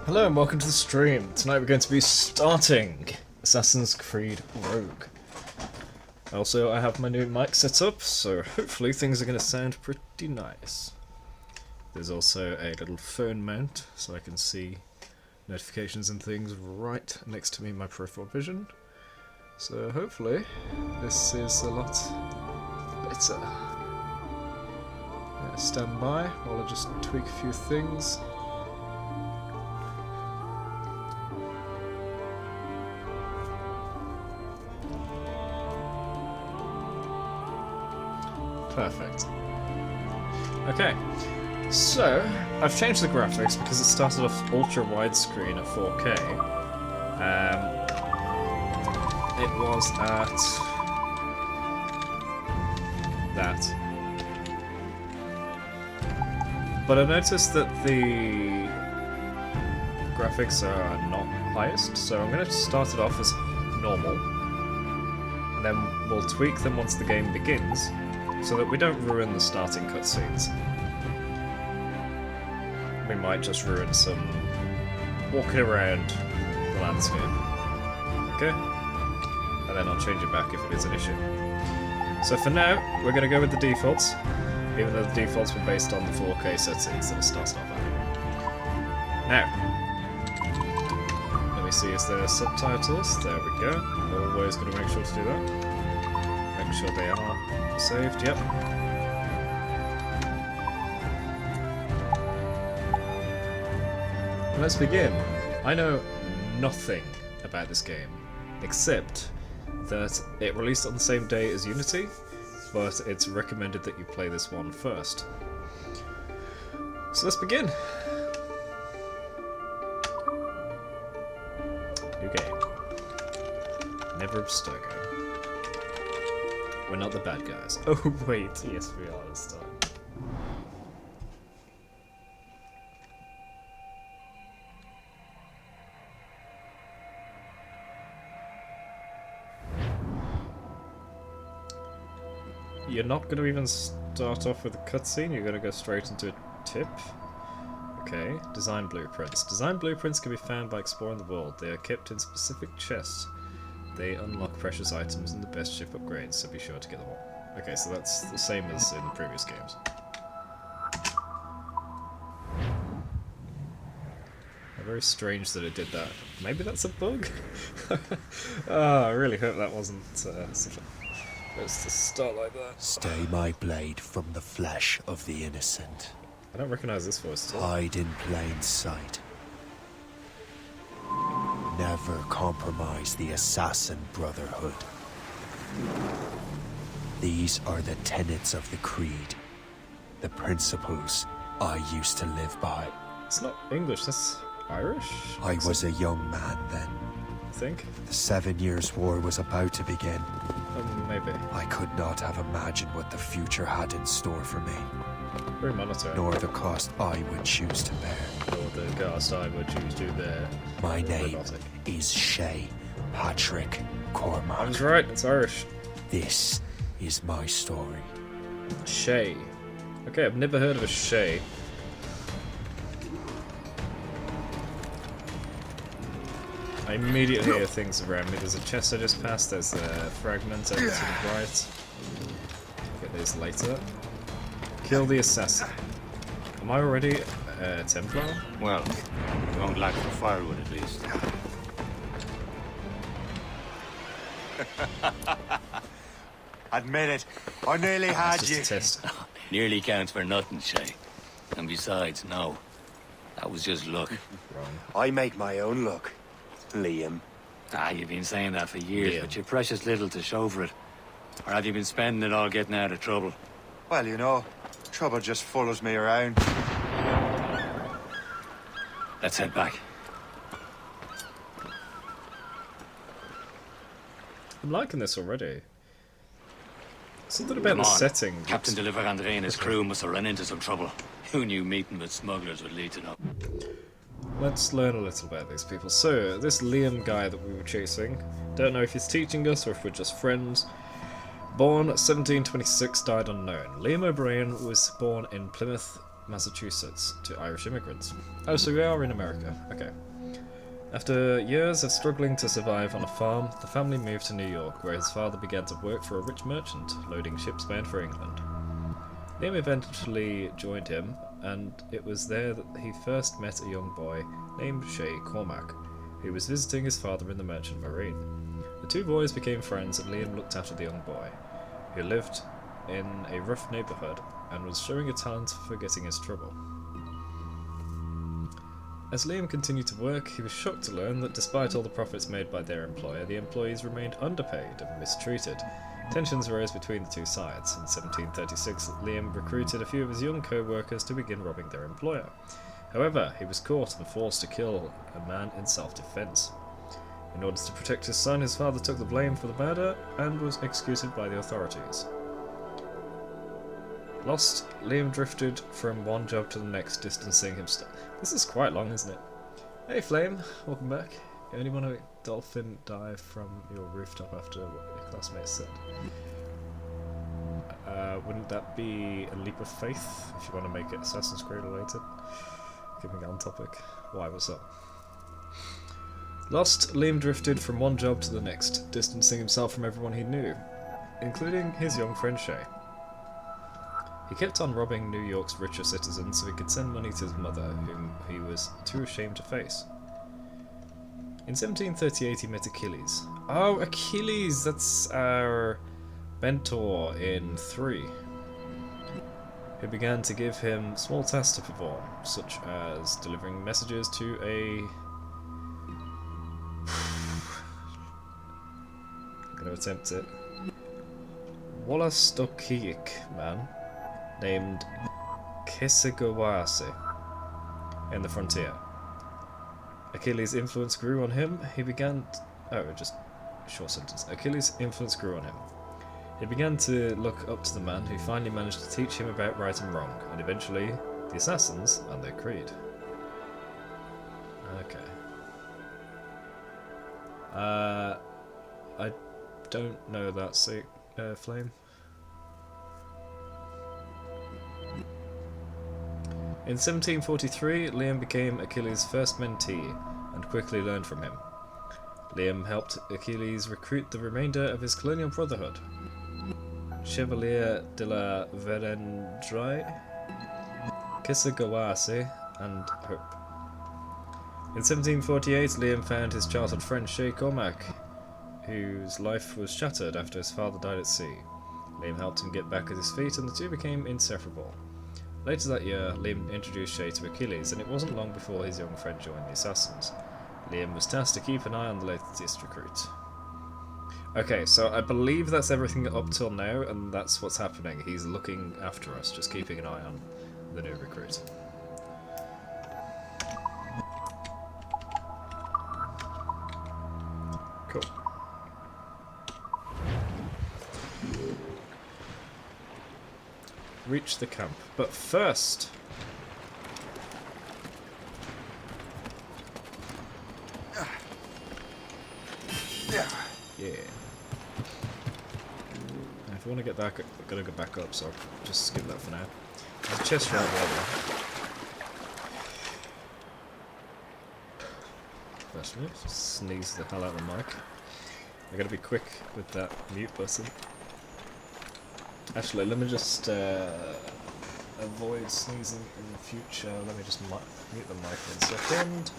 Hello and welcome to the stream. Tonight we're going to be starting Assassin's Creed Rogue. Also, I have my new mic set up, so hopefully things are going to sound pretty nice. There's also a little phone mount, so I can see notifications and things right next to me in my peripheral vision. So hopefully this is a lot better. Stand by while I just tweak a few things. Perfect. Okay, so I've changed the graphics because it started off ultra widescreen at 4K. It was at that. But I noticed that the graphics are not highest, so I'm going to start it off as normal, and then we'll tweak them once the game begins, so that we don't ruin the starting cutscenes. We might just ruin some walking around the landscape. Okay? And then I'll change it back if it is an issue. So for now, we're going to go with the defaults, even though the defaults were based on the 4K settings that I started off at. Now, let me see, is there subtitles? There we go. Always going to make sure to do that. Make sure they are saved, yep. Let's begin. I know nothing about this game, except that it released on the same day as Unity, but it's recommended that you play this one first. So let's begin. New game. Never Abstergo. We're not the bad guys. Oh wait, yes we are this time. You're not going to even start off with a cutscene, you're going to go straight into a tip. Okay, design blueprints. Design blueprints can be found by exploring the world. They are kept in specific chests. They unlock precious items and the best ship upgrades, so be sure to get them all. Okay, so that's the same as in previous games. Very strange that it did that. Maybe that's a bug? Oh, I really hope that wasn't supposed to start like that. Stay my blade from the flesh of the innocent. I don't recognise this voice at all. Hide in plain sight. Never compromise the Assassin Brotherhood. These are the tenets of the Creed, the principles I used to live by. It's not English, that's Irish? I was a young man then. I think. The 7 Years' War was about to begin. Maybe. I could not have imagined what the future had in store for me. Very monotone. Nor the cost I would choose to bear. Or the cost I would choose to bear. My name is Shay Patrick Cormac. I was right, it's Irish. This is my story. Shay. Okay, I've never heard of a Shay. I immediately hear things around me. There's a chest I just passed, there's a fragment over to the right. Get these later. Kill the assassin. Am I already a Templar? Well, you won't lack for firewood at least. Admit it, I nearly had It's you. just a test. Nearly counts for nothing, Shay. And besides, no. That was just luck. Wrong. I make my own luck, Liam. Ah, you've been saying that for years, Yeah. but you're precious little to show for it. Or have you been spending it all getting out of trouble? Well, you know, trouble just follows me around. Let's head back. I'm liking this already. Something about Come the on. setting. Captain de Andre and his crew must have run into some trouble. Who knew meeting with smugglers would lead to no? Let's learn a little about these people. So, this Liam guy that we were chasing, don't know if he's teaching us or if we're just friends. Born 1726, died unknown. Liam O'Brien was born in Plymouth, Massachusetts, to Irish immigrants. Oh, so we are in America. Okay. After years of struggling to survive on a farm, the family moved to New York, where his father began to work for a rich merchant, loading ships bound for England. Liam eventually joined him, and it was there that he first met a young boy named Shay Cormac, who was visiting his father in the Merchant Marine. The two boys became friends, and Liam looked after the young boy, who lived in a rough neighbourhood and was showing a talent for getting his trouble. As Liam continued to work, he was shocked to learn that despite all the profits made by their employer, the employees remained underpaid and mistreated. Tensions arose between the two sides. In 1736, Liam recruited a few of his young co-workers to begin robbing their employer. However, he was caught and forced to kill a man in self-defense. In order to protect his son, his father took the blame for the murder and was executed by the authorities. Lost, Liam drifted from one job to the next, distancing himself. This is quite long, isn't it? Hey Flame, welcome back. You only want to dolphin dive from your rooftop after what your classmates said. Wouldn't that be a leap of faith if you want to make it Assassin's Creed related? Keeping on topic. Why, what's up? Lost, Liam drifted from one job to the next, distancing himself from everyone he knew, including his young friend Shay. He kept on robbing New York's richer citizens so he could send money to his mother, whom he was too ashamed to face. In 1738 he met Achilles. Oh, Achilles! That's our mentor in 3. Who began to give him small tasks to perform, such as delivering messages to a... I'm going to attempt it. Wallastokik man named Kesegawase in the frontier. Achilles' influence grew on him. He began... just a short sentence. Achilles' influence grew on him. He began to look up to the man who finally managed to teach him about right and wrong, and eventually the assassins and their creed. Okay. I don't know that Flame. In 1743, Liam became Achilles' first mentee and quickly learned from him. Liam helped Achilles recruit the remainder of his colonial brotherhood, Chevalier de la Verendrye, Kisagawase, and Hope. In 1748, Liam found his childhood friend Shay Cormac, whose life was shattered after his father died at sea. Liam helped him get back at his feet, and the two became inseparable. Later that year, Liam introduced Shay to Achilles, and it wasn't long before his young friend joined the assassins. Liam was tasked to keep an eye on the latest recruit. Okay, so I believe that's everything up till now, and that's what's happening. He's looking after us, just keeping an eye on the new recruit. Cool. Reach the camp, but first... Yeah. Now if I want to get back, I've got to go back up, so I'll just skip that for now. There's a chest right there. Firstly, just sneeze the hell out of the mic. I gotta be quick with that mute button. Actually, let me just avoid sneezing in the future. Let me just mute the mic 1 second.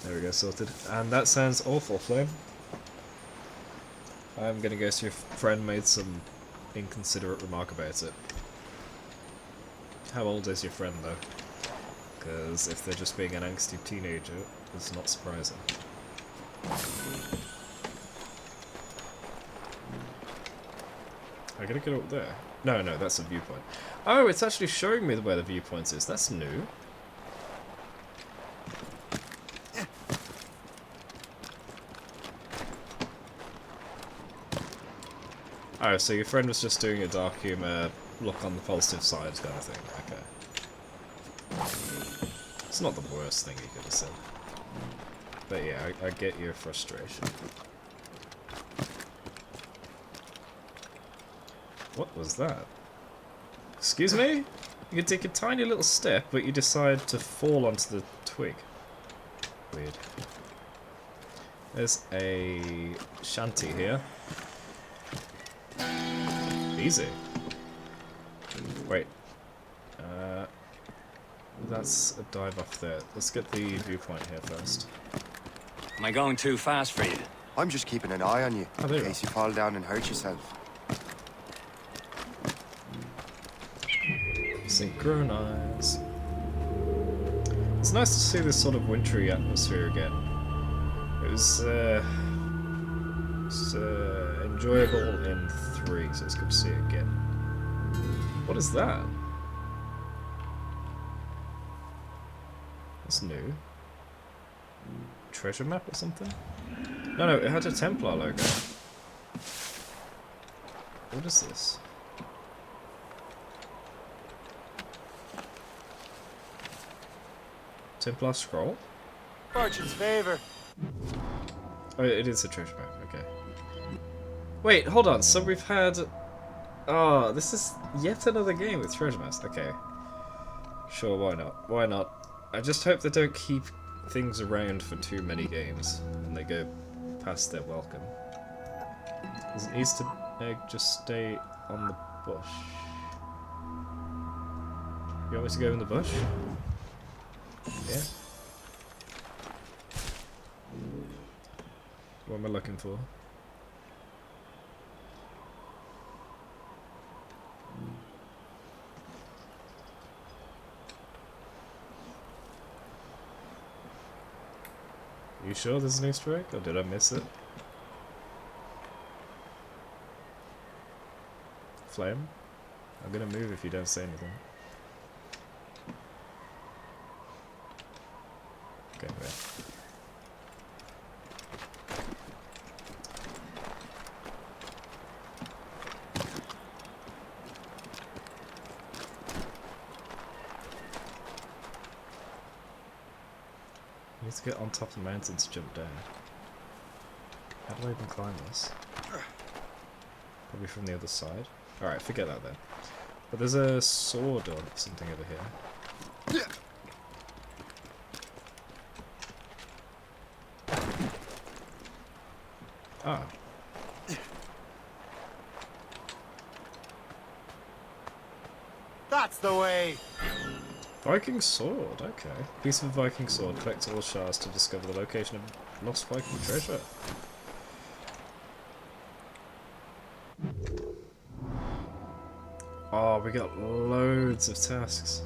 There we go, sorted. And that sounds awful, Flame. I'm gonna guess your friend made some inconsiderate remark about it. How old is your friend, though? Because if they're just being an angsty teenager, it's not surprising. I gotta get up there. No, that's a viewpoint. Oh, it's actually showing me where the viewpoint is. That's new. Oh, so your friend was just doing a dark humour look on the positive side kind of thing. Okay. It's not the worst thing you could have said. But yeah, I get your frustration. What was that? Excuse me? You can take a tiny little step, but you decide to fall onto the twig. Weird. There's a shanty here. Easy. Wait. That's a dive off there. Let's get the viewpoint here first. Am I going too fast for you? I'm just keeping an eye on you, Oh, in there you case you fall down and hurt yourself. Synchronize. It's nice to see this sort of wintry atmosphere again. It was enjoyable in 3, so it's good to see it again. What is that? That's new. Treasure map or something? No, it had a Templar logo. What is this? Templar scroll? Fortune's favour. Oh, it is a treasure map, okay. Wait, hold on, so we've had... Oh, this is yet another game with treasure maps. Okay. Sure, why not? Why not? I just hope they don't keep things around for too many games and they go past their welcome. Does an Easter egg just stay on the bush? You want me to go in the bush? Yeah. What am I looking for? Are you sure there's an Easter egg, or did I miss it? Flame? I'm gonna move if you don't say anything. Okay, wait. I need to get on top of the mountain to jump down. How do I even climb this? Probably from the other side. Alright, forget that then. But there's a sword or something over here. Ah. That's the way! Viking sword, okay. Piece of Viking sword. Collect all shards to discover the location of lost Viking treasure. Oh, we got loads of tasks.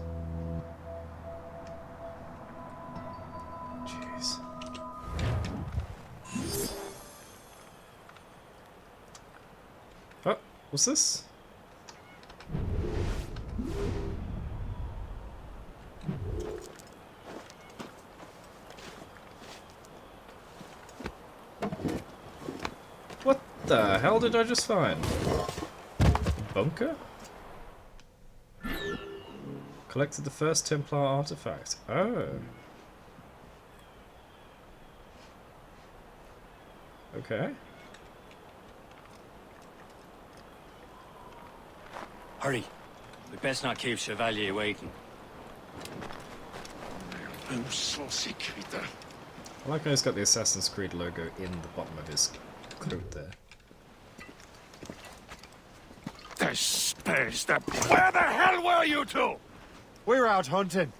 Jeez. Oh, what's this? What the hell did I just find? Bunker? Collected the first Templar artifact. Oh. Okay. Hurry. We'd best not keep Chevalier waiting. I like how he's got the Assassin's Creed logo in the bottom of his coat there. Where the hell were you two? We're out hunting.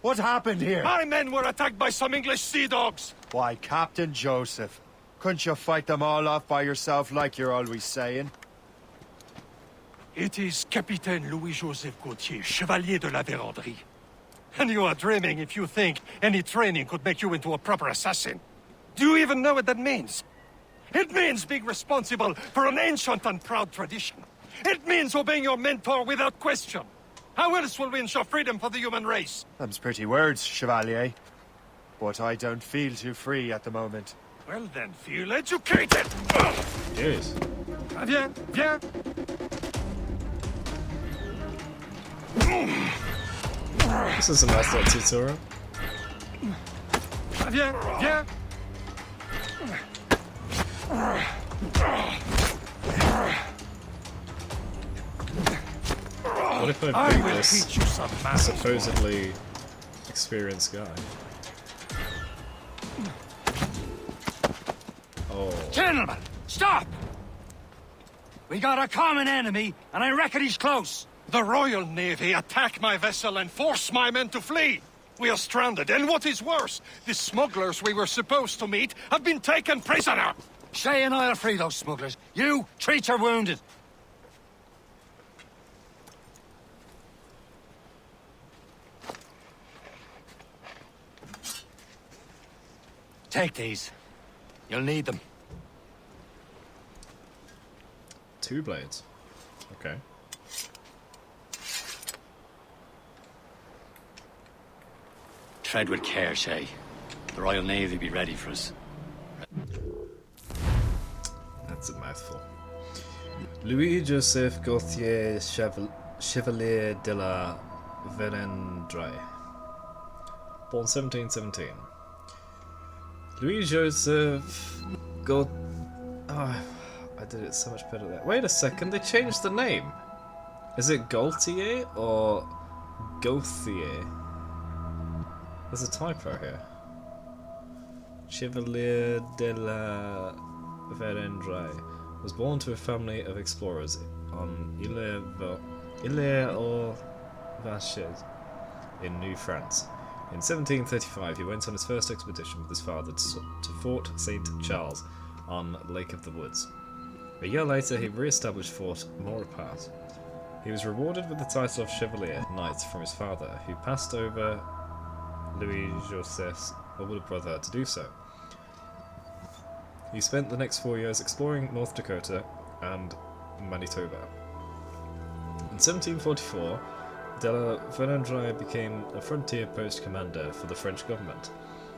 What happened here? My men were attacked by some English sea dogs. Why, Captain Joseph. Couldn't you fight them all off by yourself like you're always saying? It is Capitaine Louis-Joseph Gauthier, Chevalier de la Vérendrye. And you are dreaming if you think any training could make you into a proper assassin. Do you even know what that means? It means being responsible for an ancient and proud tradition. It means obeying your mentor without question. How else will we ensure freedom for the human race? Them's pretty words, Chevalier. But I don't feel too free at the moment. Well then, feel educated! Jeez. Viens, viens! This is a nice little tutorial. Viens, viens. What if I I beat will this teach you some manners. supposedly experienced guy? Oh. Gentlemen, stop! We got a common enemy, and I reckon he's close. The Royal Navy attack my vessel and force my men to flee. We are stranded, and what is worse, the smugglers we were supposed to meet have been taken prisoner. Shay and I'll free those smugglers. You, treat your wounded. Take these. You'll need them. 2 blades. Okay. Tread with care, Shay. The Royal Navy be ready for us. That's a mouthful. Louis-Joseph Gauthier Chevalier de la Vérendrye. Born 1717. Louis-Joseph Gaut... Oh, I did it so much better there. Wait a second, they changed the name. Is it Gaultier or Gauthier? There's a typo here. Chevalier de la Vérendrye was born to a family of explorers on Île aux Vaches in New France. In 1735, he went on his first expedition with his father to Fort St. Charles on Lake of the Woods. A year later, he re-established Fort Maurepas. He was rewarded with the title of Chevalier Knight from his father, who passed over Louis-Joseph's older brother to do so. He spent the next 4 years exploring North Dakota and Manitoba. In 1744, de la Vérendrye became a frontier post commander for the French government.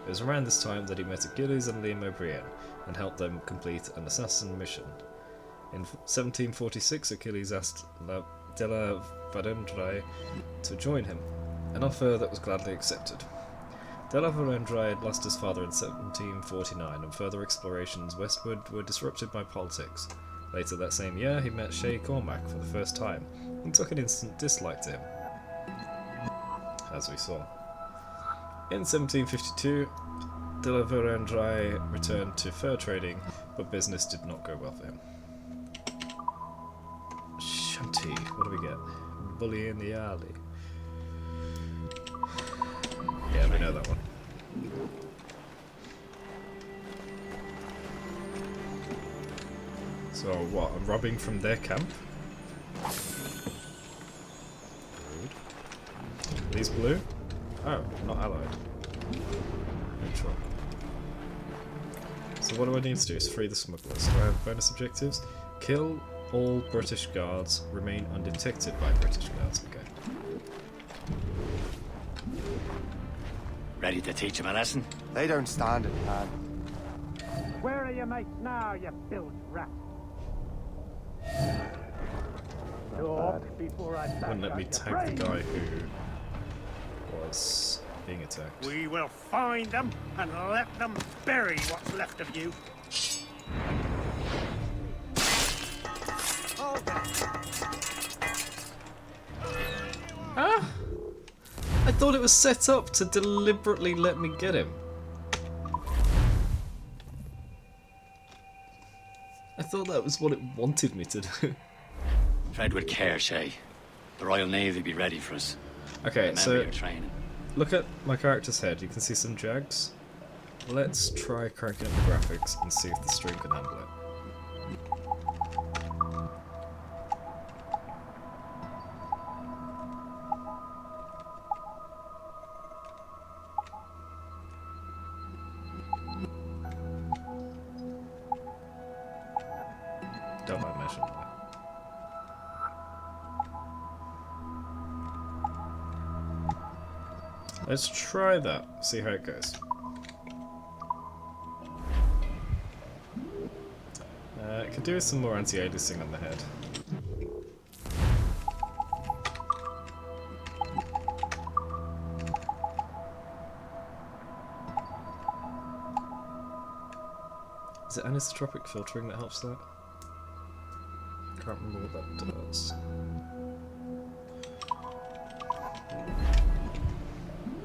It was around this time that he met Achilles and Liam O'Brien and helped them complete an assassin mission. In 1746, Achilles asked de la Vérendrye to join him, an offer that was gladly accepted. De la Vérendrye had lost his father in 1749, and further explorations westward were disrupted by politics. Later that same year, he met Shay Cormac for the first time, and took an instant dislike to him, as we saw. In 1752, de la Vérendrye returned to fur trading, but business did not go well for him. Shanty, what do we get? Bully in the alley. Yeah, we know that one. So what, I'm robbing from their camp? Rude. Are these blue? Oh, not allied. Neutral. So what do I need to do? Is free the smugglers. Do I have bonus objectives? Kill all British guards, remain undetected by British guards. Okay. Ready to teach him a lesson? They don't stand it, man. Where are your mates now, you bilge rat? Talk before I Wouldn't let me tag the guy who was being attacked. We will find them and let them bury what's left of you. Huh? I thought it was set up to deliberately let me get him. I thought that was what it wanted me to do. Tread with care, Shay. The Royal Navy be ready for us. Okay, Remember so your training. look at my character's head. You can see some jags. Let's try cranking up the graphics and see if the stream can handle it. Don't like measuring that. Let's try that, see how it goes. It could do with some more anti-aliasing on the head. Is it anisotropic filtering that helps that? Can't remember what that does.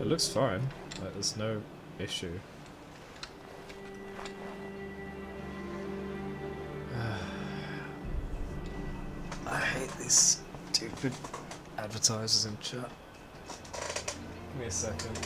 It looks fine. Like, there's no issue. I hate these stupid advertisers in chat. Give me a second.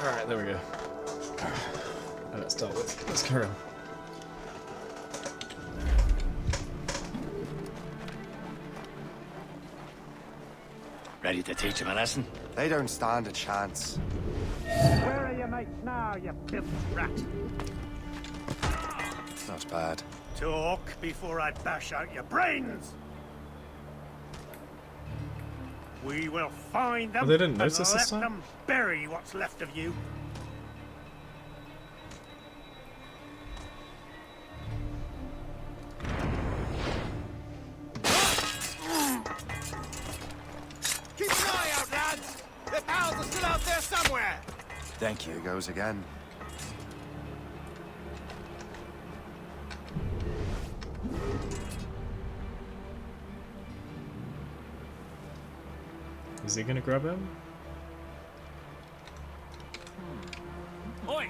Alright, there we go. Let's start with. Let's carry on. Ready to teach him a lesson? They don't stand a chance. Where are your mates now, you filthy rat? Not bad. Talk before I bash out your brains! We will find them Oh, they didn't and notice let this time? them bury what's left of you. Keep an eye out, lads! Their pals are still out there somewhere! Thank you. Here goes again. Is he gonna grab him? Oi!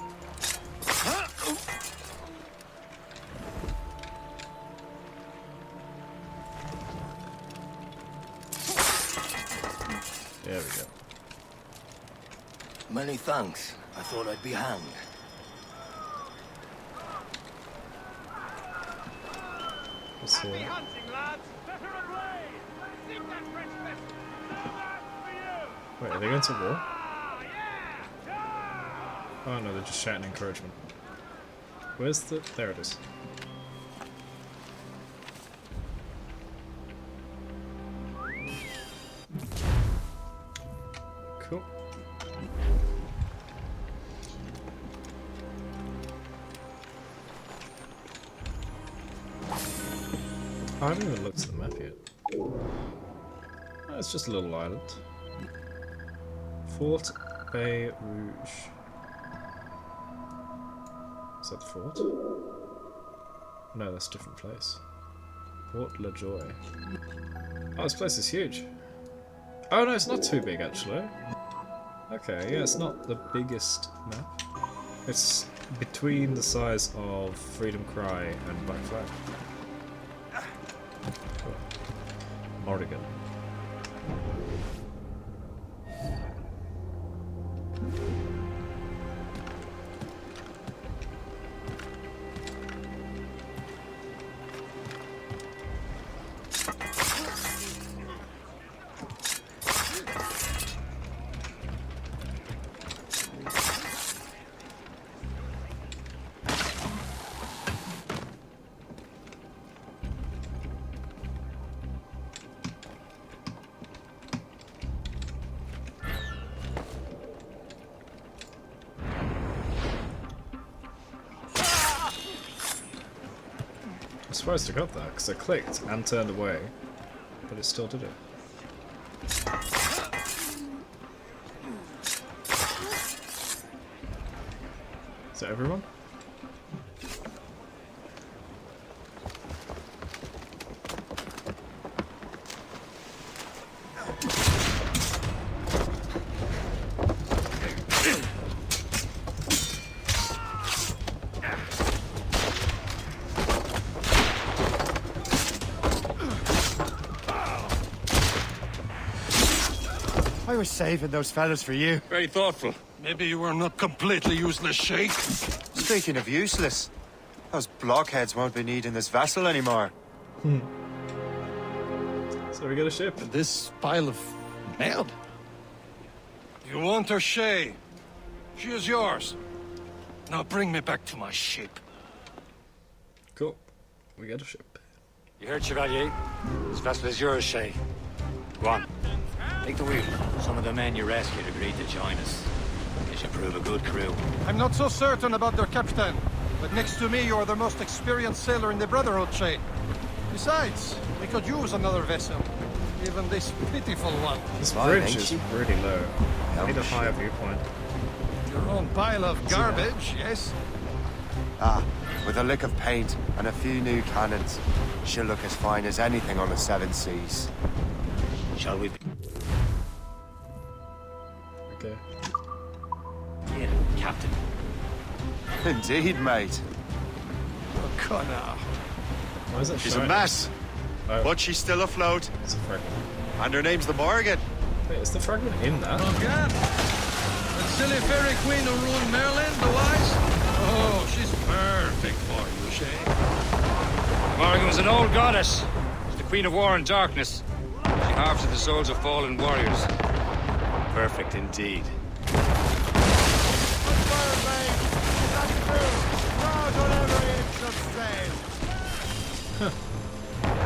There we go. Many thanks. I thought I'd be hanged. What's here? Hunting, lads! Better ablaze! Seek that French vessel! No match for you! Wait, are they going to war? Ah, yeah! Oh no, they're just shouting encouragement. Where's the... There it is. Cool. I haven't even looked at the map yet. Oh, it's just a little island. Fort Bay Rouge. Is that the fort? No, that's a different place. Port La Joy. Oh, this place is huge. Oh no, it's not too big actually. Okay, yeah, it's not the biggest map. It's between the size of Freedom Cry and Black Flag. Oh. Morrigan. I'm surprised I got that, because I clicked and turned away, but it still did it. Is that everyone? I was saving those fellas for you. Very thoughtful. Maybe you were not completely useless, Shay. Speaking of useless, those blockheads won't be needing this vessel anymore. So we got a ship. This pile of mud. You want her, Shay? She is yours. Now bring me back to my ship. Cool. We got a ship. You heard, Chevalier? This vessel is yours, Shay. Go on. Take the wheel. Some of the men you rescued agreed to join us. They should prove a good crew. I'm not so certain about their captain, but next to me, you're the most experienced sailor in the Brotherhood, Shay. Besides, we could use another vessel. Even this pitiful one. This Fine, bridge ain't is she? really low. I Oh, need a higher shit. viewpoint. Your own pile of garbage, yes? Ah, with a lick of paint and a few new cannons, she'll look as fine as anything on the seven seas. Shall we? Okay. Yeah, Captain. Indeed, mate. Oh, Connor. Why is that She's shiny? a mess, Oh, but she's still afloat. it's a fragment. And her name's the Morgan. Wait, is the fragment in that? Again? That silly fairy queen who ruined Merlin, the wise? Oh, she's perfect for you, Shay. Morrigan was an old goddess. She's the queen of war and darkness. She harvested the souls of fallen warriors. Perfect indeed.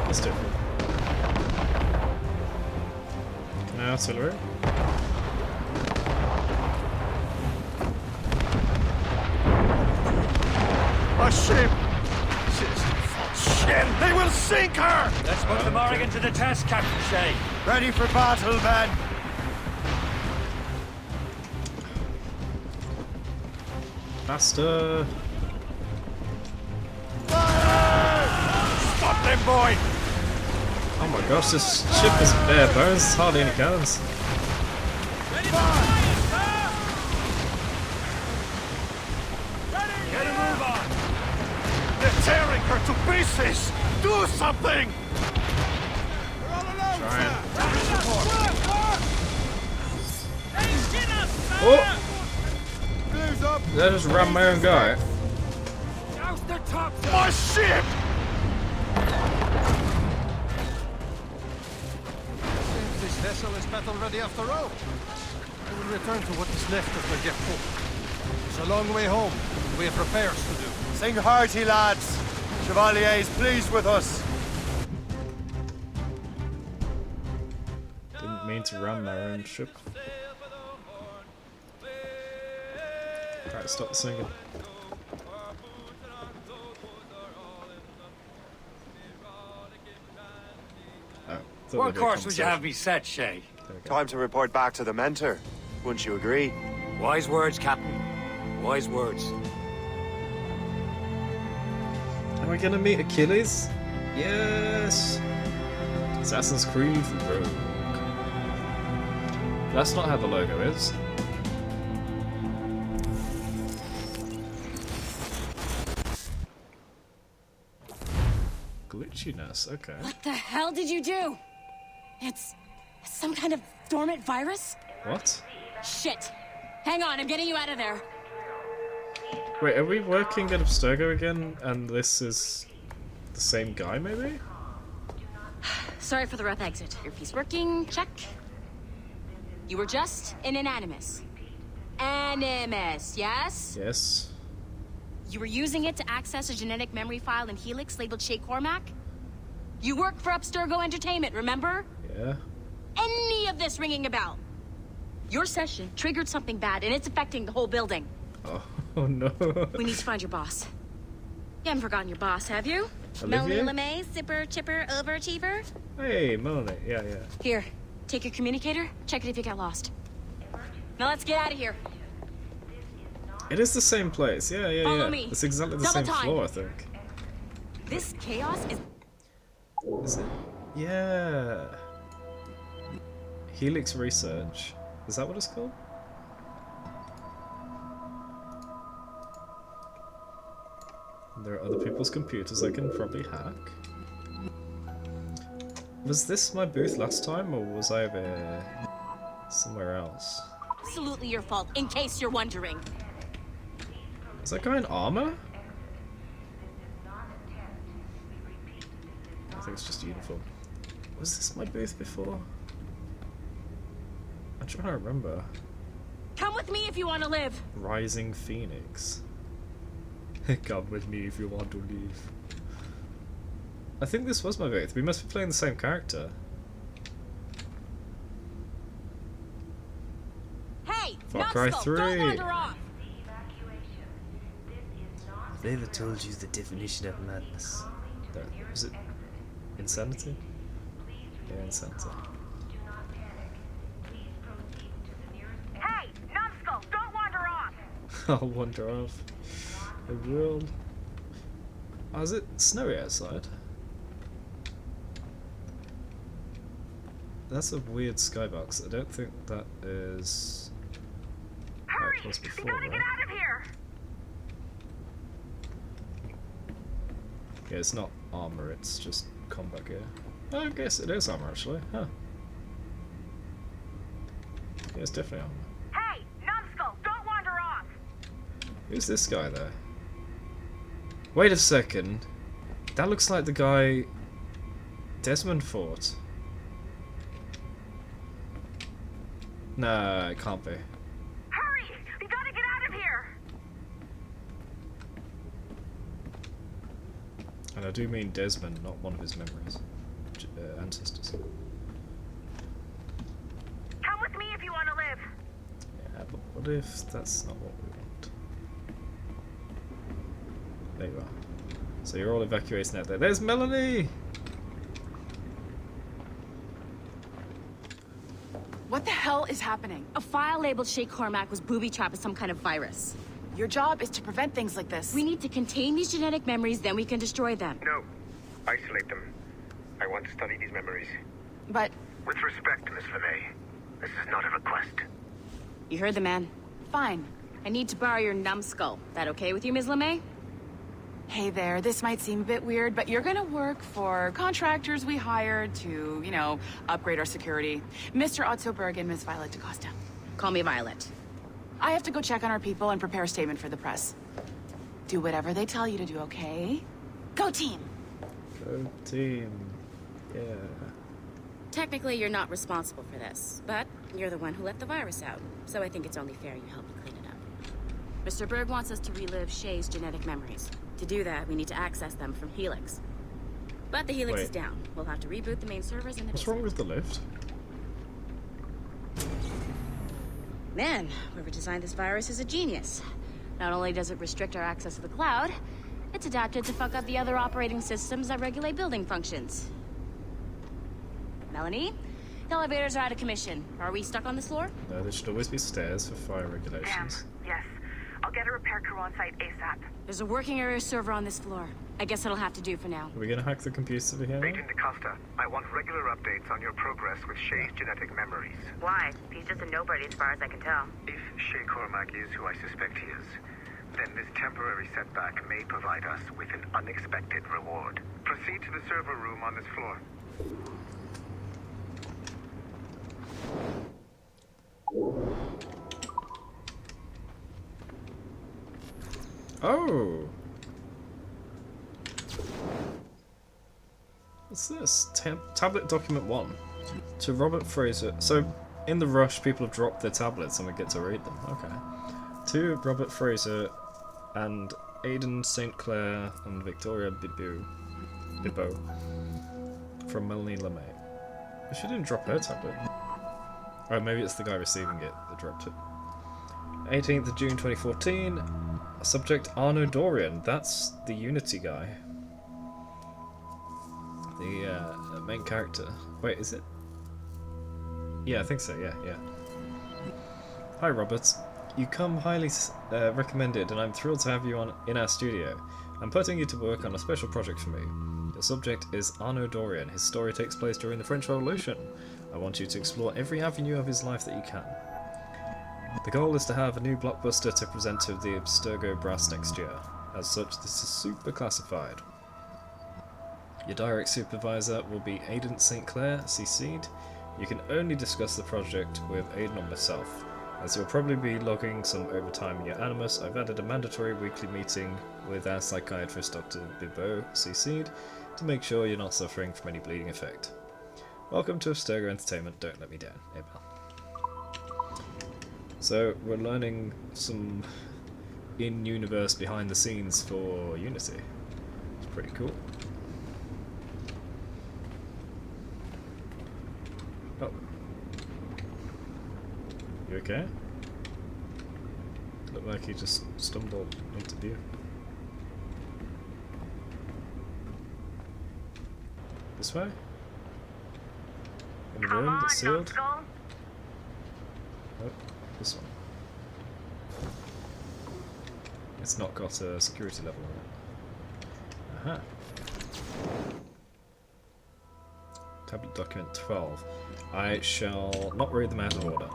It's different. Can I artillery? A ship! Shit! They will sink her! Let's put the Morrigan to the test, Captain Shay. Ready for battle, men! Faster! Stop them, boy! Oh my gosh, this ship is bare bones, hardly any cannons. Get a move on! They're tearing her to pieces! Do something! Oh! Did I just ram my own guy? My ship! Seems this vessel is battle ready after all. I will return to what is left of the Geppo. It's a long way home. We have repairs to do. Sing hearty, lads. Chevalier is pleased with us. Didn't mean to ram my own ship. Alright, stop singing. Oh, thought What there'd be a course would you conversation. have me set, Shay? There we go. Time to report back to the mentor. Wouldn't you agree? Wise words, Captain. Wise words. Am I gonna meet Achilles? Yes! Assassin's Creed Rogue. That's not how the logo is. Glitchiness, okay. What the hell did you do? It's some kind of dormant virus? What? Shit. Hang on, I'm getting you out of there. Wait, are we working at Abstergo again, and this is the same guy, maybe? Sorry for the rough exit. Earpiece working, check. You were just an animus. Animus, yes? Yes. You were using it to access a genetic memory file in Helix labeled Shay Cormac? You work for Abstergo Entertainment, remember? Yeah. Any of this ringing a bell? Your session triggered something bad, and it's affecting the whole building. Oh no. We need to find your boss. You haven't forgotten your boss, have you? Olivier? Melanie LeMay, zipper, chipper, overachiever? Hey, Melanie. Yeah, yeah. Here, take your communicator, check it if you get lost. Now let's get out of here. It is the same place. Yeah, yeah, Follow yeah. me. It's exactly the Double same time. floor, I think. This chaos is... Is it? Yeah. Helix Research. Is that what it's called? There are other people's computers I can probably hack. Was this my booth last time, or was I over somewhere else. Absolutely your fault, in case you're wondering. Is that guy in armor? I think it's just uniform. Was this my booth before? I'm trying to remember. Come with me if you want to live. Rising Phoenix. Come with me if you want to leave. I think this was my booth. We must be playing the same character. Hey, Far Cry Numbskull, 3. don't wander off. Have they ever told you the definition of madness? Was it insanity? Yeah, insanity. Hey, Numbskull, don't wander off! I'll wander off. I will. Oh, is it snowy outside? That's a weird skybox. I don't think that is. Hurry! It was before, We gotta get right? out of here! Yeah, it's not armor, it's just combat gear. Oh, I guess it is armor actually, huh? Yeah, it's definitely armor. Hey, Numbskull, don't wander off! Who's this guy there? Wait a second. That looks like the guy Desmond fought. Nah, it can't be. Hurry! We gotta get out of here! And I do mean Desmond, not one of his memories. Ancestors. Come with me if you want to live! Yeah, but what if that's not what we want? There you are. So you're all evacuating out there. There's Melanie! What the hell is happening? A file labeled Shay Cormac was booby-trapped with some kind of virus. Your job is to prevent things like this. We need to contain these genetic memories, then we can destroy them. No. Isolate them. I want to study these memories. But With respect, Miss LeMay, this is not a request. You heard the man. fine. I need to borrow your numbskull. That okay with you, Ms. LeMay? Hey there, this might seem a bit weird, but you're gonna work for contractors we hired to, you know, upgrade our security. Mr. Ottoberg and Miss Violet DaCosta. Call me Violet. I have to go check on our people and prepare a statement for the press. Do whatever they tell you to do, okay? Go team! Go team. Yeah. Technically, you're not responsible for this, but you're the one who let the virus out, so I think it's only fair you help me clean it up. Mr. Berg wants us to relive Shay's genetic memories. To do that, we need to access them from Helix. But the Helix is down. We'll have to reboot the main servers in the What's wrong with the lift? Man, whoever designed this virus is a genius. Not only does it restrict our access to the cloud, it's adapted to fuck up the other operating systems that regulate building functions. Melanie? The elevators are out of commission. Are we stuck on this floor? No, there should always be stairs for fire regulations. Yes. I'll get a repair crew on site ASAP. There's a working area server on this floor. I guess it'll have to do for now. Are we gonna hack the computer over here now? Agent DaCosta, I want regular updates on your progress with Shay's genetic memories. Why? He's just a nobody as far as I can tell. If Shay Cormac is who I suspect he is, then this temporary setback may provide us with an unexpected reward. Proceed to the server room on this floor. Oh! What's this? Tablet document 1. To Robert Fraser. So, in the rush, people have dropped their tablets and we get to read them. Okay. To Robert Fraser and Aidan St. Clair and Victoria Bibbo. From Melanie LeMay. She didn't drop her tablet. Oh, maybe it's the guy receiving it that dropped it. 18th of June 2014. Subject Arno Dorian. That's the Unity guy. The main character. Wait, is it? Yeah, I think so. Yeah. Hi, Robert. You come highly recommended, and I'm thrilled to have you in our studio. I'm putting you to work on a special project for me. The subject is Arno Dorian. His story takes place during the French Revolution. I want you to explore every avenue of his life that you can. The goal is to have a new blockbuster to present to the Abstergo brass next year. As such, this is super classified. Your direct supervisor will be Aidan St. Clair, CC'd. You can only discuss the project with Aiden or myself. As you'll probably be logging some overtime in your Animus, I've added a mandatory weekly meeting with our psychiatrist Dr. Bibo, CC'd, to make sure you're not suffering from any bleeding effect. Welcome to Abstergo Entertainment, don't let me down, Abel. So, we're learning some in-universe behind the scenes for Unity. It's pretty cool. Oh. You okay? Looked like he just stumbled into view. This way? In the room that's sealed? Oh, this one. It's not got a security level on it. Aha. Tablet document 12. I shall not read them out of order.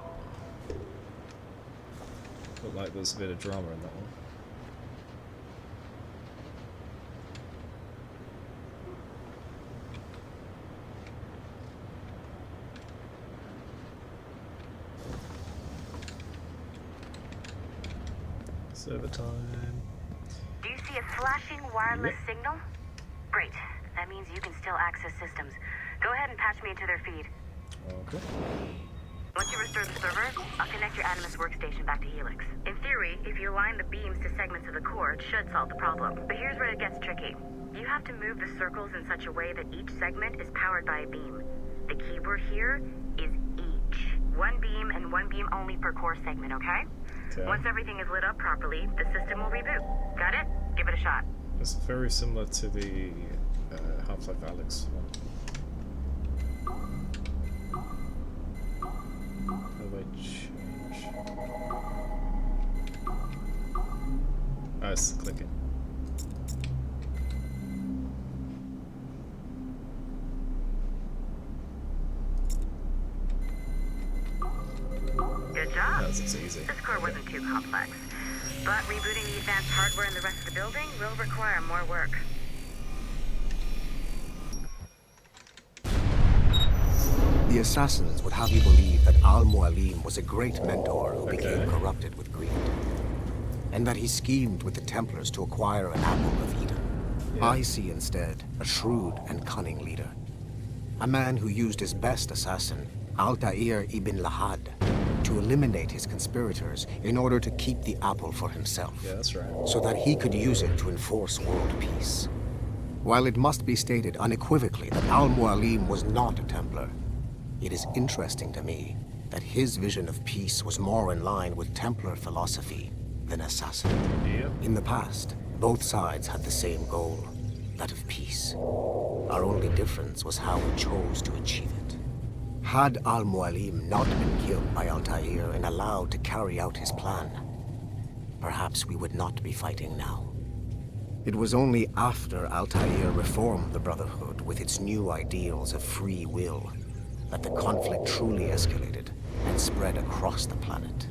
Looked like there's a bit of drama in that one. Server time. Do you see a flashing wireless signal? Great. That means you can still access systems. Go ahead and patch me into their feed. Okay. Once you restore the server, I'll connect your Animus workstation back to Helix. In theory, if you align the beams to segments of the core, it should solve the problem. But here's where it gets tricky. You have to move the circles in such a way that each segment is powered by a beam. The keyword here is each. One beam and one beam only per core segment, okay? Once everything is lit up properly, the system will reboot. Got it? Give it a shot. It's very similar to the Half-Life Alyx one. How do I change? Oh, it's clicking. Good job. That's easy. This core wasn't too complex. But rebooting the advanced hardware in the rest of the building will require more work. The assassins would have you believe that Al-Mualim was a great mentor who became corrupted with greed, and that he schemed with the Templars to acquire an apple of Eden. I see instead a shrewd and cunning leader, a man who used his best assassin, Altair ibn Lahad, to eliminate his conspirators in order to keep the apple for himself. Yeah, that's right. So that he could use it to enforce world peace. While it must be stated unequivocally that Al-Mualim was not a Templar, it is interesting to me that his vision of peace was more in line with Templar philosophy than assassin. In the past, both sides had the same goal, that of peace. Our only difference was how we chose to achieve it. Had Al-Mualim not been killed by Altair and allowed to carry out his plan, perhaps we would not be fighting now. It was only after Altair reformed the Brotherhood with its new ideals of free will that the conflict truly escalated and spread across the planet.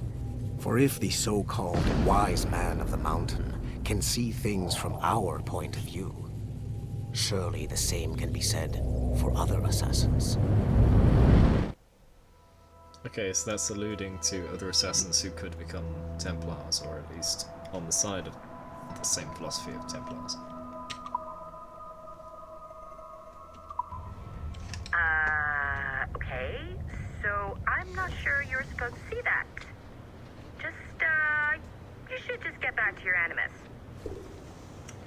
For if the so-called wise man of the mountain can see things from our point of view, surely the same can be said for other assassins. Okay, so that's alluding to other assassins who could become Templars, or at least on the side of the same philosophy of Templars. Okay. So I'm not sure you're supposed to see that. Just, you should just get back to your Animus.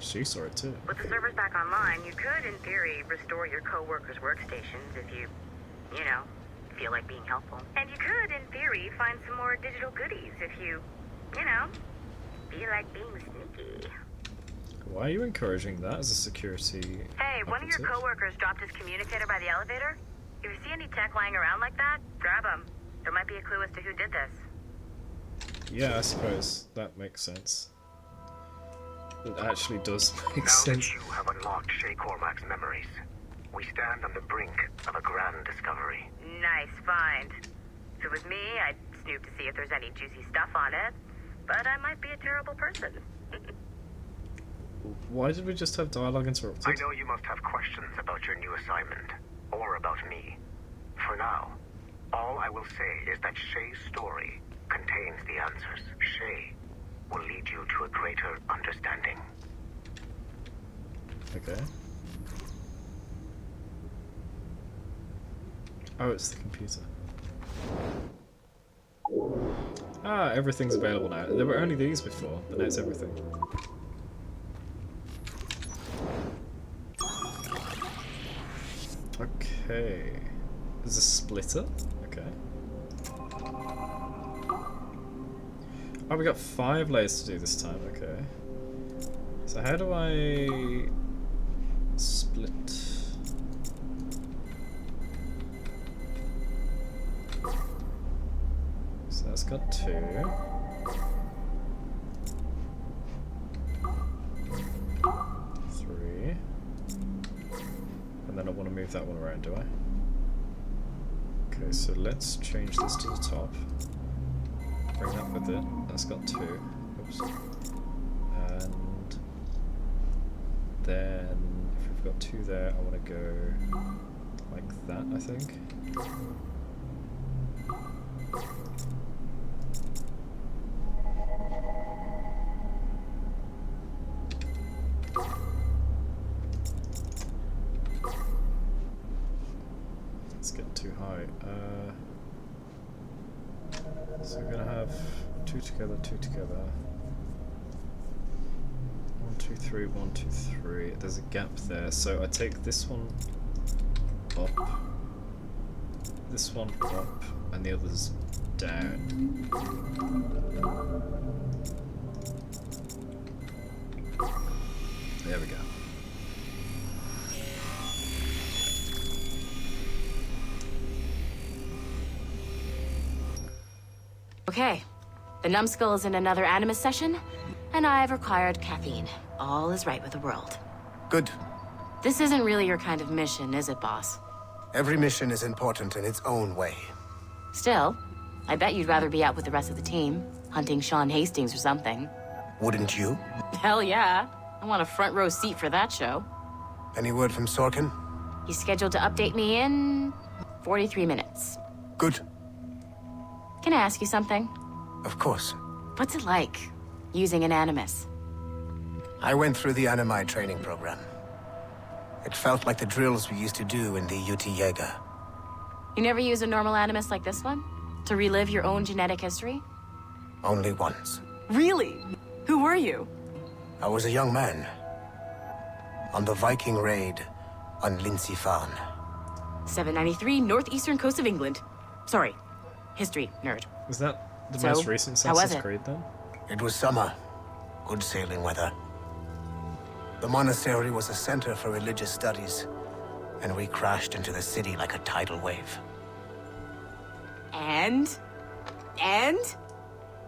She saw it too. With the servers back online, you could, in theory, restore your co-workers' workstations if you know, feel like being helpful. And you could, in theory, find some more digital goodies if you know, feel like being sneaky. Why are you encouraging that as a security Hey, one of your operative? co-workers dropped his communicator by the elevator. If you see any tech lying around like that, grab them. There might be a clue as to who did this. Yeah, I suppose that makes sense. It actually does make Now sense. that you have unlocked Shay Cormac's memories, we stand on the brink of a grand discovery. Nice find. If it was me, I'd snoop to see if there's any juicy stuff on it. But I might be a terrible person. Why did we just have dialogue interrupted? I know you must have questions about your new assignment, or about me. For now, All I will say is that Shay's story contains the answers. Shay will lead you to a greater understanding. Okay. Oh, it's the computer. Ah, everything's available now. There were only these before, but now it's everything. Okay. There's a splitter. Okay. Oh, we got 5 layers to do this time. Okay. So how do I split? So that's got 2. 3. And then I want to move that one around, do I? Okay, so let's change this to the top. Bring that with it. That's got 2. Oops. And then if we've got 2 there, I want to go like that, I think. Let's get too high. So we're gonna have 2 together, 2 together. 1, 2, 3, 1, 2, 3. There's a gap there, so I take this one up, this one up, and the others down. There we go. Okay, the numbskull is in another Animus session, and I've required caffeine. All is right with the world. Good. This isn't really your kind of mission, is it, boss? Every mission is important in its own way. Still, I bet you'd rather be out with the rest of the team, hunting Sean Hastings or something. Wouldn't you? Hell yeah. I want a front row seat for that show. Any word from Sorkin? He's scheduled to update me in 43 minutes. Good. Can I ask you something? Of course. What's it like, using an Animus? I went through the Animi training program. It felt like the drills we used to do in the UT Jaeger. You never use a normal Animus like this one? To relive your own genetic history? Only once. Really? Who were you? I was a young man. On the Viking raid on Lindsey Farn. 793, northeastern coast of England. Sorry, history nerd. Was that the So, most recent how was Assassin's it? Creed then? It was summer. Good sailing weather. The monastery was a center for religious studies, and we crashed into the city like a tidal wave. And?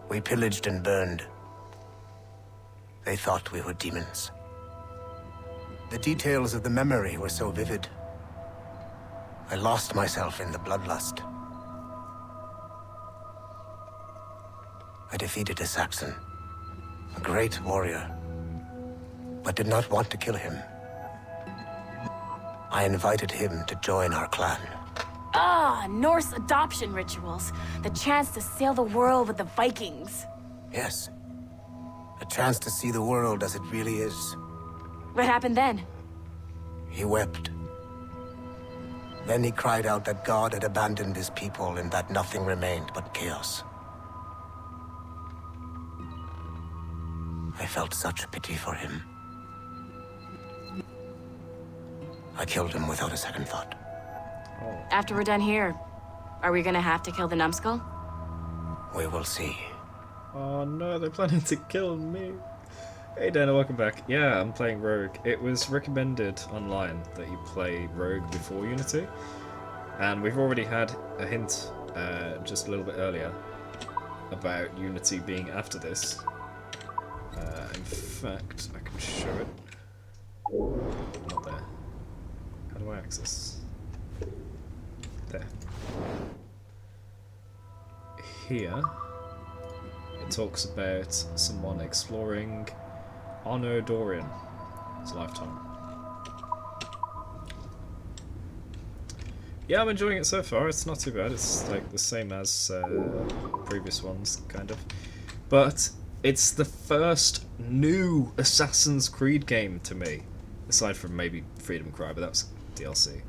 We pillaged and burned. They thought we were demons. The details of the memory were so vivid. I lost myself in the bloodlust. I defeated a Saxon, a great warrior, but did not want to kill him. I invited him to join our clan. Ah, Norse adoption rituals. The chance to sail the world with the Vikings. Yes. A chance to see the world as it really is. What happened then? He wept. Then he cried out that God had abandoned his people and that nothing remained but chaos. I felt such pity for him. I killed him without a second thought. After we're done here, are we gonna have to kill the numbskull? We will see. Oh no, they're planning to kill me. Hey Dana, welcome back. Yeah, I'm playing Rogue. It was recommended online that you play Rogue before Unity, and we've already had a hint just a little bit earlier about Unity being after this. In fact, I can show it. Not there. How do I access? There. Here, it talks about someone exploring Arno Dorian's lifetime. Yeah, I'm enjoying it so far. It's not too bad. It's like the same as previous ones, kind of. But it's the first new Assassin's Creed game to me, aside from maybe Freedom Cry, but that was DLC.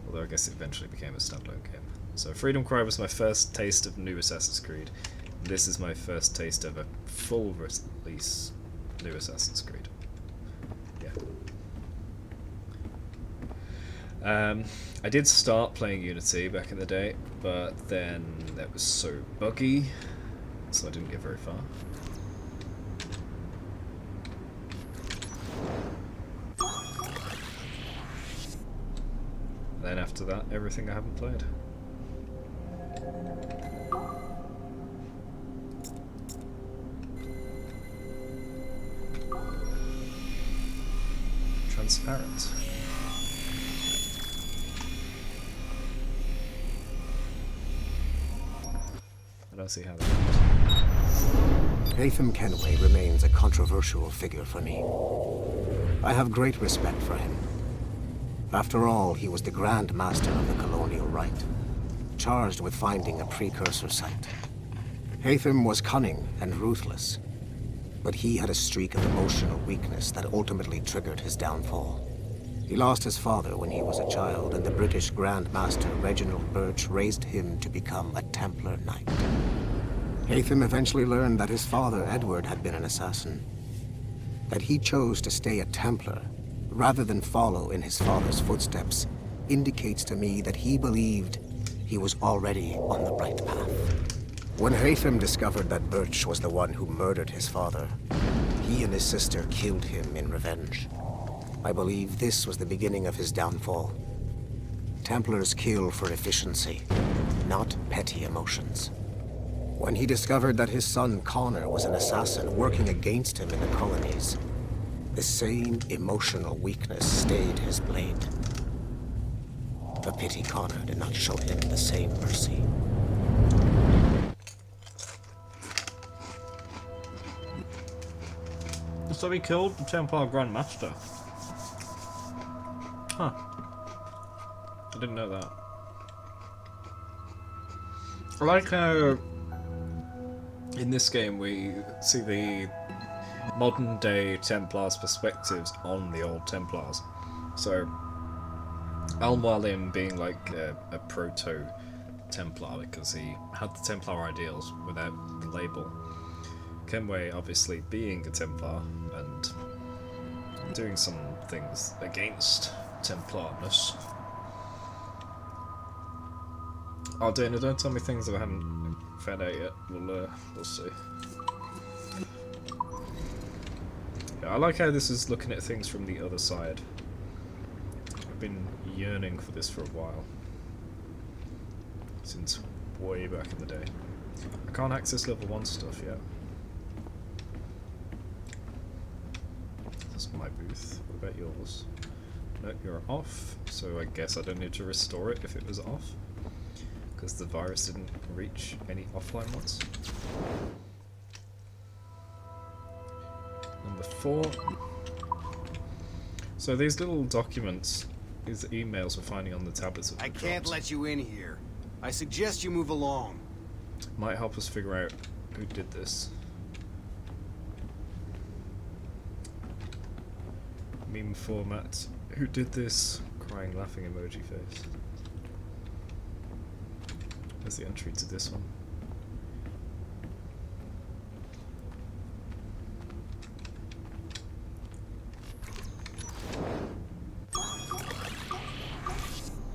Although I guess it eventually became a standalone game. So Freedom Cry was my first taste of new Assassin's Creed. And this is my first taste of a full release new Assassin's Creed. Yeah. I did start playing Unity back in the day, but then that was so buggy, so I didn't get very far. Then after that, everything I haven't played. Transparent. I don't see how that works. Haytham Kenway remains a controversial figure for me. I have great respect for him. After all, he was the Grand Master of the Colonial Rite, charged with finding a precursor site. Haytham was cunning and ruthless, but he had a streak of emotional weakness that ultimately triggered his downfall. He lost his father when he was a child, and the British Grand Master Reginald Birch raised him to become a Templar Knight. Haytham eventually learned that his father, Edward, had been an assassin. That he chose to stay a Templar, rather than follow in his father's footsteps, indicates to me that he believed he was already on the right path. When Haytham discovered that Birch was the one who murdered his father, he and his sister killed him in revenge. I believe this was the beginning of his downfall. Templars kill for efficiency, not petty emotions. When he discovered that his son Connor was an assassin working against him in the colonies, the same emotional weakness stayed his blade. A pity Connor did not show him the same mercy. So he killed the Templar Grand Master. Huh. I didn't know that. I like how in this game we see the modern day Templars' perspectives on the old Templars. So Al-Mualim being like a proto-Templar because he had the Templar ideals without the label. Kenway obviously being a Templar and doing some things against Templarness. Oh Dana, don't tell me things that I haven't found out yet. We'll see. Yeah, I like how this is looking at things from the other side. I've been yearning for this for a while. Since way back in the day. I can't access level 1 stuff yet. That's my booth. What about yours? Nope, you're off, so I guess I don't need to restore it if it was off. Because the virus didn't reach any offline ones. Number 4. So these little documents, these emails we're finding on the tablets of the I can't let you in here. I suggest you move along. Might help us figure out who did this. Meme format. Who did this? Crying, laughing emoji face. There's the entry to this one.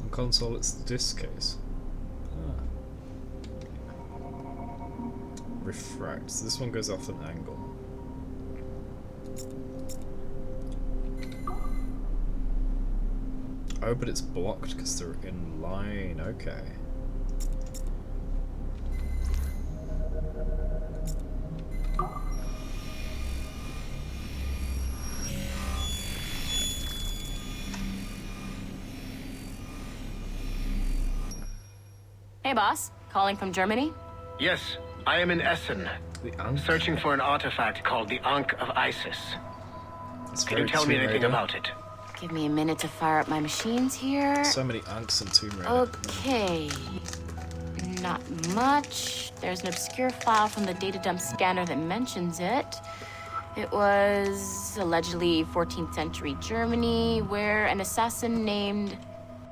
On console, it's the disc case. Refract. So this one goes off an angle. Oh, but it's blocked because they're in line. Okay. Hey, boss. Calling from Germany? Yes, I am in Essen, searching for an artifact called the Ankh of Isis. Can you tell me anything about it? Give me a minute to fire up my machines here. So many Anks and Tomb Raider. Okay. Not much. There's an obscure file from the data dump scanner that mentions it. It was allegedly 14th century Germany, where an assassin named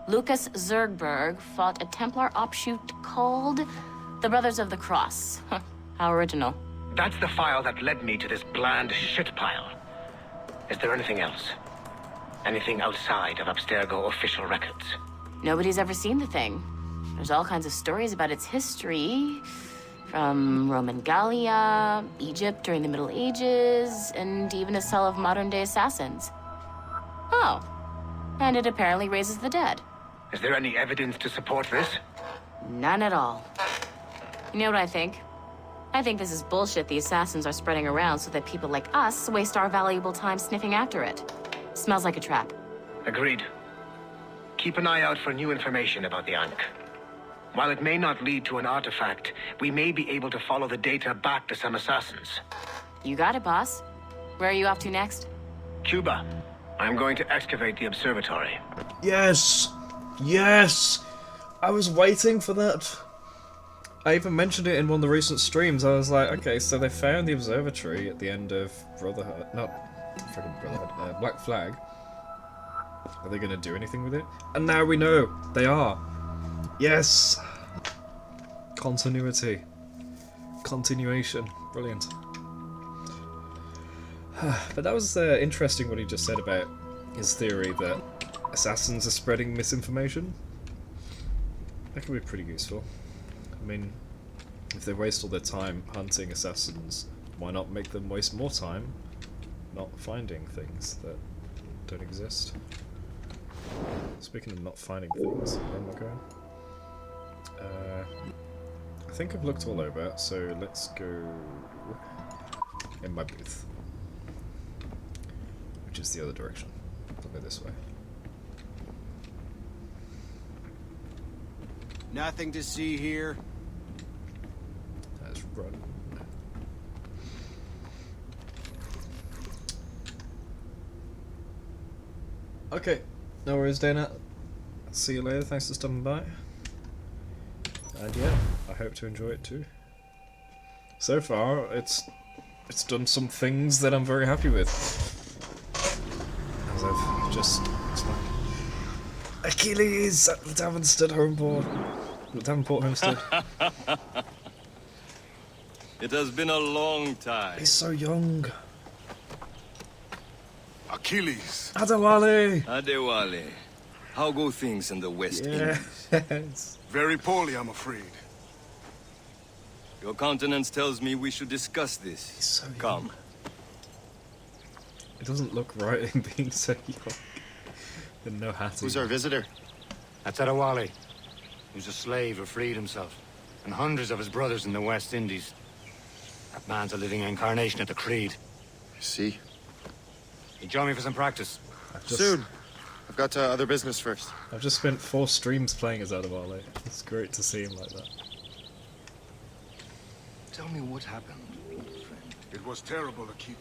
Lucas Zergberg fought a Templar offshoot called the Brothers of the Cross. Huh, how original. That's the file that led me to this bland shit pile. Is there anything else? Anything outside of Abstergo official records? Nobody's ever seen the thing. There's all kinds of stories about its history. From Roman Gallia, Egypt during the Middle Ages, and even a cell of modern-day assassins. Oh. And it apparently raises the dead. Is there any evidence to support this? None at all. You know what I think? I think this is bullshit the assassins are spreading around so that people like us waste our valuable time sniffing after it. Smells like a trap. Agreed. Keep an eye out for new information about the Ankh. While it may not lead to an artifact, we may be able to follow the data back to some assassins. You got it, boss. Where are you off to next? Cuba. I'm going to excavate the observatory. Yes! Yes! I was waiting for that. I even mentioned it in one of the recent streams. I was like, okay, so they found the observatory at the end of Brotherhood. Not freaking Brotherhood. Black Flag. Are they going to do anything with it? And now we know. They are. Yes! Continuity. Continuation. Brilliant. But that was interesting what he just said about his theory that assassins are spreading misinformation. That could be pretty useful. I mean, if they waste all their time hunting assassins, why not make them waste more time not finding things that don't exist? Speaking of not finding things, where am I going? I think I've looked all over, so let's go in my booth. Which is the other direction. I'll go this way. Nothing to see here. Let's run. Okay, no worries, Dana. See you later. Thanks for stopping by. And yeah, I hope to enjoy it too. So far, it's done some things that I'm very happy with. As I've just Achilles at the Davenport homestead. It has been a long time. He's so young. Achilles. Adewale. Adewale. How go things in the West Indies? Yes. Very poorly, I'm afraid. Your countenance tells me we should discuss this. He's so young. Come. It doesn't look right in being so young. And no hat. Who's our visitor? That's Adewale. He was a slave who freed himself, and hundreds of his brothers in the West Indies. That man's a living incarnation of the Creed. I see. You join me for some practice? Soon. I've got other business first. I've just spent 4 streams playing as Adewale. It's great to see him like that. Tell me what happened, old friend. It was terrible, Achilles.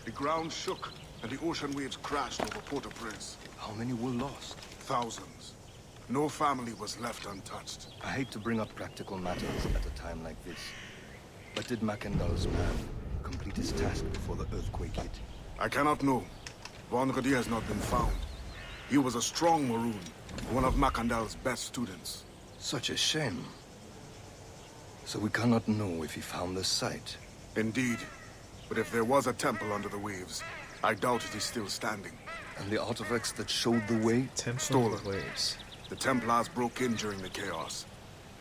The ground shook, and the ocean waves crashed over Port-au-Prince. How many were lost? Thousands. No family was left untouched. I hate to bring up practical matters at a time like this. But did Mackandal's man complete his task before the earthquake hit? I cannot know. Vonredi has not been found. He was a strong Maroon, one of Mackandal's best students. Such a shame. So we cannot know if he found the site. Indeed. But if there was a temple under the waves, I doubt it is still standing. And the artifacts that showed the way? Stolen. The Templars broke in during the chaos.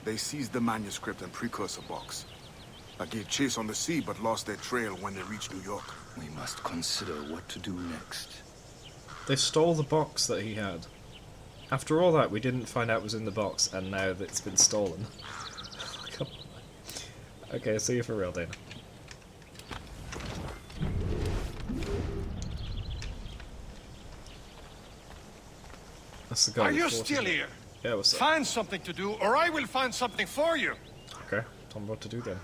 They seized the manuscript and precursor box. I gave chase on the sea, but lost their trail when they reached New York. We must consider what to do next. They stole the box that he had. After all that, we didn't find out was in the box, and now that it's been stolen. Come on. Okay, see you for real, Dana. That's the guy. Are you still here? Yeah, what's up? Find something to do, or I will find something for you. Okay, tell me what to do then.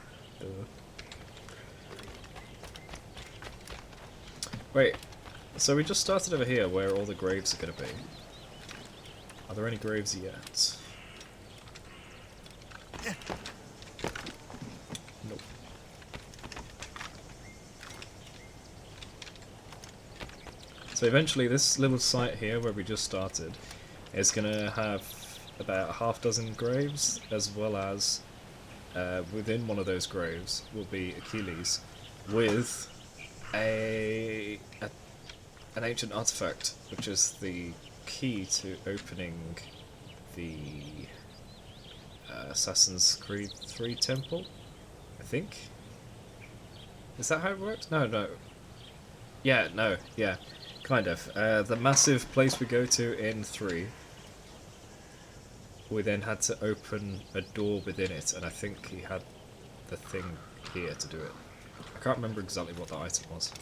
Wait, So we just started over here where all the graves are going to be. Are there any graves yet? Nope. So eventually this little site here where we just started is going to have about half dozen graves, as well as within one of those graves will be Achilles with an ancient artifact, which is the key to opening the Assassin's Creed 3 temple, I think. Is that how it works? No. Yeah, no, yeah, kind of. The massive place we go to in 3, we then had to open a door within it, and I think he had the thing here to do it. I can't remember exactly what the item was.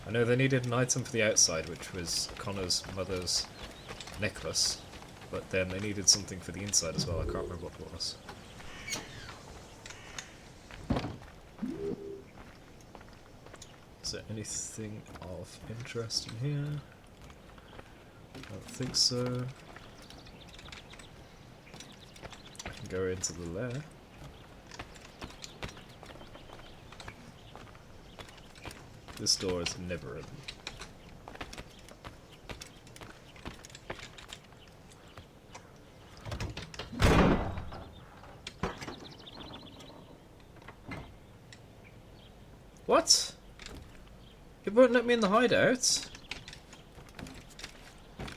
I know they needed an item for the outside, which was Connor's mother's necklace, but then they needed something for the inside as well. I can't remember what it was. Is there anything of interest in here? I don't think so. I can go into the lair. This door is never open. What? It won't let me in the hideout?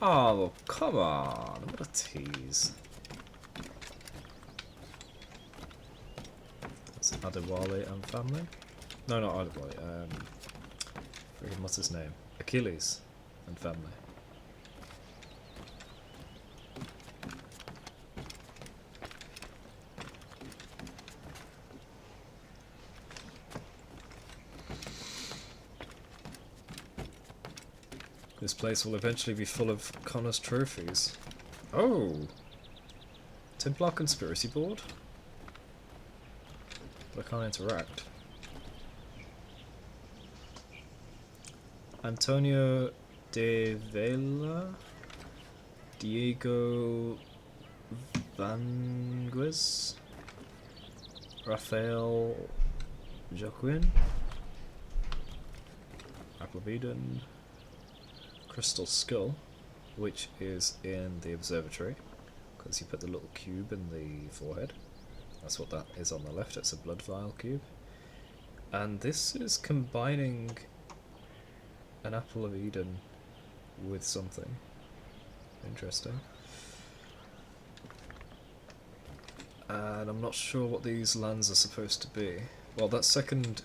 Oh, come on. What a tease. That's Adewale and family? No, not Adewale. What's his name? Achilles and family. This place will eventually be full of Connor's trophies. Oh! Templar Conspiracy Board? But I can't interact. Antonio de Vela, Diego Vangues, Rafael Joaquin, Apple of Eden, Crystal Skull, which is in the observatory, because you put the little cube in the forehead. That's what that is on the left, it's a blood vial cube. And this is combining an Apple of Eden with something interesting. And I'm not sure what these lands are supposed to be. Well, that second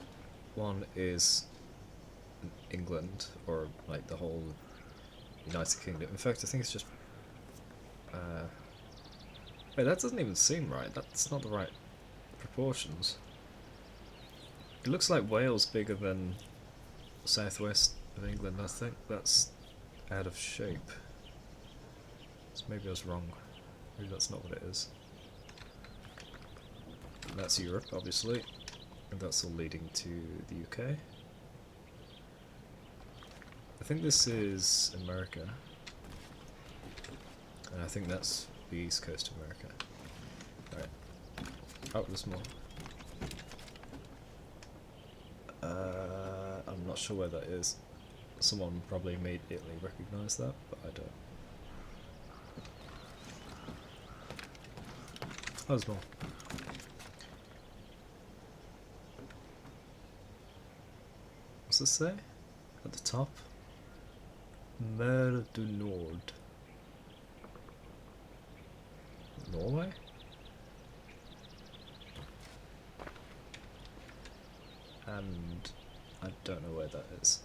one is England, or like the whole United Kingdom. In fact, I think it's just... wait, that doesn't even seem right. That's not the right proportions. It looks like Wales bigger than southwest of England. I think that's out of shape. So maybe I was wrong. Maybe that's not what it is. And that's Europe, obviously. And that's all leading to the UK. I think this is America. And I think that's the east coast of America. Right. Oh, there's more. I'm not sure where that is. Someone probably immediately recognise that, but I don't. Oh, there's more. What's this say? At the top? Mer du Nord. Norway? And I don't know where that is.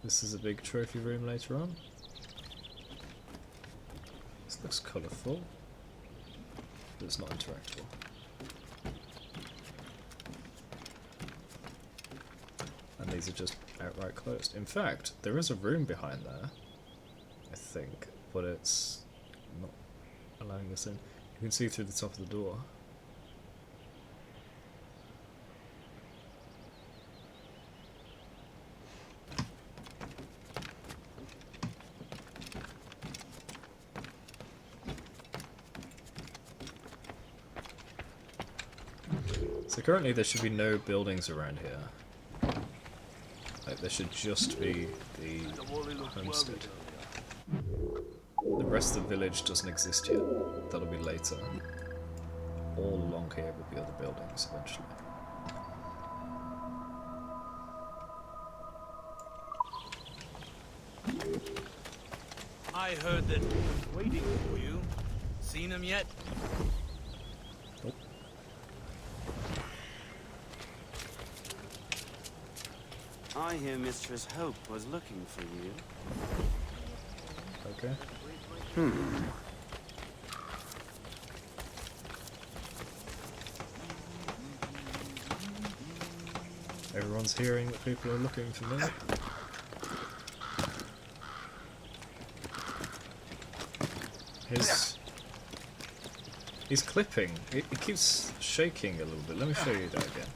This is a big trophy room later on. This looks colourful, but it's not interactable. And these are just outright closed. In fact, there is a room behind there, I think, but it's not allowing us in. You can see through the top of the door. So currently there should be no buildings around here. Like, there should just be the homestead. The rest of the village doesn't exist yet. That'll be later. All along here will be other buildings eventually. I heard that he was waiting for you. Seen him yet? Nope. I hear Mistress Hope was looking for you. Okay. Everyone's hearing that people are looking for me. He's clipping. It keeps shaking a little bit. Let me show you that again.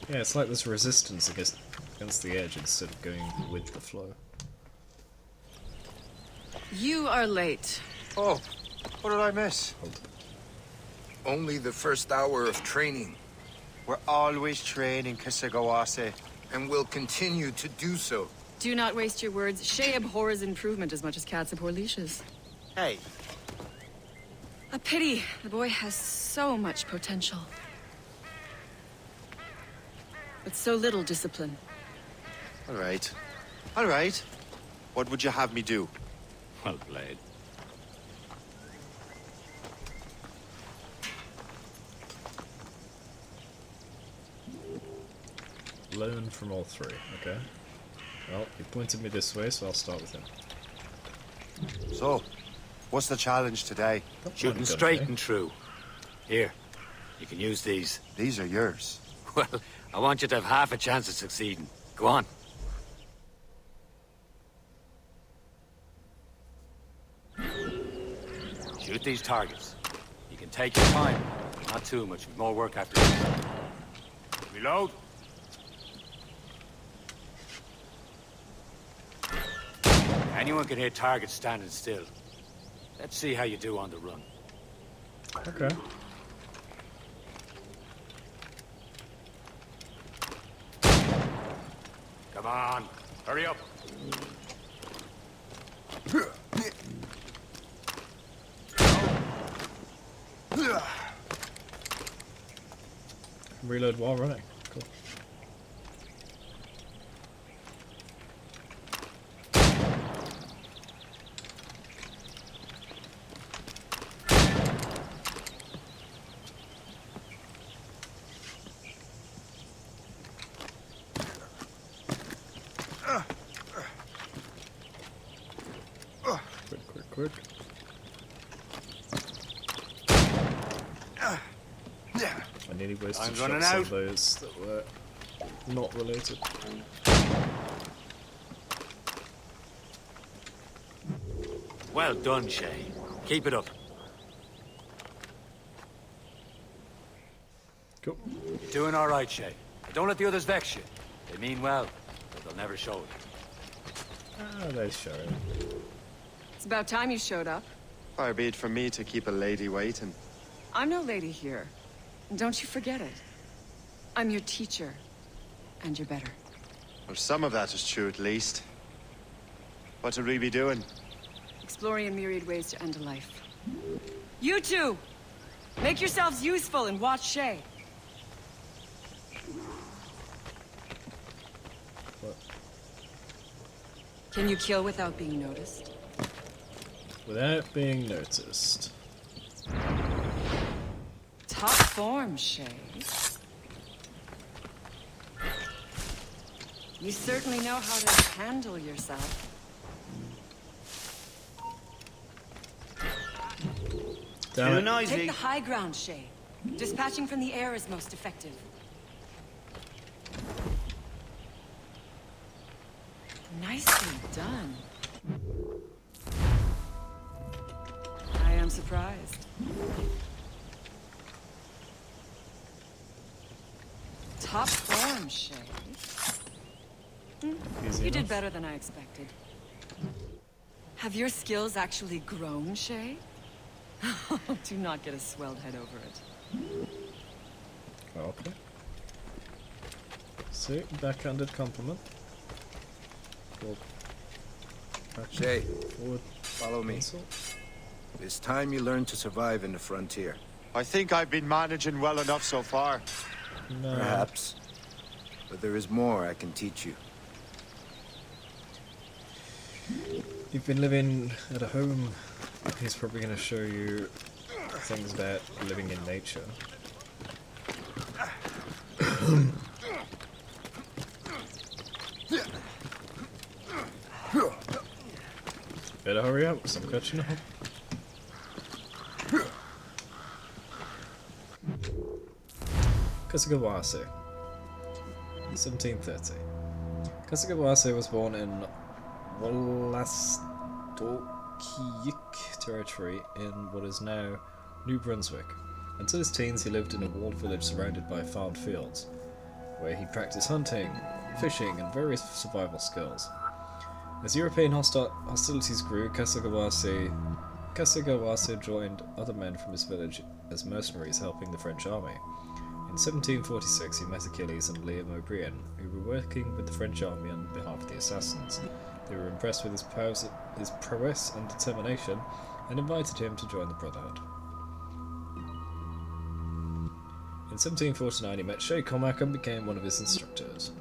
Yeah, it's like there's resistance against the edge instead of going with the flow. You are late. Oh, what did I miss? Only the first hour of training. We're always training, Kisagawase. And will continue to do so. Do not waste your words. Shay abhors improvement as much as cats abhor leashes. Hey. A pity. The boy has so much potential. But so little discipline. Alright. Alright. What would you have me do? Well played. Learn from all three, okay. Well, he pointed me this way, so I'll start with him. So, what's the challenge today? Shooting straight and true. Here, you can use these. These are yours. Well, I want you to have half a chance of succeeding. Go on. Shoot these targets. You can take your time. Not too much. More work after this. Reload. Anyone can hit targets standing still. Let's see how you do on the run. Okay. Come on, hurry up. Reload while running. Cool. Quick. I nearly wasted shots of those that were not related. Well done, Shay. Keep it up. Cool. You're doing all right, Shay. Don't let the others vex you. They mean well, but they'll never show it. Ah, they show it. It's about time you showed up. Far be it from me to keep a lady waiting. I'm no lady here. And don't you forget it. I'm your teacher. And you're better. Well, some of that is true at least. What would we be doing? Exploring a myriad ways to end a life. You two! Make yourselves useful and watch Shay. What? Can you kill without being noticed? Without being noticed. Top form, Shay. You certainly know how to handle yourself. Damn it. Take the high ground, Shay. Dispatching from the air is most effective. Nicely done. surprised. Top form, Shay. Easy You did enough. better than I expected. Have your skills actually grown, Shay? Do not get a swelled head over it. Okay. See, backhanded compliment. Well, Shay, forward follow me. pencil. It's time you learn to survive in the frontier. I think I've been managing well enough so far. No. Perhaps. But there is more I can teach you. You've been living at a home. He's probably going to show you things about living in nature. Better hurry up, because I'm catching up. Kasagawase, 1730. Kasagawase was born in Wolastoqiyik territory in what is now New Brunswick. Until his teens, he lived in a walled village surrounded by farmed fields, where he practiced hunting, fishing, and various survival skills. As European hostilities grew, Kasagawase joined other men from his village as mercenaries helping the French army. In 1746, he met Achilles and Liam O'Brien, who were working with the French army on behalf of the assassins. They were impressed with his prowess and determination, and invited him to join the Brotherhood. In 1749, he met Shay Cormac and became one of his instructors.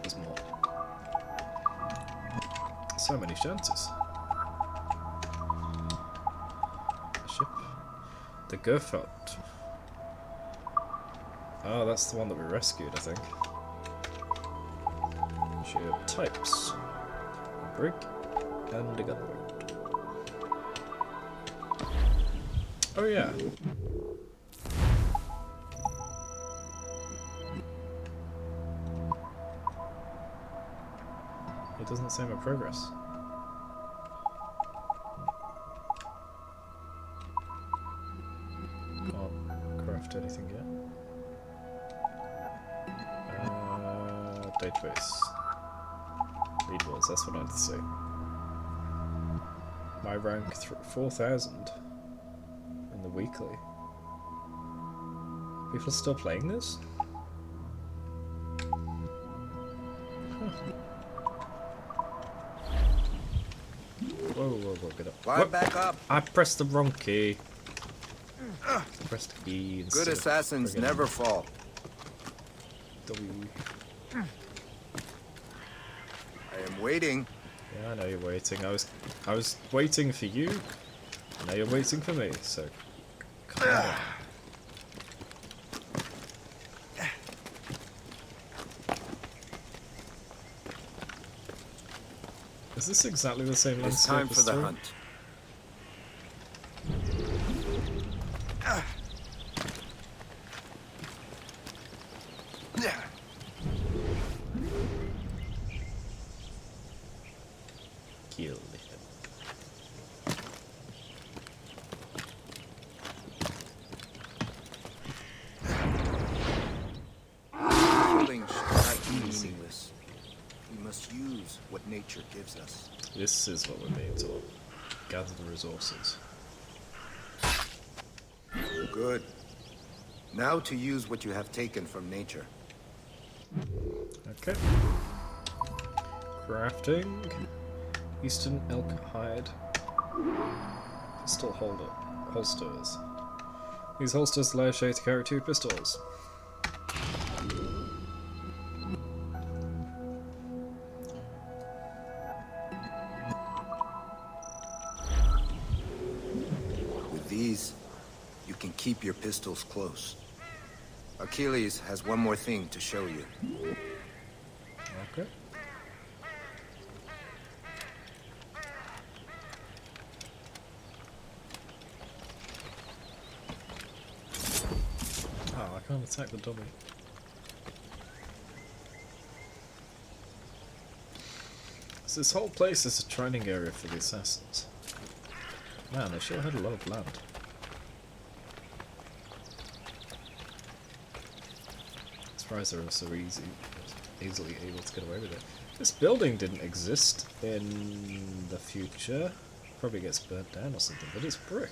There's more. So many chances. A ship. The Gerfeld. Oh, that's the one that we rescued, I think. Ship types. A brig and a gunboat. Oh yeah. It doesn't say my progress. Can't craft anything yet. Database. Lead wars, that's what I had to say. My rank 4,000 in the weekly. People are still playing this? Whoa, get up. Climb back up. I pressed the wrong key. I pressed the E instead. Good assassins never fall. W. I am waiting. Yeah, I know you're waiting. I was waiting for you. Now you're waiting for me. So, come on. Is this exactly the same landscape? It's time for the three? hunt. Kill him. Killing should not be meaningless. We must use what nature gives us. This is what we're being told. Gather the resources. Good. Now to use what you have taken from nature. Okay. Crafting. Eastern elk hide. Pistol holsters. These holsters allow Shay to carry 2 pistols. With these, you can keep your pistols close. Achilles has one more thing to show you. Okay. Oh, I can't attack the dummy. So this whole place is a training area for the assassins. Man, they sure had a lot of land. I'm surprised they were so easily able to get away with it. This building didn't exist in the future. Probably gets burnt down or something, but it's brick.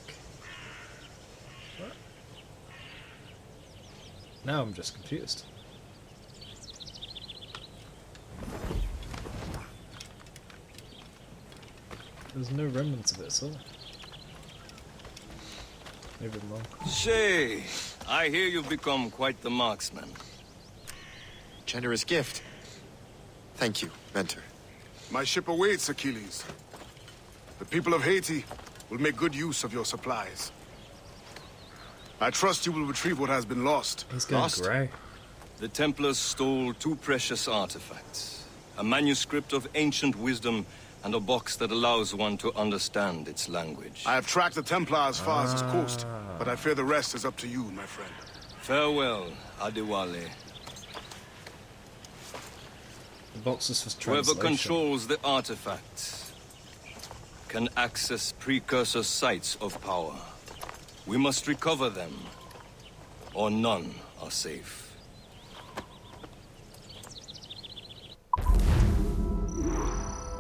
What? Now I'm just confused. There's no remnants of it at all. Maybe I'm wrong. Shay, I hear you've become quite the marksman. Generous gift. Thank you, Mentor. My ship awaits, Achilles. The people of Haiti will make good use of your supplies. I trust you will retrieve what has been lost. He's going grey. The Templars stole 2 precious artifacts. A manuscript of ancient wisdom and a box that allows one to understand its language. I have tracked the Templar as far as this coast, but I fear the rest is up to you, my friend. Farewell, Adewale. The box is for Whoever translation. controls the artifact can access precursor sites of power. We must recover them, or none are safe.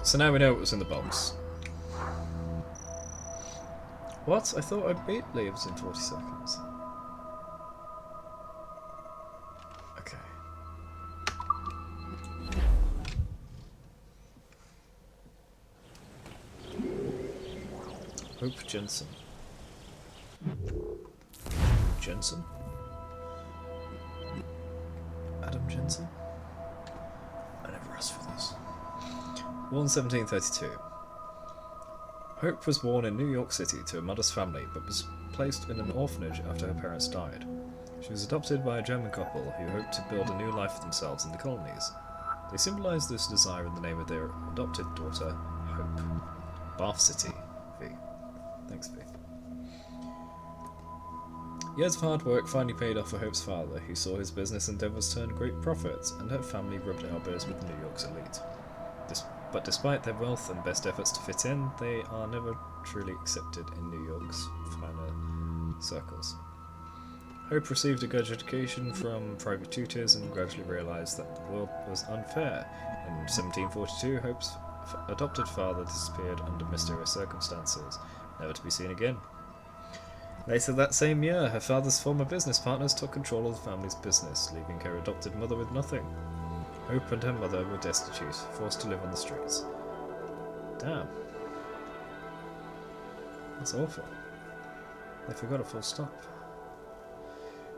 So now we know what was in the box. What? I thought I'd beat leaves in 40 seconds. Okay. Hope Jensen. Jensen? Adam Jensen? I never asked for this. Born 1732. Hope was born in New York City to a modest family, but was placed in an orphanage after her parents died. She was adopted by a German couple who hoped to build a new life for themselves in the colonies. They symbolised this desire in the name of their adopted daughter, Hope. Bath City, V. Thanks, V. Years of hard work finally paid off for Hope's father, who saw his business endeavours turn great profits, and her family rubbed elbows with New York's elite. But despite their wealth and best efforts to fit in, they are never truly accepted in New York's finer circles. Hope received a good education from private tutors and gradually realised that the world was unfair. In 1742, Hope's adopted father disappeared under mysterious circumstances, never to be seen again. Later that same year, her father's former business partners took control of the family's business, leaving her adopted mother with nothing. Hope and her mother were destitute, forced to live on the streets. Damn. That's awful. They forgot a full stop.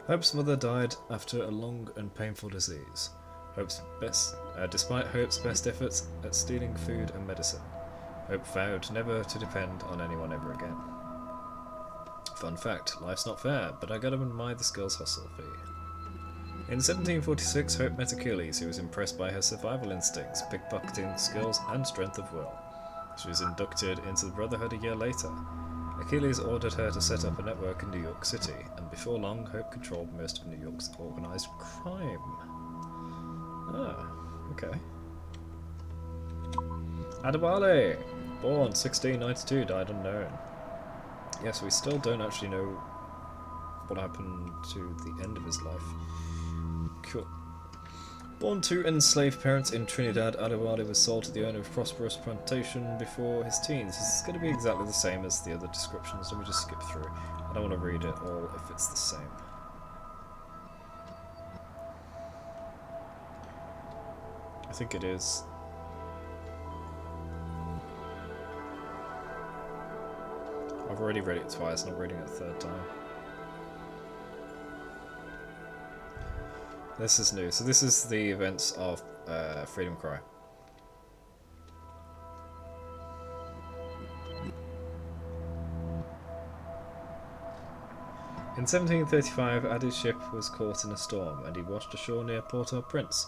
Hope's mother died after a long and painful disease. Despite Hope's best efforts at stealing food and medicine, Hope vowed never to depend on anyone ever again. Fun fact, life's not fair, but I gotta admire this girl's hustle fee. In 1746, Hope met Achilles, who was impressed by her survival instincts, pickpocketing skills, and strength of will. She was inducted into the Brotherhood a year later. Achilles ordered her to set up a network in New York City, and before long, Hope controlled most of New York's organised crime. Ah, okay. Adewale! Born 1692, died unknown. Yes, we still don't actually know what happened to the end of his life. Cool. Born to enslaved parents in Trinidad, Adewale was sold to the owner of a prosperous plantation before his teens. This is going to be exactly the same as the other descriptions. Let me just skip through. I don't want to read it all if it's the same. I think it is. I've already read it twice, not reading it a third time. This is new. So this is the events of Freedom Cry. In 1735, Adi's ship was caught in a storm, and he washed ashore near Port-au-Prince.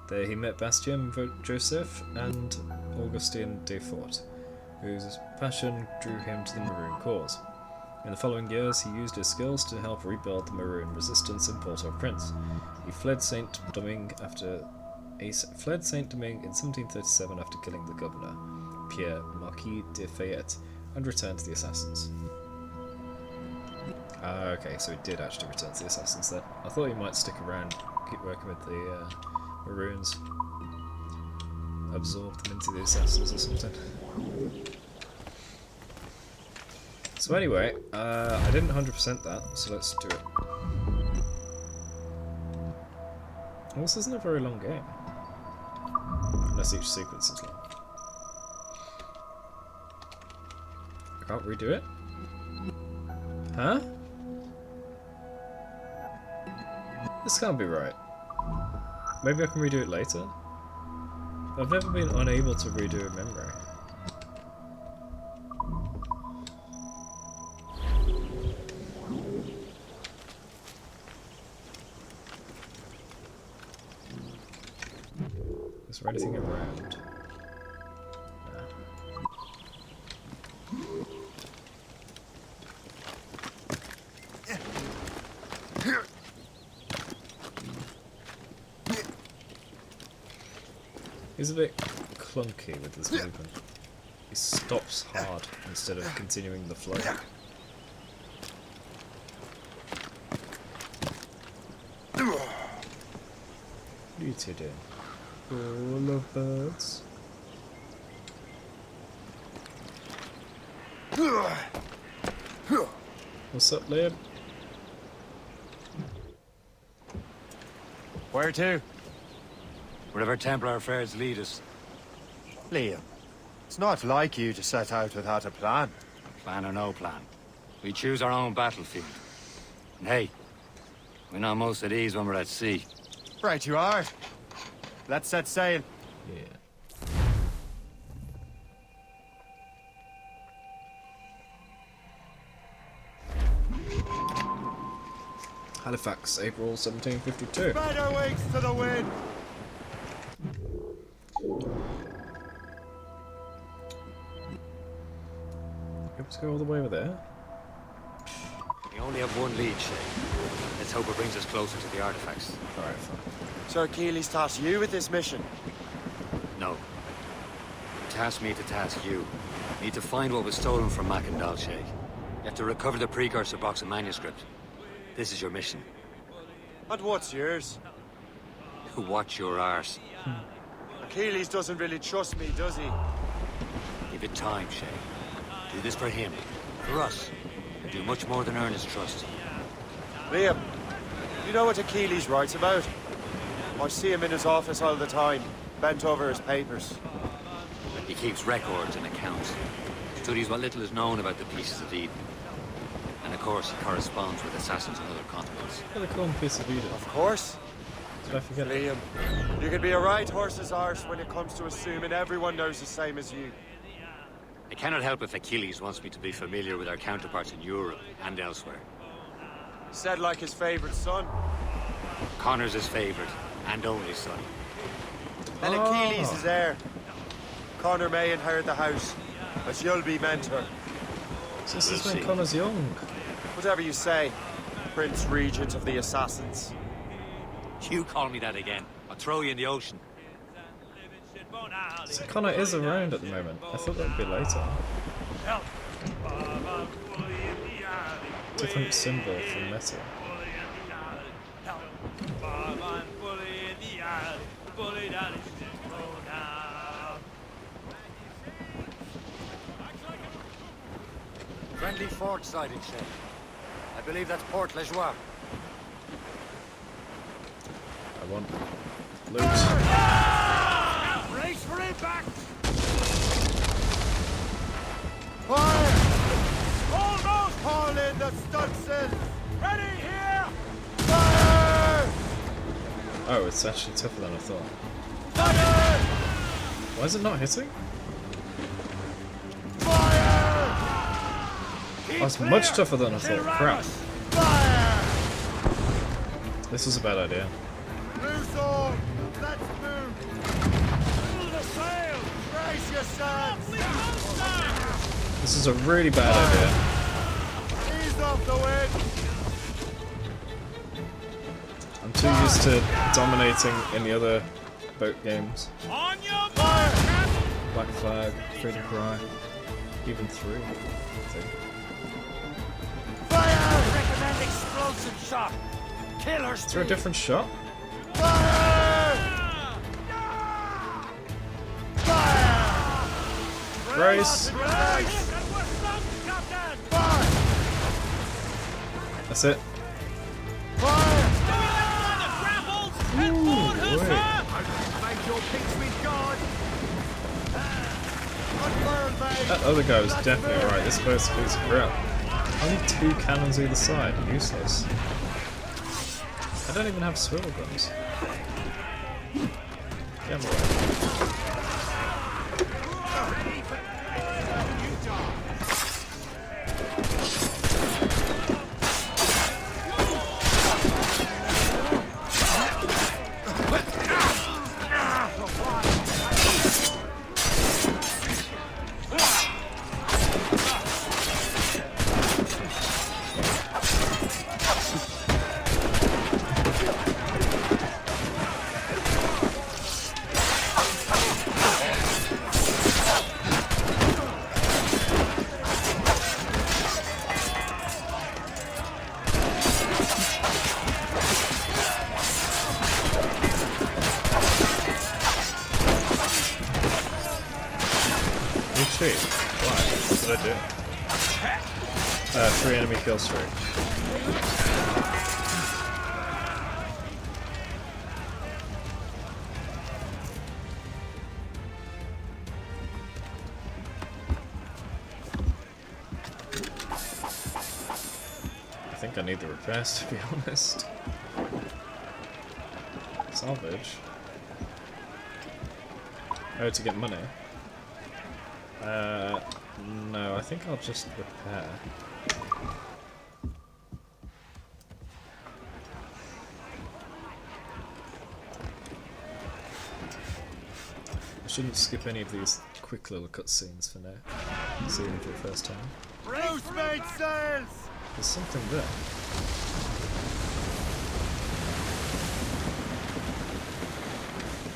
There he met Bastien Joseph and Augustin de Fort, whose passion drew him to the Maroon cause. In the following years, he used his skills to help rebuild the Maroon resistance in Port-au-Prince. He fled Saint-Domingue in 1737 after killing the governor, Pierre Marquis de Fayette, And return to the assassins. Okay, so he did actually return to the assassins then. I thought he might stick around, keep working with the Maroons. Absorb them into the assassins or something. So anyway, I didn't 100% that, so let's do it. Well, this isn't a very long game. Unless each sequence is long. I can't redo it? Huh? This can't be right. Maybe I can redo it later? I've never been unable to redo a memory. Is there anything around? He's a bit clunky with his movement. He stops hard instead of continuing the flow. What are you two doing? Full of birds. What's up, Liam? Where to? Wherever Templar affairs lead us. Liam, it's not like you to set out without a plan. Plan or no plan. We choose our own battlefield. And hey, we're not most at ease when we're at sea. Right you are. Let's set sail. Yeah. Halifax, April 1752. Spread our wings to the wind. Able to go all the way over there? We only have one lead, Shay. Let's hope it brings us closer to the artifacts. Alright, fine. Sir Keeley's tasked you with this mission. No. You tasked me to task you. You need to find what was stolen from Mackendal, Shay. You have to recover the precursor box of manuscript. This is your mission. And what's yours? Watch your arse. Achilles doesn't really trust me, does he? Give it time, Shay. Do this for him. For us. And do much more than earn his trust. Liam, you know what Achilles writes about? I see him in his office all the time, bent over his papers. He keeps records and accounts. Studies what little is known about the pieces of Eden. And of course, he corresponds with assassins on other continents. What do they call him, piece of Eden? Of course. Did I forget? Liam, you can be a right horse's arse when it comes to assuming everyone knows the same as you. I cannot help if Achilles wants me to be familiar with our counterparts in Europe and elsewhere. Said like his favorite son. Connor's his favorite, and only son. And Achilles is heir. Connor may inherit the house, but you'll be mentor. So this is when Connor's young. Whatever you say, Prince Regent of the Assassins. You call me that again, I'll throw you in the ocean. So Connor is around at the moment. I thought that would be later. Different symbol from metal. Friendly fort sighting, Shay. I believe that's Port Lejoie. I want loot. Race for impact! Fire! Almost! Haul in the stunsails! Ready here! Fire! Oh, it's actually tougher than I thought. Fire! Why is it not hitting? Fire! Oh, it's much tougher than I thought. Crap. Fire! This is a bad idea. Loose all! Let's move! Fill the sail! Brace yourselves! This is a really bad idea. Ease off the wind! I'm too used to dominating in the other boat games. On your mark! Black Flag, Freedom Cry. Even 3, I think. Fire! Recommend explosive shot. Killer Is there a different shot? Fire! Fire! Race! That's it. Fire! Ooh, Make your peace with God. that other guy was definitely alright. This first piece of crap. Only 2 cannons either side. Useless. I don't even have swivel guns. Get him away. Retreat. Why? What did I do? 3 enemy kill streak. I think I need the repairs, to be honest. Salvage. Oh, to get money. No, I think I'll just repair. I shouldn't skip any of these quick little cutscenes for now. Seeing them for the first time. Bruce made sails! There's something there.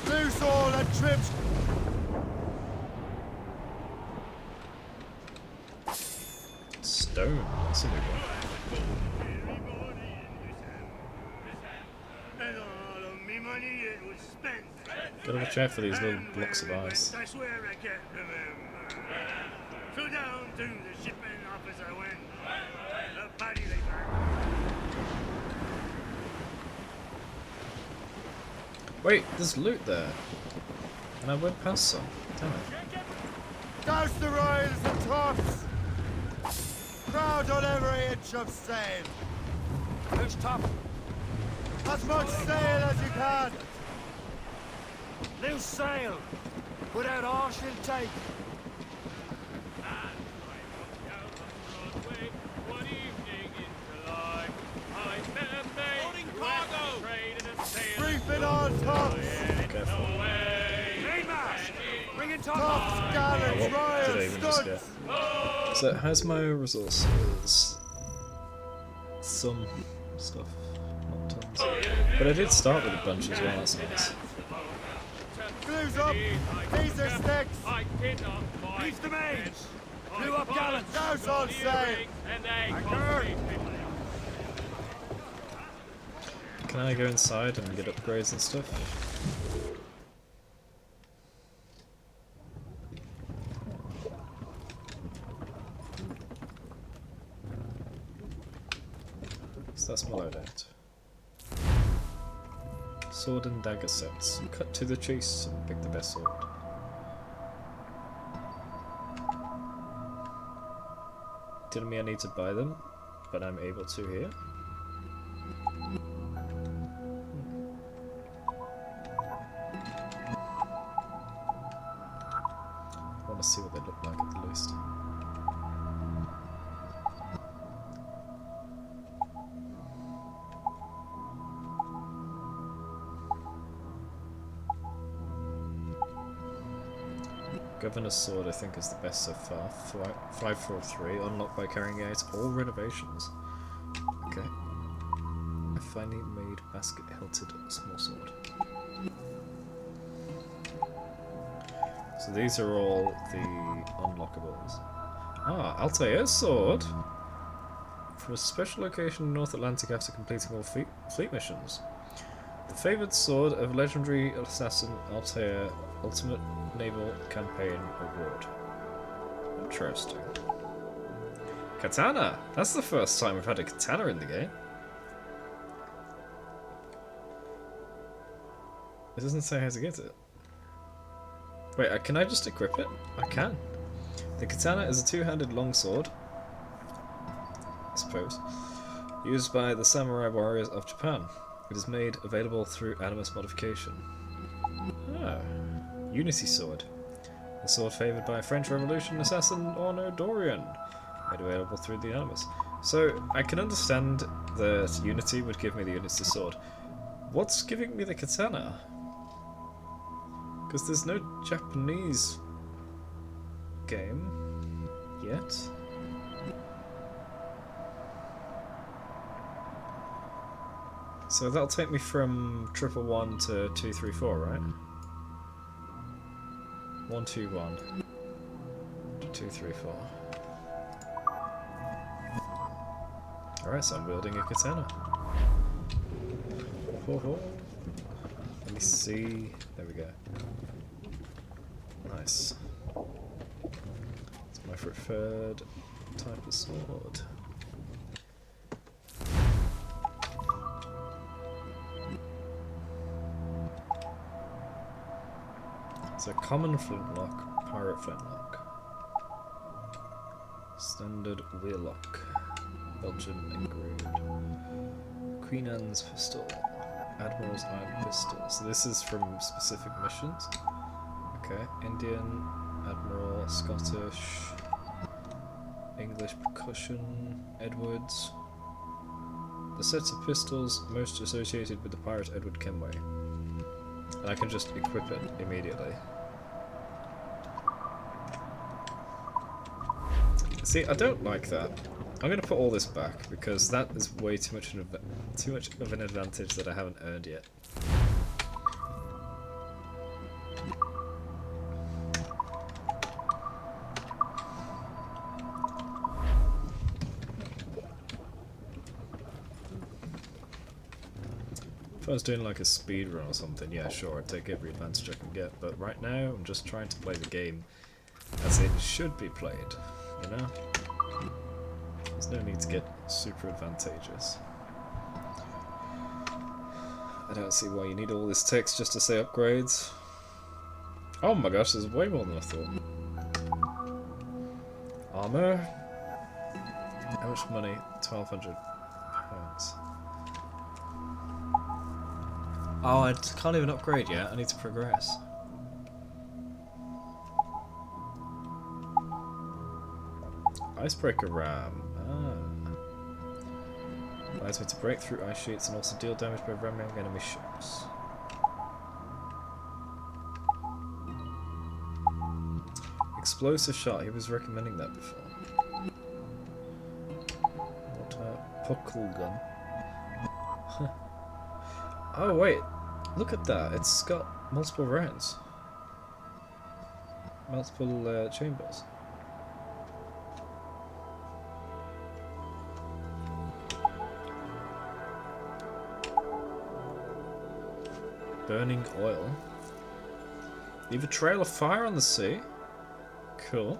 Loose all and trips. Stone. That's a new one. Gotta watch out for these little blocks of ice. I swear I can't remember. So down to the shipping office I went. The party they Wait, there's loot there. And I went past some. Damn it. Douse the royals and tops. Crowd on every inch of sail. Who's top? As much sail as you can. Loose sail. Put out all she'll take. Brief it on tops. Careful. Mainmast. Bring it tops. Oh, Gallants, what did I royals, even just studs. get? So, how's my resources? Some stuff, not tons. But I did start with a bunch as well, that's nice. Blues up. These are sticks. Reach the main. Blue up gallants. Douse on sail. Anchor. Can I go inside and get upgrades and stuff? So that's my loadout. Sword and dagger sets. Cut to the chase and pick the best sword. Didn't mean I need to buy them, but I'm able to here. I want to see what they look like at the least. Governor's Sword, I think, is the best so far. 543, unlocked by carrying out all renovations. Okay. A finely made basket-hilted small sword. So these are all the unlockables. Ah, Altair's sword. For a special location in North Atlantic after completing all fleet missions. The favoured sword of legendary assassin Altair Ultimate Naval Campaign Award. Interesting. Katana! That's the first time we've had a katana in the game. It doesn't say how to get it. Wait, can I just equip it? I can. The katana is a two-handed longsword, I suppose, used by the samurai warriors of Japan. It is made available through Animus modification. Ah, Unity sword. A sword favoured by French Revolution assassin Honor Dorian. Made available through the Animus. So, I can understand that Unity would give me the Unity sword. What's giving me the katana? Because there's no Japanese game yet. So that'll take me from 111 to 234, right? 121 to 234. Alright, so I'm wielding a katana. Let me see. There we go. Nice. It's my preferred type of sword. It's a common flintlock, pirate flintlock. Standard wheellock. Belgian engraved. Queen Anne's pistol. Admiral's iron pistol. So this is from specific missions. Okay. Indian, Admiral, Scottish, English percussion, Edwards. The sets of pistols most associated with the pirate Edward Kenway. And I can just equip it immediately. See, I don't like that. I'm going to put all this back because that is way too much of an advantage that I haven't earned yet. If I was doing like a speed run or something, yeah, sure, I'd take every advantage I can get. But right now, I'm just trying to play the game as it should be played, you know? There's no need to get super advantageous. I don't see why you need all this text just to say upgrades. Oh my gosh, there's way more than I thought. Armor? How much money? £1,200. Oh, I can't even upgrade yet. I need to progress. Icebreaker ram. Allows me to break through ice sheets and also deal damage by ramming enemy ships. Explosive shot. He was recommending that before. What a puckle gun. Oh wait, look at that. It's got multiple rounds. Multiple chambers. Burning oil. Leave a trail of fire on the sea. Cool.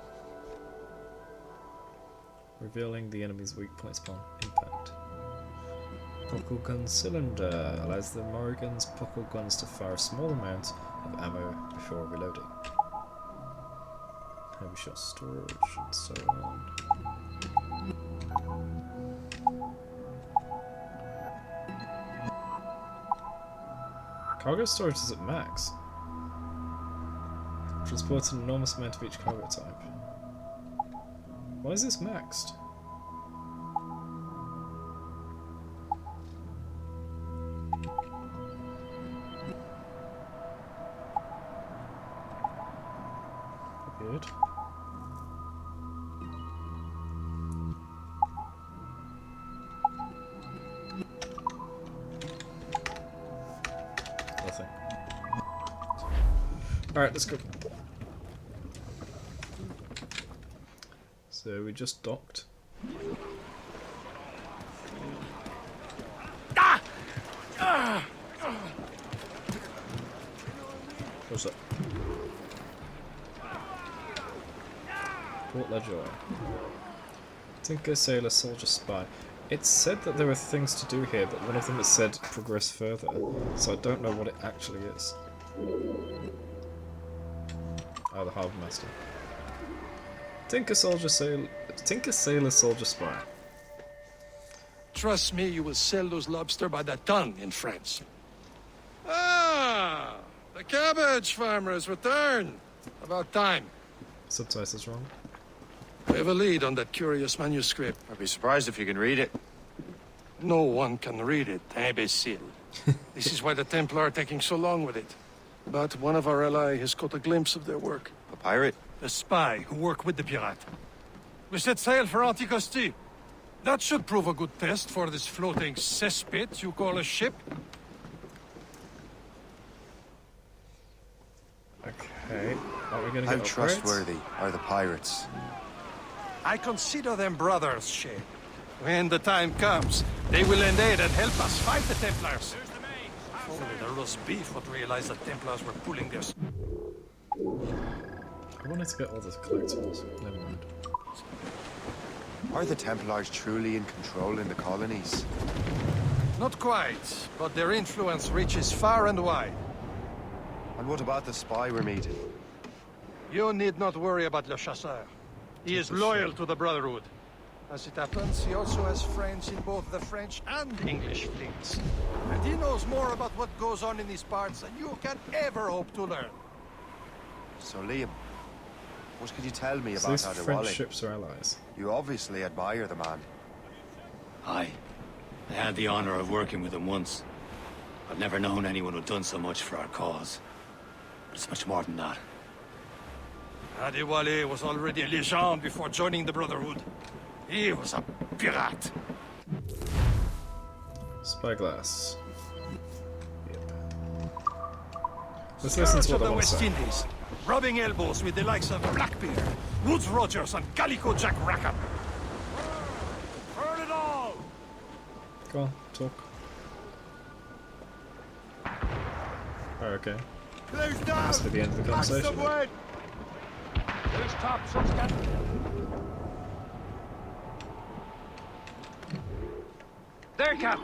Revealing the enemy's weak points upon impact. Puckle gun cylinder allows the Morrigan's puckle guns to fire a small amount of ammo before reloading. Heavy shot storage and so on. Cargo storage is at max. Transports an enormous amount of each cargo type. Why is this maxed? Weird. Nothing. Alright, let's go. So we just docked. What's that? Port Ledger. Tinker, Sailor, Soldier, Spy. It said that there were things to do here, but one of them it said progress further, so I don't know what it actually is. Oh, the Harbour Master. Tinker, Sailor, Soldier, Spy. Trust me, you will sell those lobster by the ton in France. Ah! The cabbage farmer has returned. About time. Subtitles wrong. We have a lead on that curious manuscript. I'd be surprised if you can read it. No one can read it, imbecile. This is why the Templar are taking so long with it. But one of our allies has caught a glimpse of their work. A pirate? A spy who worked with the pirate. We set sail for Anticosti. That should prove a good test for this floating cesspit you call a ship. Okay, are we gonna How get upgrades? trustworthy are the pirates? I consider them brothers, Shay. When the time comes, they will lend aid and help us fight the Templars. If only the roast beef would realize the Templars were pulling their... I wanted to get all the collectibles. Never mind. Are the Templars truly in control in the colonies? Not quite, but their influence reaches far and wide. And what about the spy we're meeting? You need not worry about Le Chasseur. He is loyal to the Brotherhood. As it happens, he also has friends in both the French and English fleets. And he knows more about what goes on in these parts than you can ever hope to learn. So Liam, what can you tell me So about these Adewale? French ships are allies. You obviously admire the man. Aye. I had the honor of working with him once. I've never known anyone who'd done so much for our cause. But it's much more than that. Adewale was already a legend before joining the Brotherhood. He was a pirate. Spyglass. Yep. Let's Scourge listen to of what the they want to West say. Indies, rubbing elbows with the likes of Blackbeard, Woods Rogers, and Calico Jack Rackham. Heard it all! Go on, talk. Oh, okay. Blue's down! That's for the end of the Back conversation. some wood! Who's top, Subscan? There, Cap.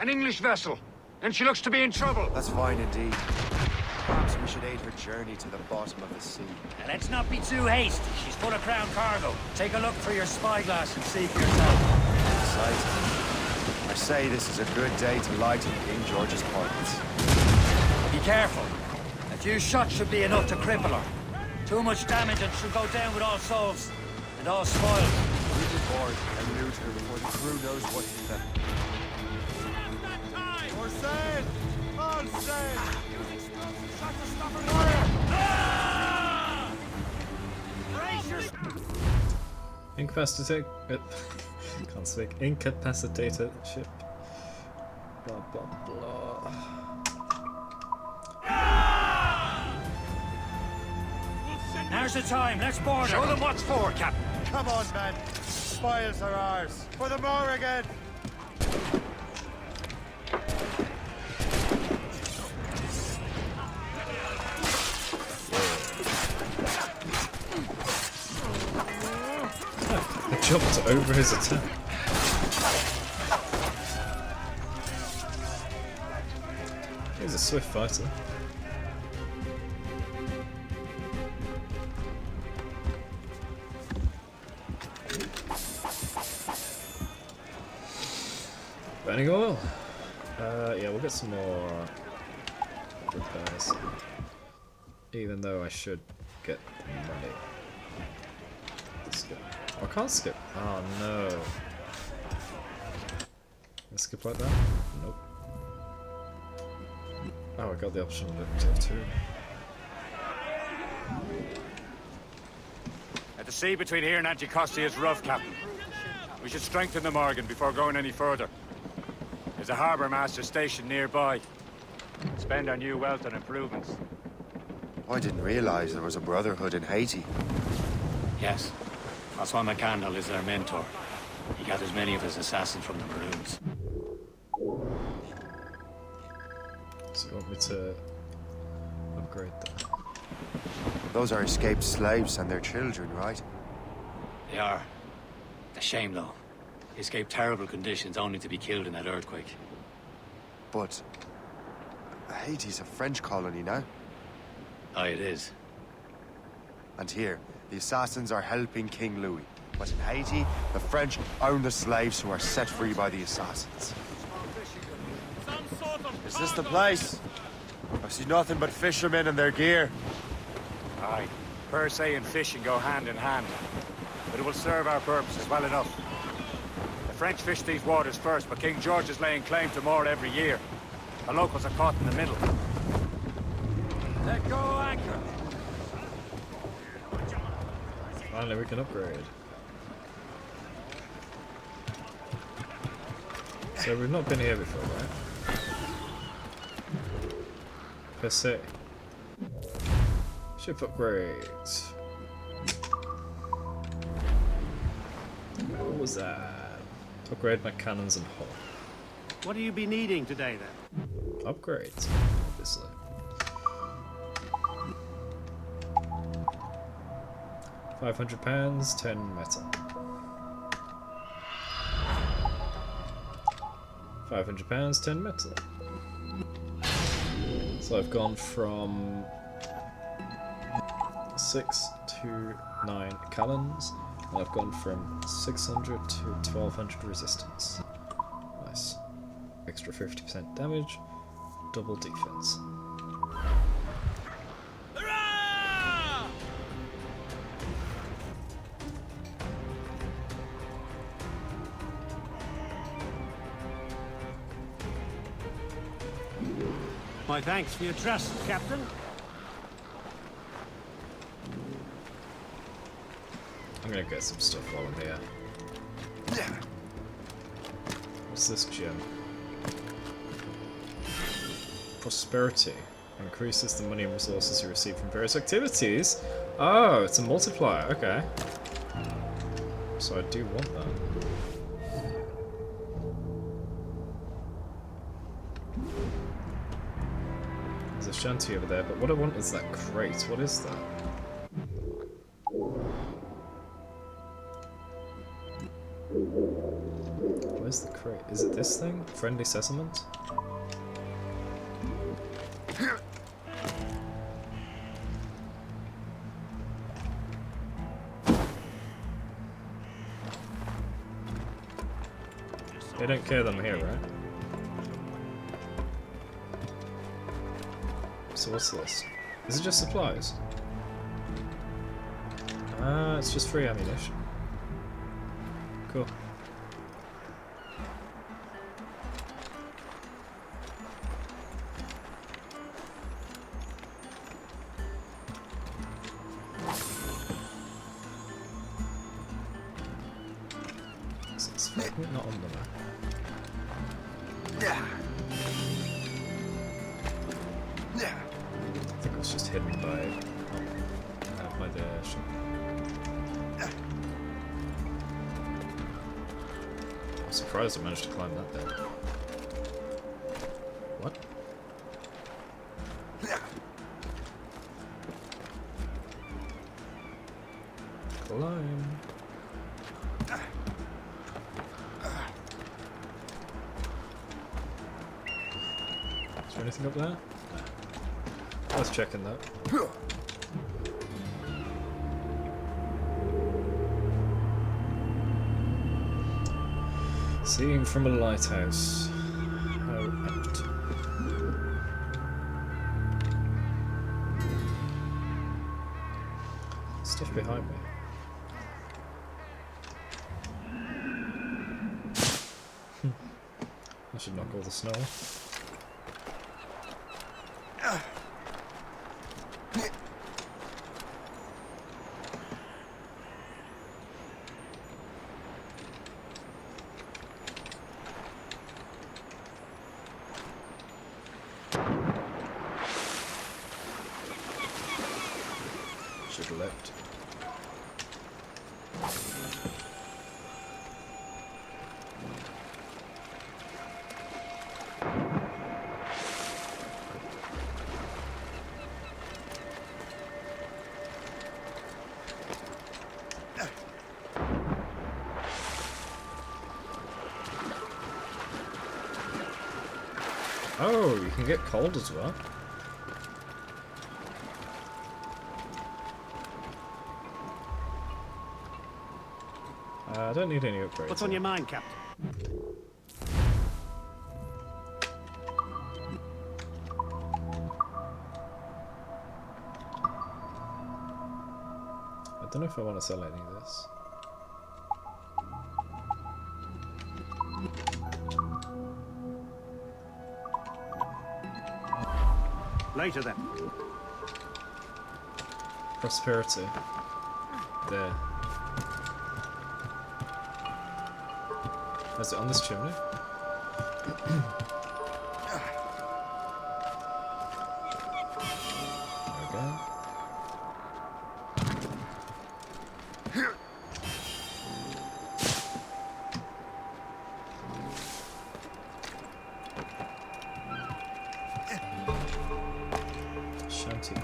An English vessel. And she looks to be in trouble. That's fine indeed. Perhaps we should aid her journey to the bottom of the sea. Let's not be too hasty. She's full of crown cargo. Take a look through your spyglass and see for yourself. Exciting. I say this is a good day to lighten King George's points. Be careful. A few shots should be enough to cripple her. Too much damage and she'll go down with all souls. And all spoils. We board and loot her before the crew knows what hit them. We're sail! All sail! Incapacitate. Can't speak. Incapacitated ship. Blah blah blah. Now's the time. Let's board her. Show them what's for, Captain. Come on, men. Spoils are ours. For the Morrigan! I jumped over his attack. He's a swift fighter. Burning oil. Yeah, we'll get some more repairs. Even though I should get money. Skip. Oh, I can't skip. Oh no. Can I skip like that? Nope. Oh, I got the option of it too. The sea between here and Anticosti is rough, Captain. We should strengthen the Morgan before going any further. There's a harbour master stationed nearby. Spend our new wealth on improvements. I didn't realize there was a brotherhood in Haiti. Yes. That's why McCandle is their mentor. He gathers many of his assassins from the Maroons. So you want me to upgrade that? Those are escaped slaves and their children, right? They are. A shame, though. They escaped terrible conditions only to be killed in that earthquake. But Haiti's a French colony now. Aye, it is. And here, the assassins are helping King Louis. But in Haiti, the French own the slaves who are set free by the assassins. Is this the place? I see nothing but fishermen and their gear. Aye. Per se and fishing go hand in hand. But it will serve our purposes well enough. The French fish these waters first, but King George is laying claim to more every year. The locals are caught in the middle. Let go anchor. Finally, we can upgrade. So we've not been here before, right? Per se. Ship upgrades. What was that? Upgrade my cannons and hull. What do you be needing today, then? Upgrades, obviously. £500, 10 metal. £500, 10 metal. So I've gone from 6 to 9 cannons, and I've gone from 600 to 1200 resistance. Nice. Extra 50% damage, double defense. My thanks for your trust, Captain. I'm gonna get some stuff while I'm here. What's this gem? Prosperity. Increases the money and resources you receive from various activities. Oh, it's a multiplier, okay. So I do want that. There's a shanty over there, but what I want is that crate. What is that? Where's the crate? Is it this thing? Friendly settlement? They don't care that I'm here, right? So what's this? Is it just supplies? Ah, it's just free ammunition. Cool. So it's not on the map. I think it was just hidden by the ship. I'm surprised I managed to climb that bit. What? Climb. Is there anything up there? No. Worth checking that. Seeing from a lighthouse. How apt. Stuff behind me. I should knock all the snow off. Should have left. Oh, you can get cold as well. I don't need any upgrades. What's on your mind, Captain? I don't know if I want to sell any of this. Later then. Prosperity. There. Is it on this chimney? Okay. Shanty there.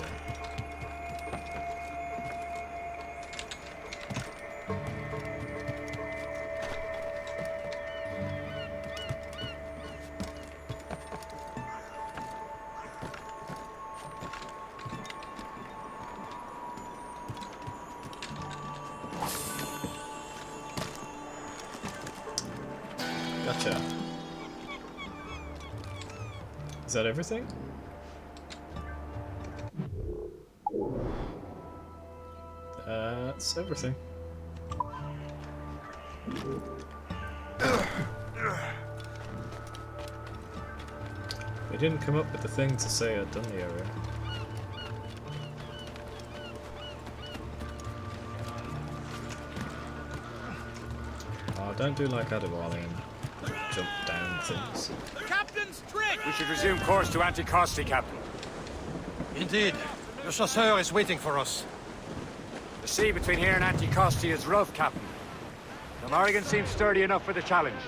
Gotcha. Is that everything? That's everything. They didn't come up with the thing to say I'd done the area. Oh, don't do like Adewale and jump down things. Captain's trick! We should resume course to Anticosti, Captain. Indeed. Le chasseur is waiting for us. The sea between here and Anticosti is rough, Captain. The Morrigan seems sturdy enough for the challenge.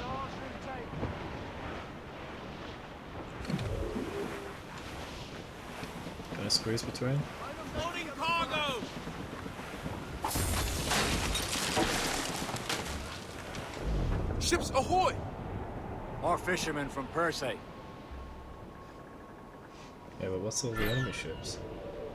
Can I squeeze between? Loading cargo! Ships ahoy! More fishermen from Persay. Yeah, but what's all the enemy ships?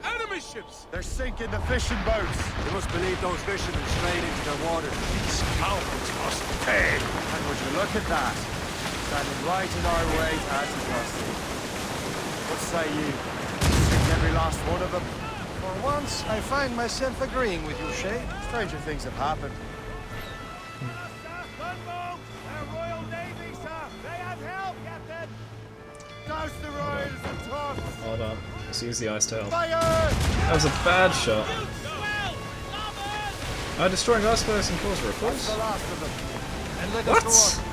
Enemy ships! They're sinking the fishing boats. You must believe those fishermen strayed into their waters. Scoundrels must pay! And would you look at that? Standing right in our way to Anticosti. What say you? Sink every last one of them? For once, I find myself agreeing with you, Shay. Stranger things have happened. Gunboat! Royal Navy, sir! They have help, Captain! Douse the royals and tops! Hold on. Let's use the ice tail. Fire! That was a bad shot. Destroying icebergs can cause ripples. The last of them. And let What? us go on.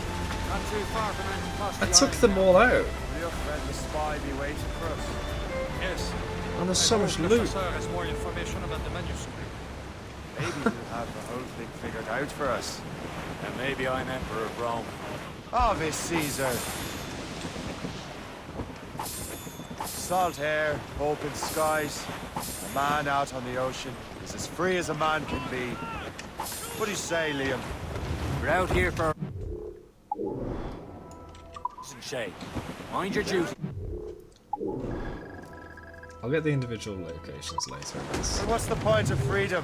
Not too far from Anticosti. I took them all out. Will your friend the spy be waiting for us? Yes. And there's so much Le loot. chasseur has more information about the manuscript. Maybe you'll have the whole thing figured out for us. And maybe I'm Emperor of Rome. Ave Caesar! Salt air, open skies. A man out on the ocean is as free as a man can be. What do you say, Liam? We're out here for... Listen, Shay. Mind your duty. I'll get the individual locations later. And what's the point of freedom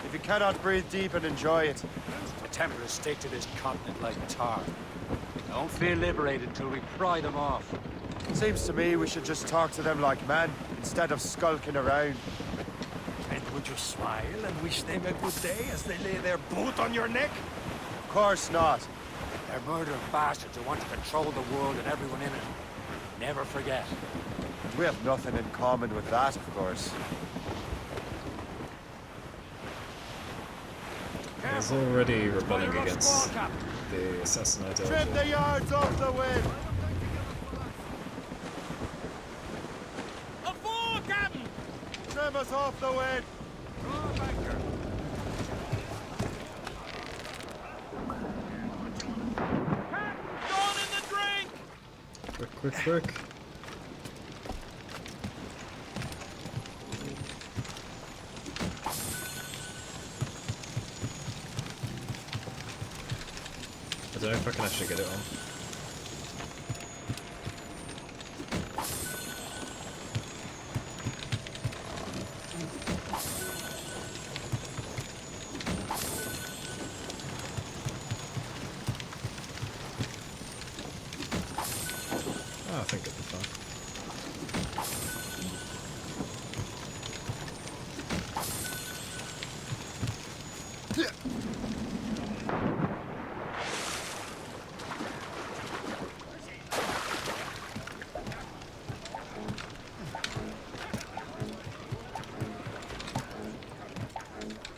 if you cannot breathe deep and enjoy it? The Templars stick to this continent like tar. Don't feel liberated till we pry them off. Seems to me we should just talk to them like men, instead of skulking around. And would you smile and wish them a good day as they lay their boot on your neck? Of course not. They're murdering bastards who want to control the world and everyone in it. Never forget. We have nothing in common with that, of course. He's already rebelling against the assassin Trim ideology. the yards off the wind! Aboard, Captain! Trim us off the wind! quick, quick. I don't know if I can actually get it on. I think it'll be fine.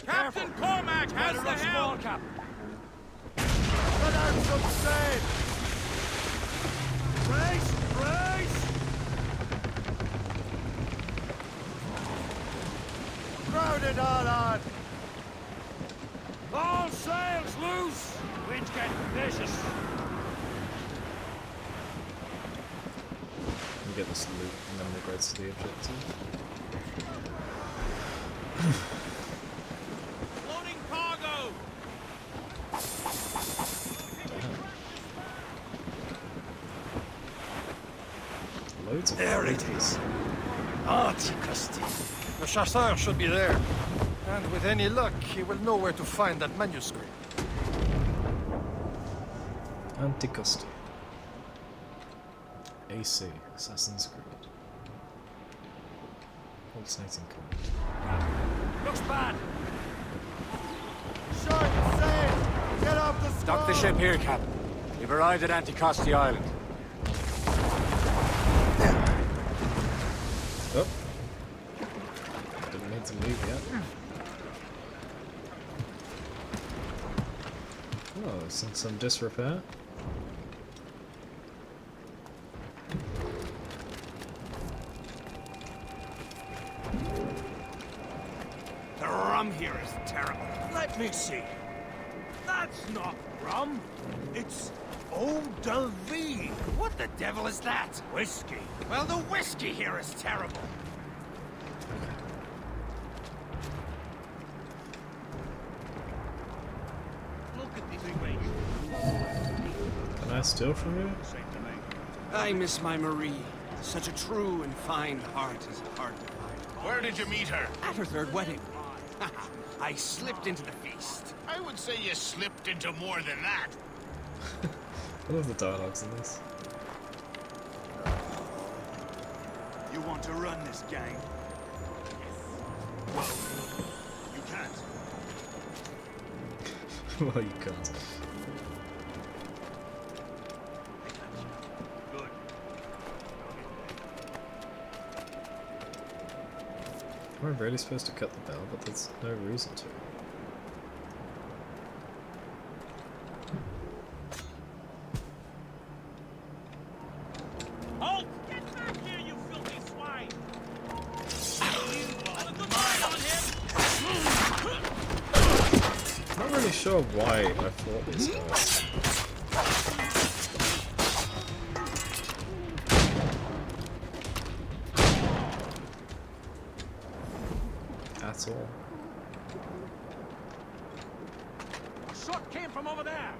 Captain Cormac has the helm! Cap. Let out some sail! Brace! Brace! Crowded all on! All sails loose! Wind's getting vicious. We get this loot and then we'll go to the objective. Loading cargo! Loads of There it is. Antiquity. The chasseur should be there. And with any luck, he will know where to find that manuscript. Anticosti. AC, Assassin's Creed. Alternating code. Looks bad. Short sail! Get off the Dock the ship here, Captain. We've arrived at Anticosti Island. Oh. Didn't need to leave yet. Oh, it's in some disrepair. The rum here is terrible. Let me see. That's not rum. It's eau de vie. What the devil is that? Whiskey. Well, the whiskey here is terrible. Look at these things. Can I steal from you? I miss my Marie. Such a true and fine heart is hard to find. Where did you meet her? At her third wedding. I slipped into the feast. I would say you slipped into more than that. I love the dialogues in this. You want to run this gang? Well, you can't. Well, you can't. Good. Am I really supposed to cut the bell? But there's no reason to. Halt! Get back here, you filthy swine! Have a good eye on him! Not really sure why I fought these guys. At all. A shot came from over there.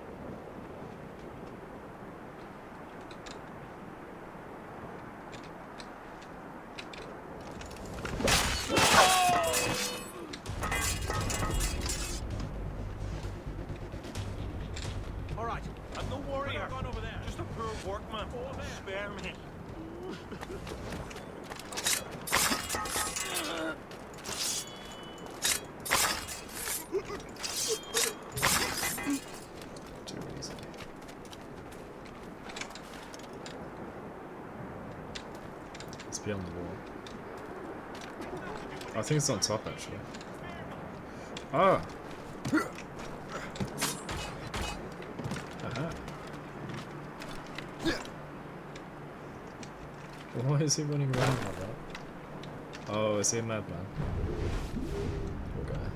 All right, I'm no warrior. Gone over there. Just a poor workman. Spare me. Too easy. It's beyond the wall. I think it's on top actually. Ah! Aha. Why is he running around like that? Oh, is he a madman? Poor guy.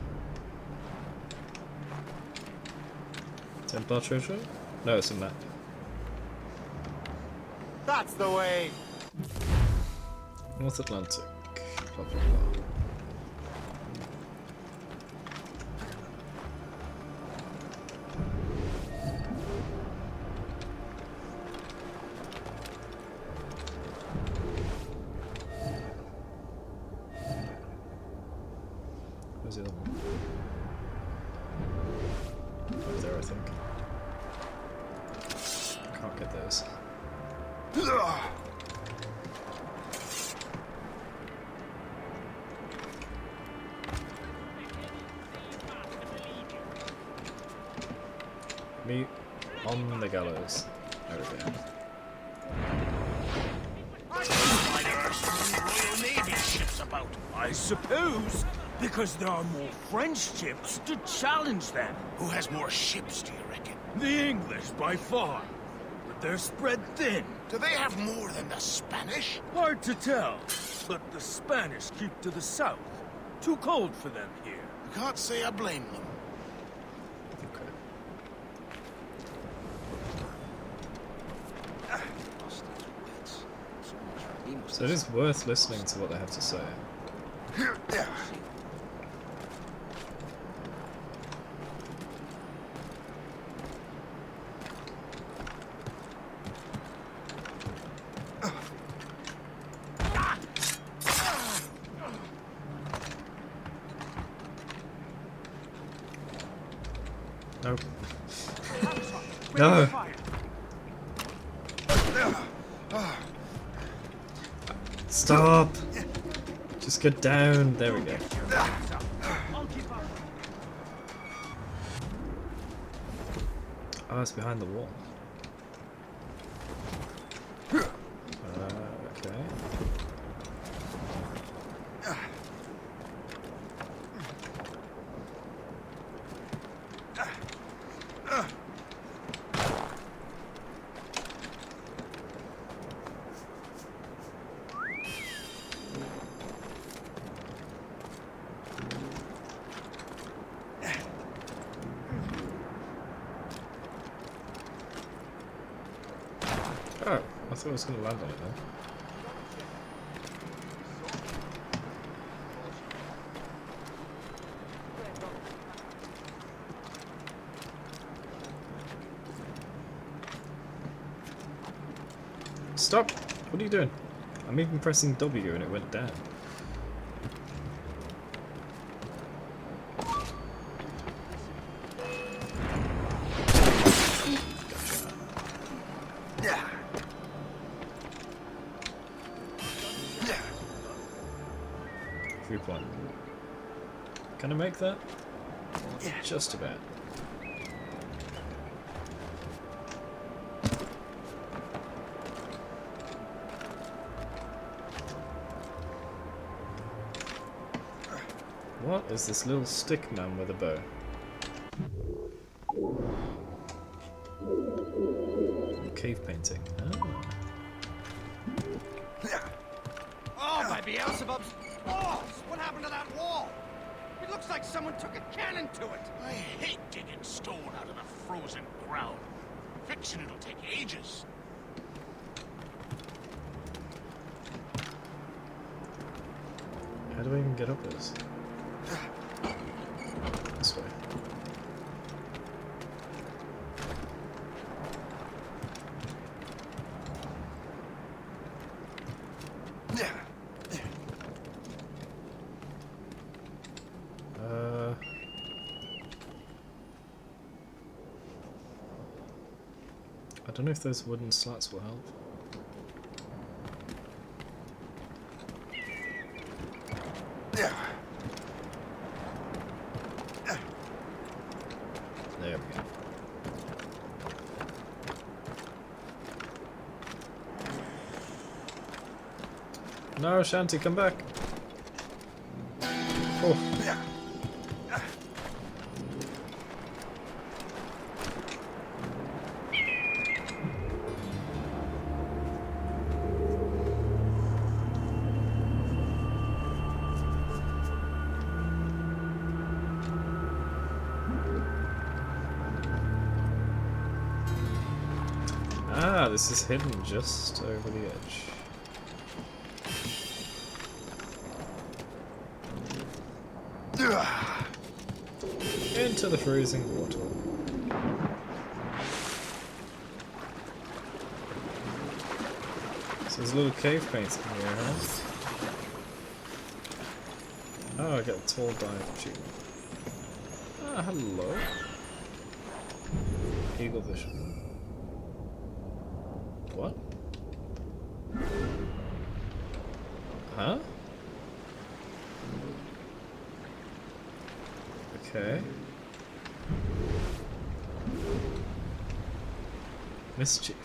Templar treasure? No, it's a map. That's the way. North Atlantic. Blah blah blah. Where's the other one? Over there, I think. Can't get those. Me on the gallows. There we go. Why there are so many Royal Navy ships about? I suppose because there are more French ships to challenge them. Who has more ships, do you reckon? The English, by far. But they're spread thin. Do they have more than the Spanish? Hard to tell. But the Spanish keep to the south. Too cold for them here. You can't say I blame them. So it is worth listening to what they have to say. No. No. Stop! Just get down. There we go. Oh, it's behind the wall. Okay. Oh, I thought I was going to land on it then. Stop! What are you doing? I'm even pressing W and it went down. Can I make that? Yeah. Just about. What is this little stick man with a bow? Cave painting. Oh. Oh, by Beelzebub's balls! What happened to that wall? It looks like someone took a cannon to it. I hate digging stone out of the frozen ground. Fixing it'll take ages. How do I even get up this? This way. I don't know if those wooden slats will help. There we go. No, Shanty, come back. Oh. Ah. Ah, this is hidden just over the edge. Into the freezing water. So there's a little cave painting here, huh? Oh, I get a tall dive achievement. Ah, hello. Eagle vision. What? Huh? Okay. Mischief.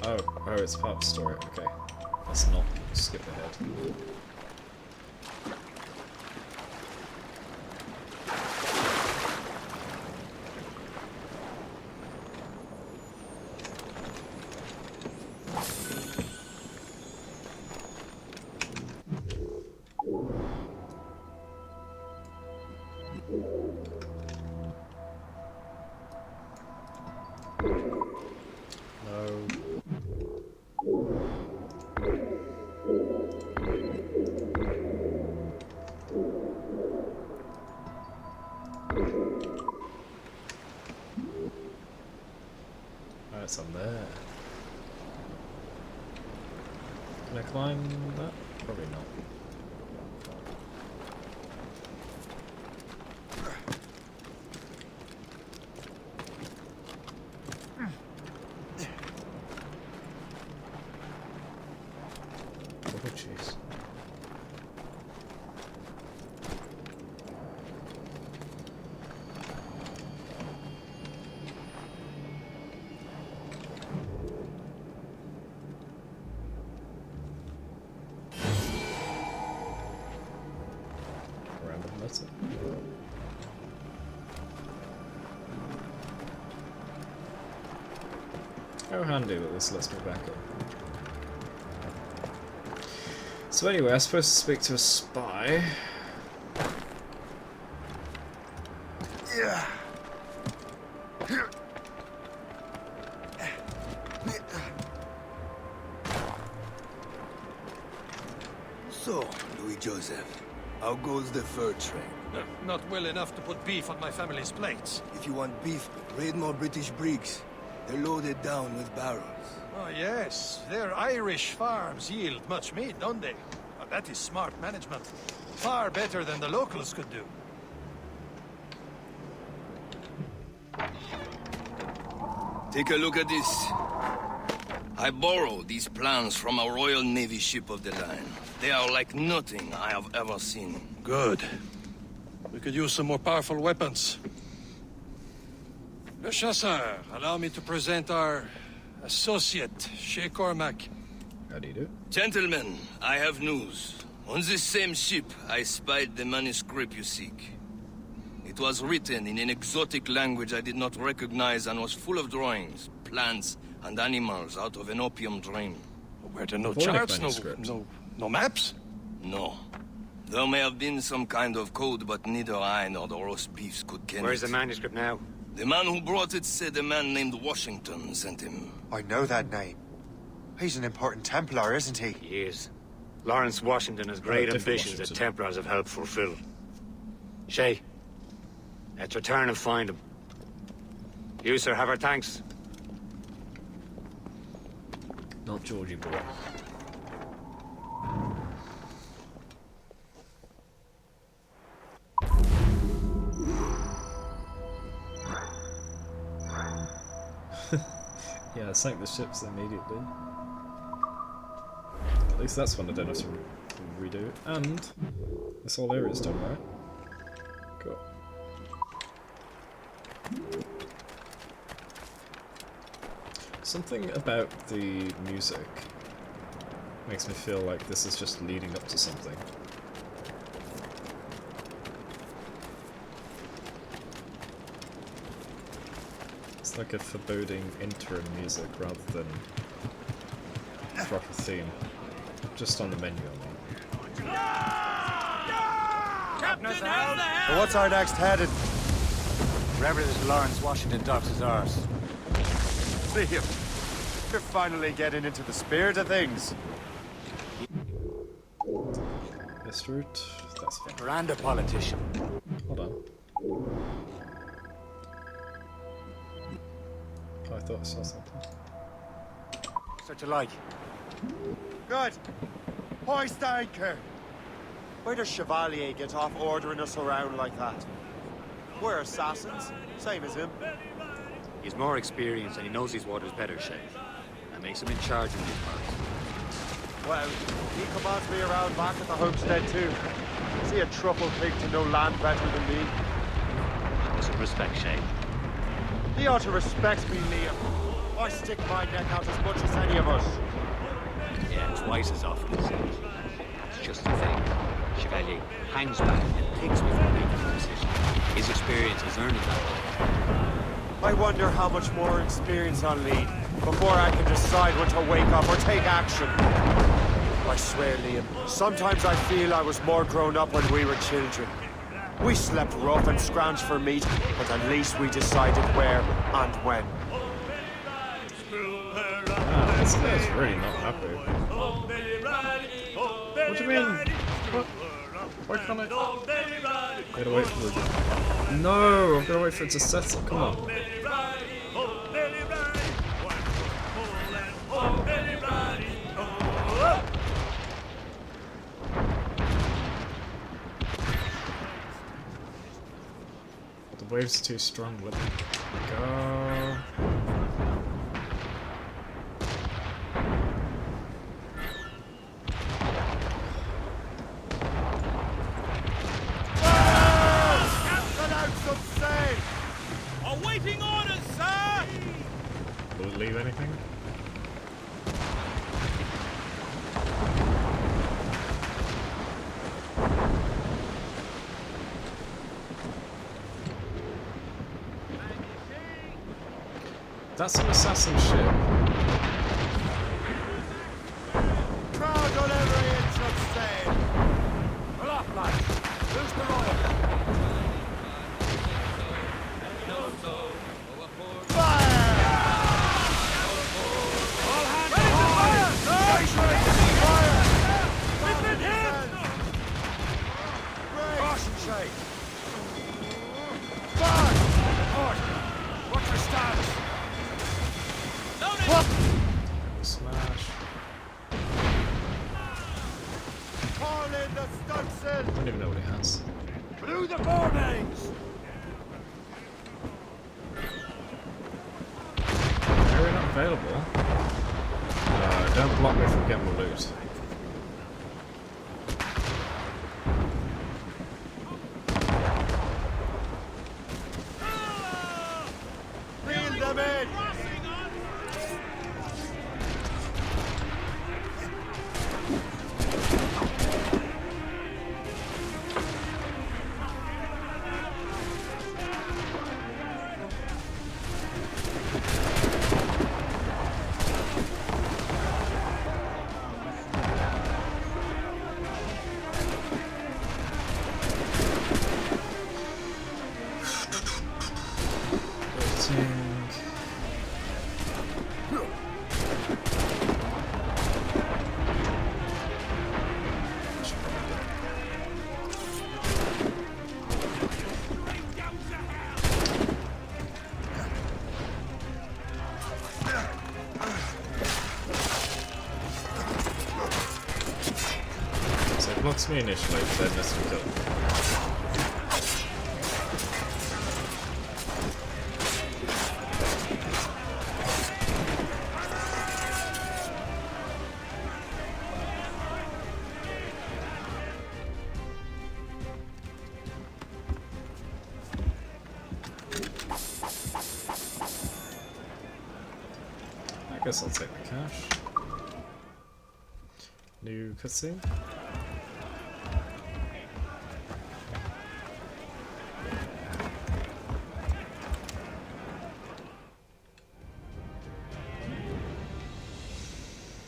Oh, it's part of the story. Okay. Let's not skip ahead. It's on there. Can I climb that? Probably not. Oh, jeez. That's it. How handy that this lets me back up. So anyway, I'm supposed to speak to a spy. Yeah. So, Louis Joseph, how goes the fur trade? Not well enough to put beef on my family's plates. If you want beef, raid more British brigs. They're loaded down with barrels. Oh, yes. Their Irish farms yield much meat, don't they? Oh, that is smart management. Far better than the locals could do. Take a look at this. I borrowed these plans from a Royal Navy ship of the line. They are like nothing I have ever seen. Good. We could use some more powerful weapons. Le Chasseur, allow me to present our associate, Shay Cormac. How do you do? Gentlemen, I have news. On this same ship, I spied the manuscript you seek. It was written in an exotic language I did not recognize and was full of drawings, plants, and animals out of an opium dream. Were there no charts, no maps? No. There may have been some kind of code, but neither I nor the roast beefs could ken Where's it. the manuscript now? The man who brought it said a man named Washington sent him. I know that name. He's an important Templar, isn't he? He is. Lawrence Washington has great ambitions that Templars have helped fulfill. Shay, let's return and find him. You, sir, have our thanks. Not Georgie boy. Yeah, I sank the ships immediately. At least that's one I don't have to redo. And this whole area is done, right? Cool. Something about the music makes me feel like this is just leading up to something. It's like a foreboding interim music rather than a proper theme. Just on the menu, I mean. So what's our next heading? Wherever this Lawrence Washington docks is ours. Liam, you're finally getting into the spirit of things. This route, that's fine. Miranda politician. Hold on. Oh, I thought I saw something. Such a like. Good. Hoist anchor. Where does Chevalier get off ordering us around like that? We're assassins, same as him. He's more experienced and he knows these waters better, Shay. That makes him in charge in these parts. Well, he commands me around back at the homestead too. Is he a truffle pig to know land better than me? Show some respect, Shay. He ought to respect me, Liam. I stick my neck out as much as any of us. Yeah, twice as often as him. It's just a thing. Chevalier hangs back and thinks before making a decision. His experience has earned him that way. I wonder how much more experience I'll need before I can decide when to wake up or take action. I swear, Liam, sometimes I feel I was more grown up when we were children. We slept rough and scrounged for meat, but at least we decided where and when. Ah, this guy's really not happy. What do you mean? What? Why can't I? Gotta wait for the... No! I've gotta wait for it to settle, come on. The wave's too strong with it. Go. Awaiting orders, sir! Will it leave anything? That's an assassin ship. Crowd on every inch of sail. Pull off, lads. Who's the royal? Smash. Call in the stunsail. I don't even know what he has. Through the boardings! Area not available. Don't block me from getting the loot. Reel them in. So it blocks me initially, but then this will kill. I guess I'll take the cash. New cutscene.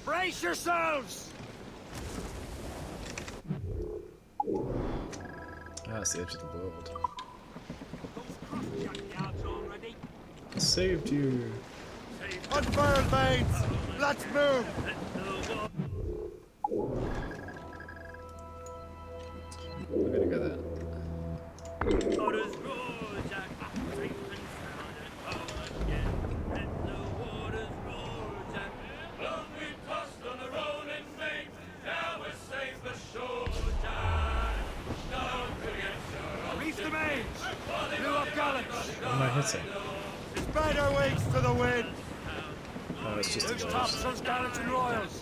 Brace yourselves! Ah, it's the edge of the world. saved you. Unfurled, mates! Let's move! We're gonna go there. Reef the mains! Blew up gallants! What am I hitting? Spread our wings to the wind! Oh, it's just a Loose ghost. topsails, gallants, and royals!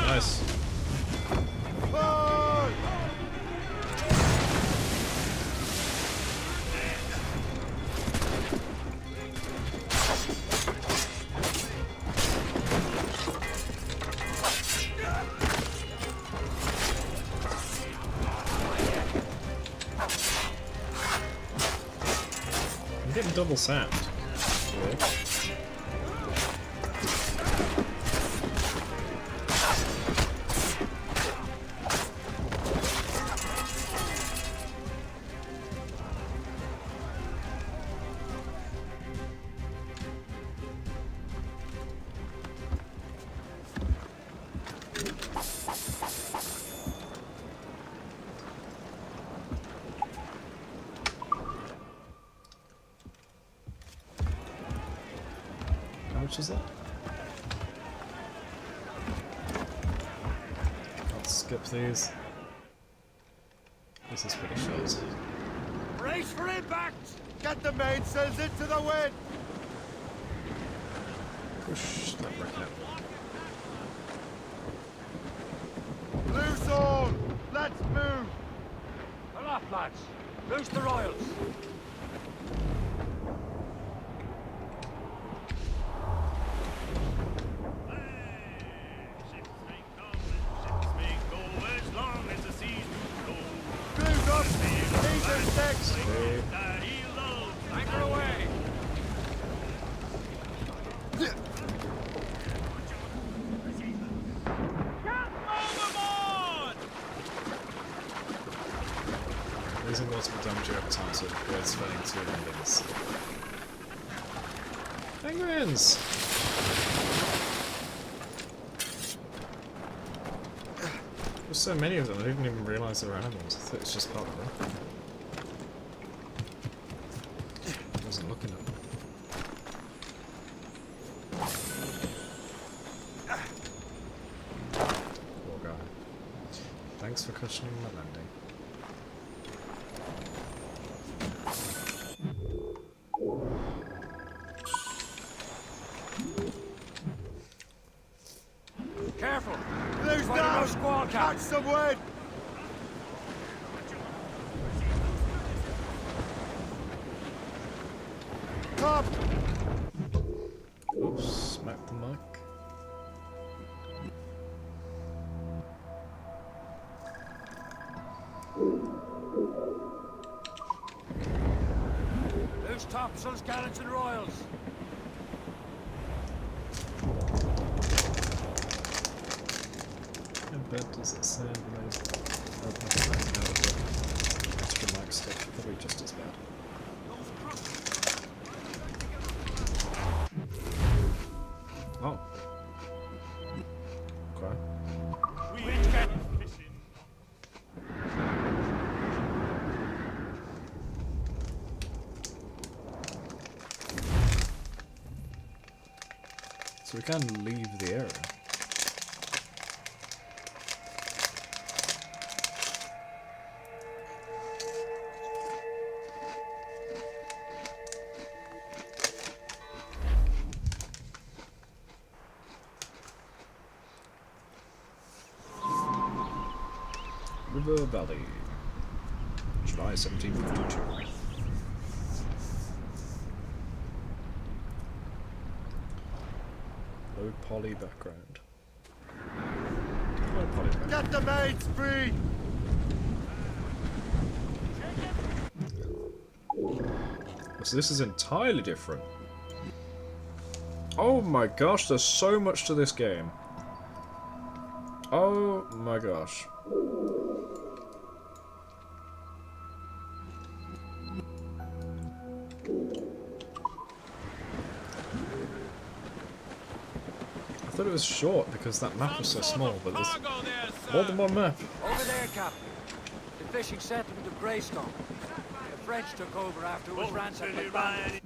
Nice. I'm getting double sound. Weird. How much is that? I'll skip these. This is pretty short. Brace for impact! Get the mainsails into the wind! Push that right now. Loose all! Let's move! Aloft, lads! Loose the royals! Cruise up! Easy six! Anchor away! Losing multiple damage over time to avoid spending 2 endings. Penguins! There's so many of them, I didn't even realise they were animals. I thought it was just part of them. I wasn't looking at them. Poor guy. Thanks for cushioning my landing. Careful! Loose down! Squall cap! Catch some wind! Top! Oops, smack the mic. Loose topsails, gallants, and royals! How bad does it sound when I open up the mic now with the extra mic stuff? Probably just as bad. Oh. Okay. So we can leave the area. River Valley, July 1752. Low poly background. Low poly background. Get the mates free! so this is entirely different. Oh my gosh, there's so much to this game. Oh my gosh. I thought it was short because that map was so small, but there's more than one map. Over there, Captain. The fishing settlement of Greystone. The French took over after it was ransacked by bandits.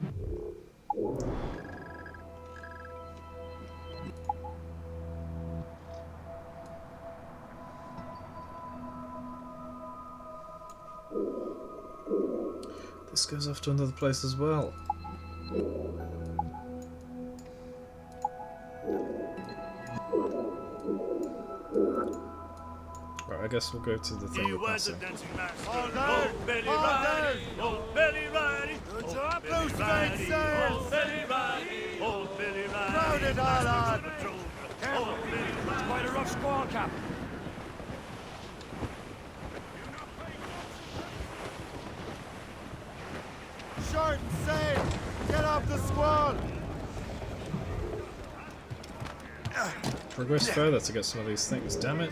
This goes off to another place as well. Right, I guess we'll go to the thing we're passing. Hold down! Hold down! Old Billy Riley! Good job, loose mainsails! Crowd it all on! Careful! It's quite a rough squall, Captain. Short and safe! Get off the squall! Progress further to get some of these things, damn it.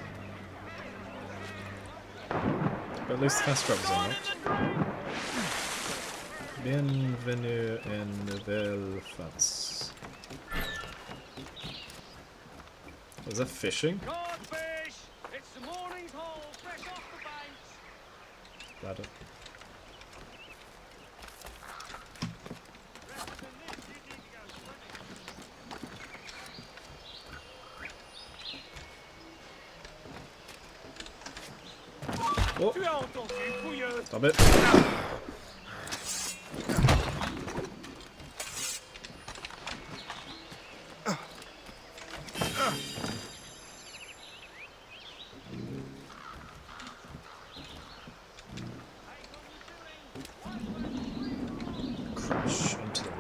But at least the fast travel's unlocked. Bienvenue en Nouvelle-France. Was that fishing? Codfish! It's the morning's haul, fresh off the banks! Ladder. Oh. Stop it. Crash into the rock.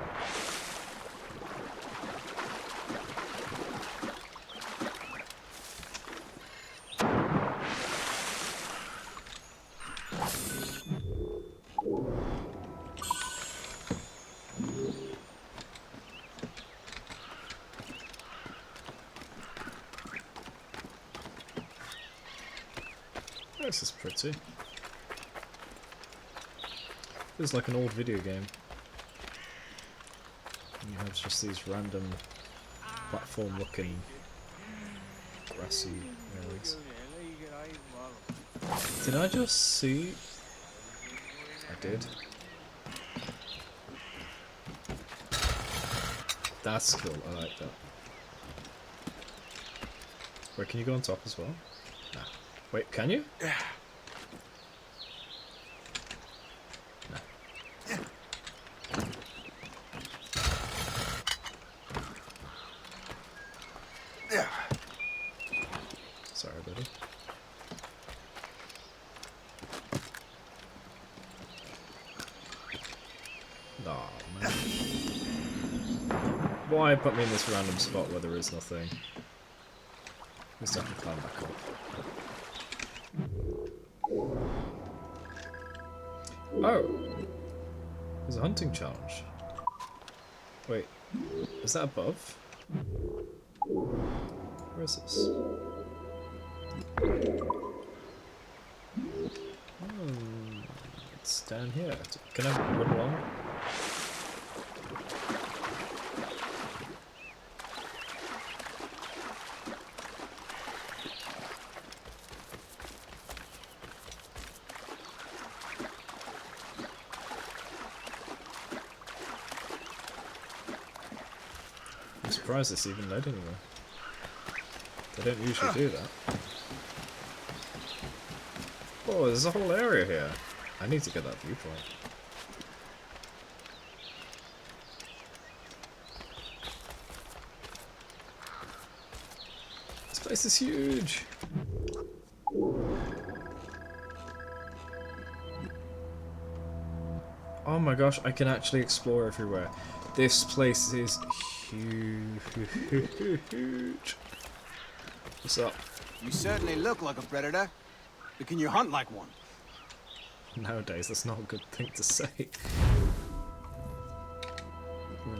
This is pretty. Feels like an old video game. And you have just these random platform-looking grassy areas. Did I just see? I did. That's cool. I like that. Wait, can you go on top as well? Nah. Wait, can you? Yeah. Yeah. Sorry, buddy. Aw, man. Why put me in this random spot where there is nothing? Let's have to climb back up. Oh! There's a hunting challenge. Wait, is that above? Where is this? It's down here. Can I run along? I'm surprised it's even led anywhere. They don't usually do that. Oh, there's a whole area here. I need to get that viewpoint. This place is huge! Oh my gosh, I can actually explore everywhere. This place is huge. What's up? You certainly look like a predator. But can you hunt like one? Nowadays, that's not a good thing to say.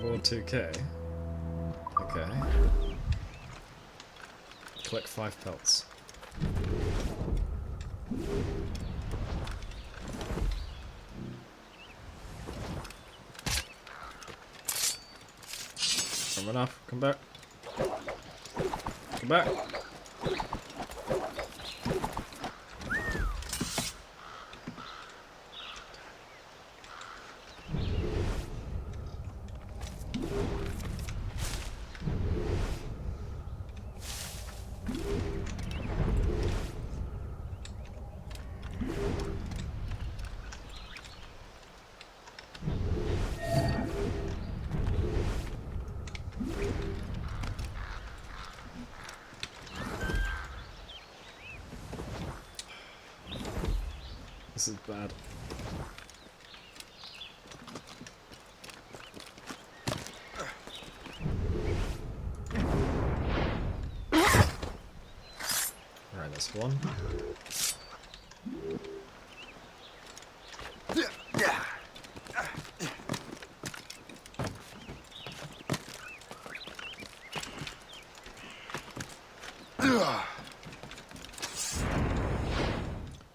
Reward 2k. Okay. Collect 5 pelts. Run off. Come back. Come back. This is bad. Alright, that's one.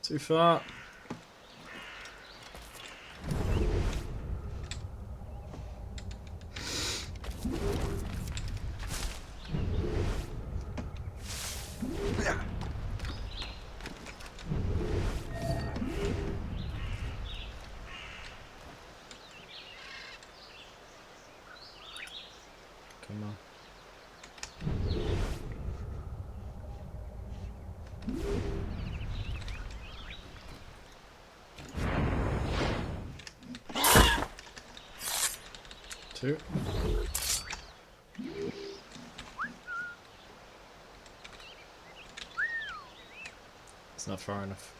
Too far. Come on. Two. It's not far enough.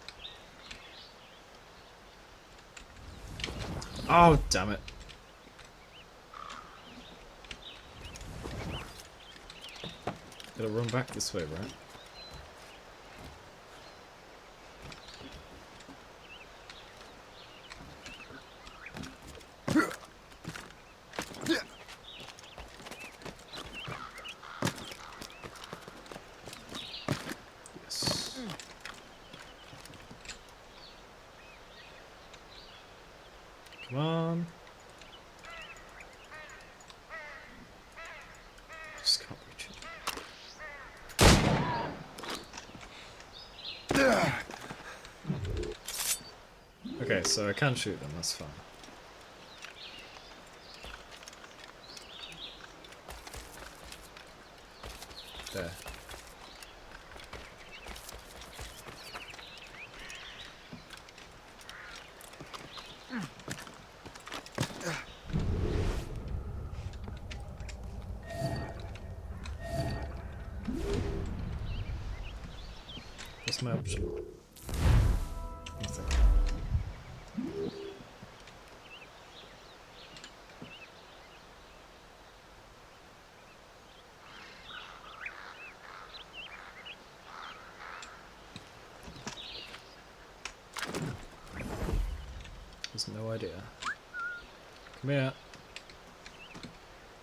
Oh, damn it. Gotta run back this way, right? Yes. Come on. Just can't reach it. Okay, so I can shoot them, that's fine. There. What's my option? Nothing. There's no idea. Come here.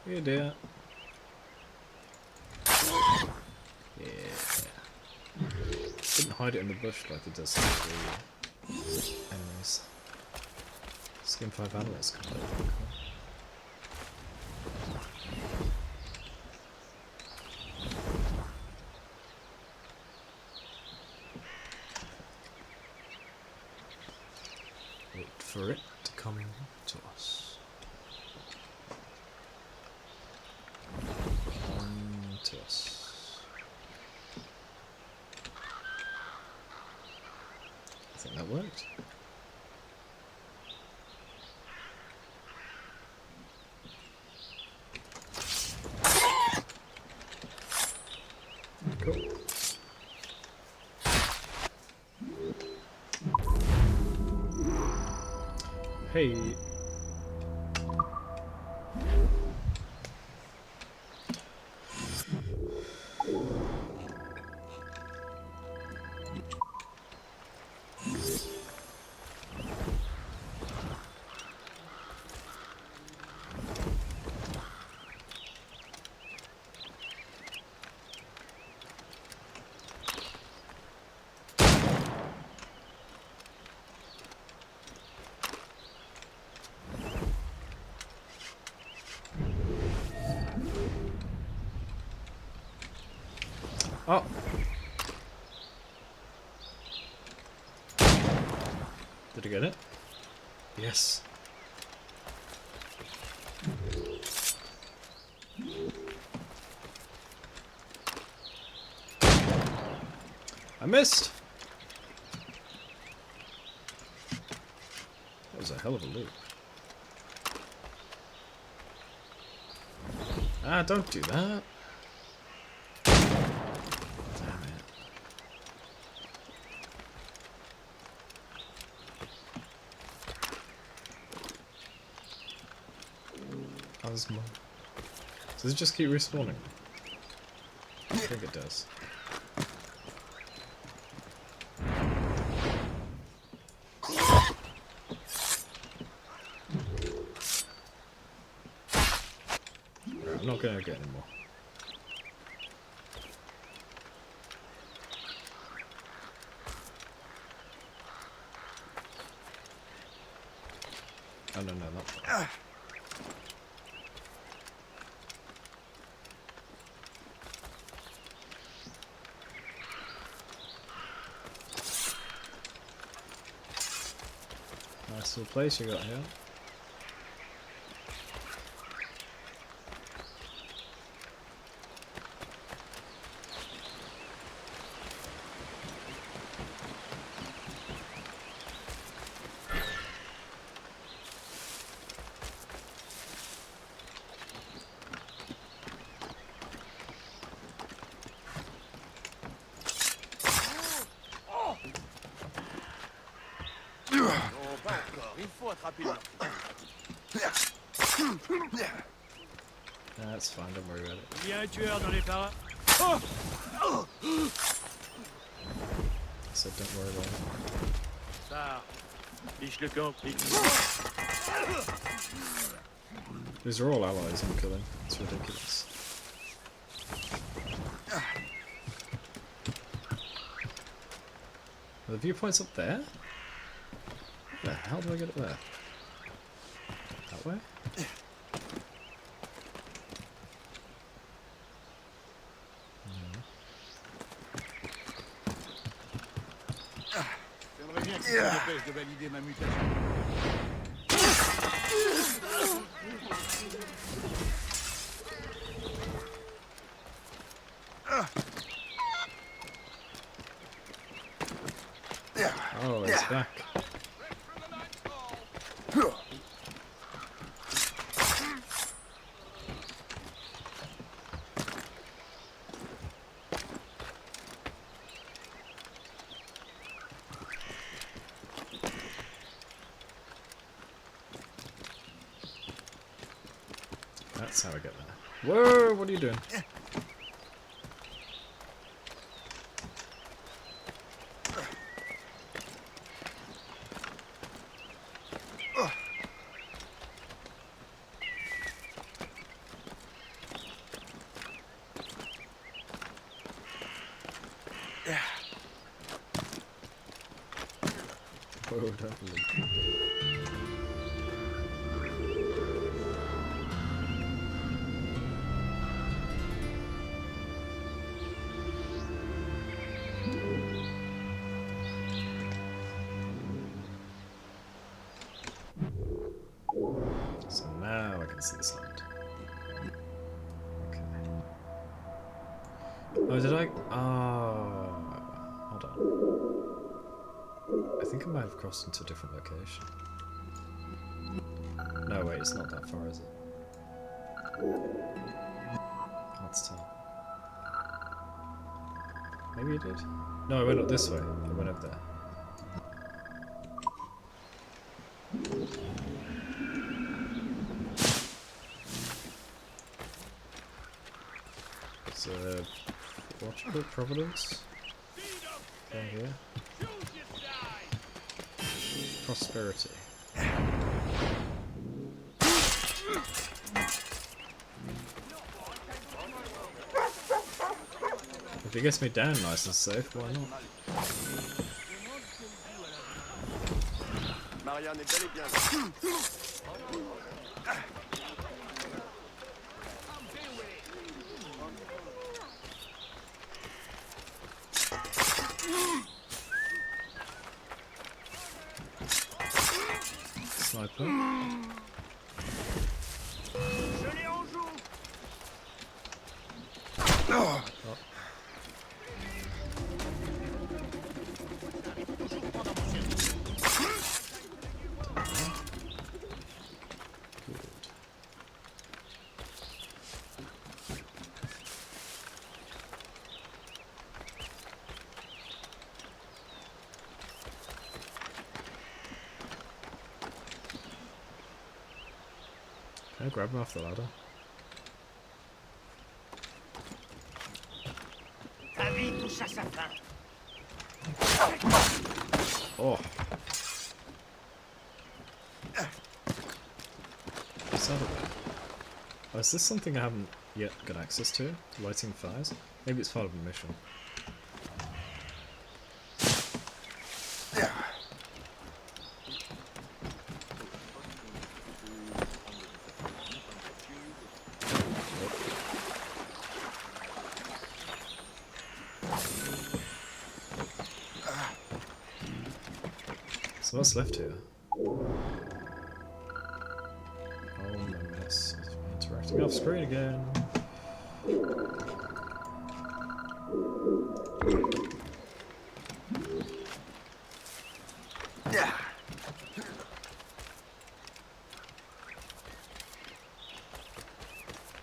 Here, dear. Yeah. Didn't hide it in the bush like it does to the enemies. Skin 5 animals completely cool. Wait for it to come to us. Come to us. I think that worked. Cool. Hey. Oh! Did I get it? Yes. I missed! That was a hell of a loop. Ah, don't do that. Damn it. Osmo. Does it just keep respawning? I think it does. Right, I'm not going to get any more. Oh no, not that. Nice little place you got here. That's fine, don't worry about it. Il y a un tueur dans les parages. I said don't worry about it. Ça, fiche le camp. These are all allies I'm killing. It's ridiculous. Are the viewpoints up there? What the hell do I get up there? That way? J'aimerais bien que ça m'empêche de valider ma mutation. Oh, it's back. That's how I get there. Whoa, what are you doing? Whoa, don't leave. So now I can see the land. Okay. Oh, did I? Hold on. I think I might have crossed into a different location. No, wait, it's not that far, is it? Let's tell. Maybe it did? No, I went up this way. I went up there. So, what you call Providence? Down here. Prosperity. If it gets me down nice and safe, why not? Marianne est bel et bien. sniper. Oh. Can I grab him off the ladder? Oh. What's that about? Oh, is this something I haven't yet got access to? Lighting fires? Maybe it's part of the mission. So what's left here? Oh my mess. It's interacting off screen again.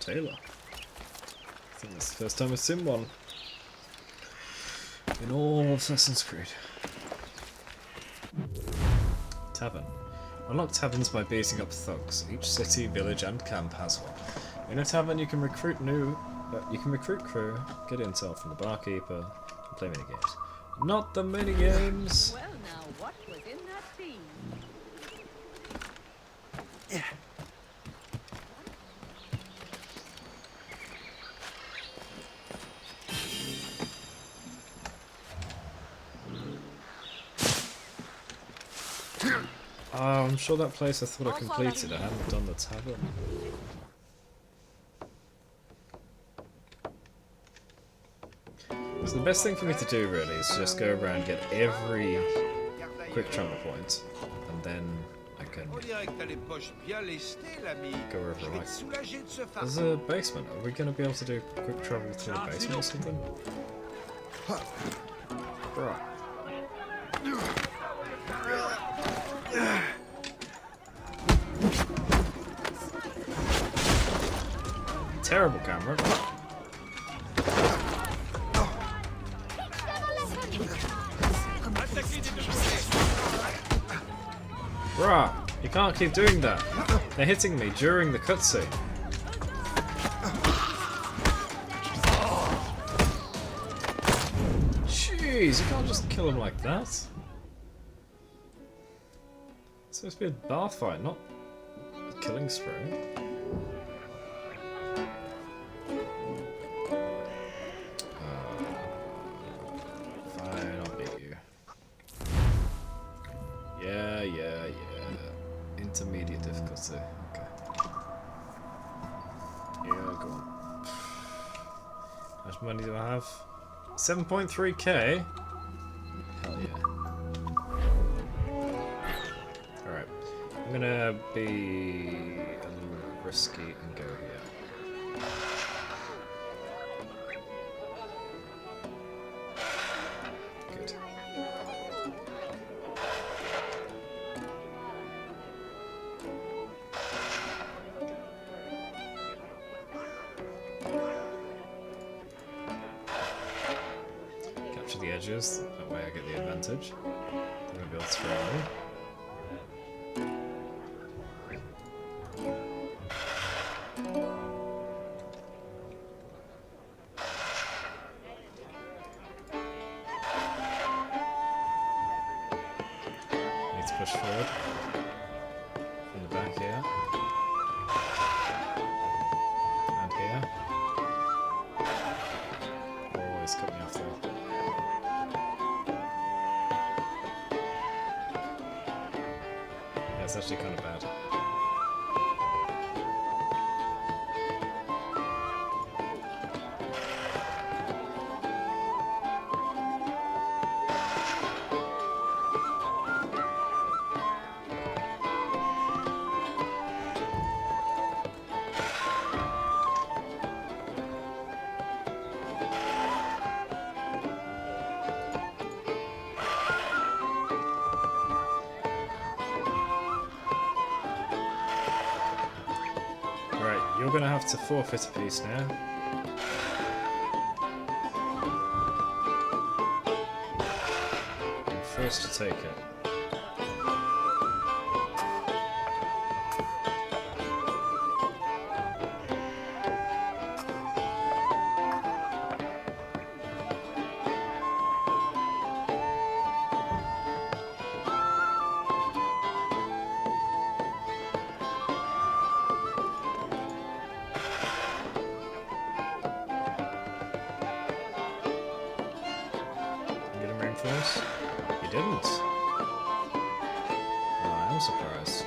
Taylor. I think that's the first time I've seen one in all of Assassin's Creed. Tavern. Unlock taverns by beating up thugs. Each city, village, and camp has one. In a tavern, you can recruit crew, get intel from the barkeeper, and play minigames. Not the minigames. Well, now, what was in that scene? Yeah. Oh, I'm sure that place I thought I completed. I haven't done the tavern. So the best thing for me to do really is just go around and get every quick travel point, and then I can go over right. There's a basement. Are we going to be able to do quick travel through the basement or something? Right. Terrible camera. Bruh, you can't keep doing that. They're hitting me during the cutscene. Jeez, you can't just kill him like that. It's supposed to be a bar fight, not a killing spree. Intermediate difficulty. Okay. Yeah, go on. How much money do I have? 7.3k? Hell yeah. Alright. I'm gonna be a little risky and go here. Good. The edges, that way I get the advantage. I'm gonna be able to throw me. Need to push forward from the back here and here. Oh, he's cut me off there. It's actually kind of bad. you're gonna have to forfeit a piece now. I'm forced to take it. Reinforce? You didn't. Oh, I am surprised.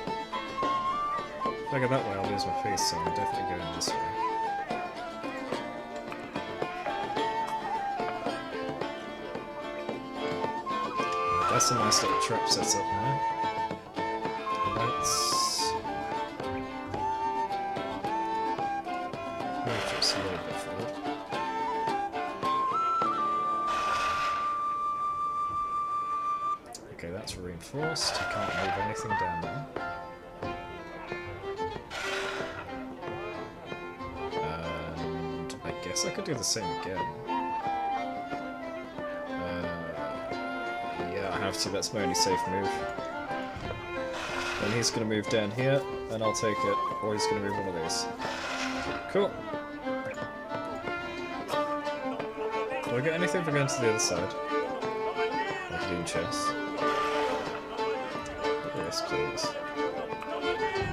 If I go that way, I'll lose my piece, so I'm definitely going this way. That's a nice little trap set up now. Let's move just a little bit forward. Okay, that's reinforced. You can't move anything down there. And I guess I could do the same again. Yeah, I have to. That's my only safe move. Then he's going to move down here, and I'll take it. Or he's going to move one of these. Cool. Do I get anything for going to the other side? Like doing chess. Yes, please.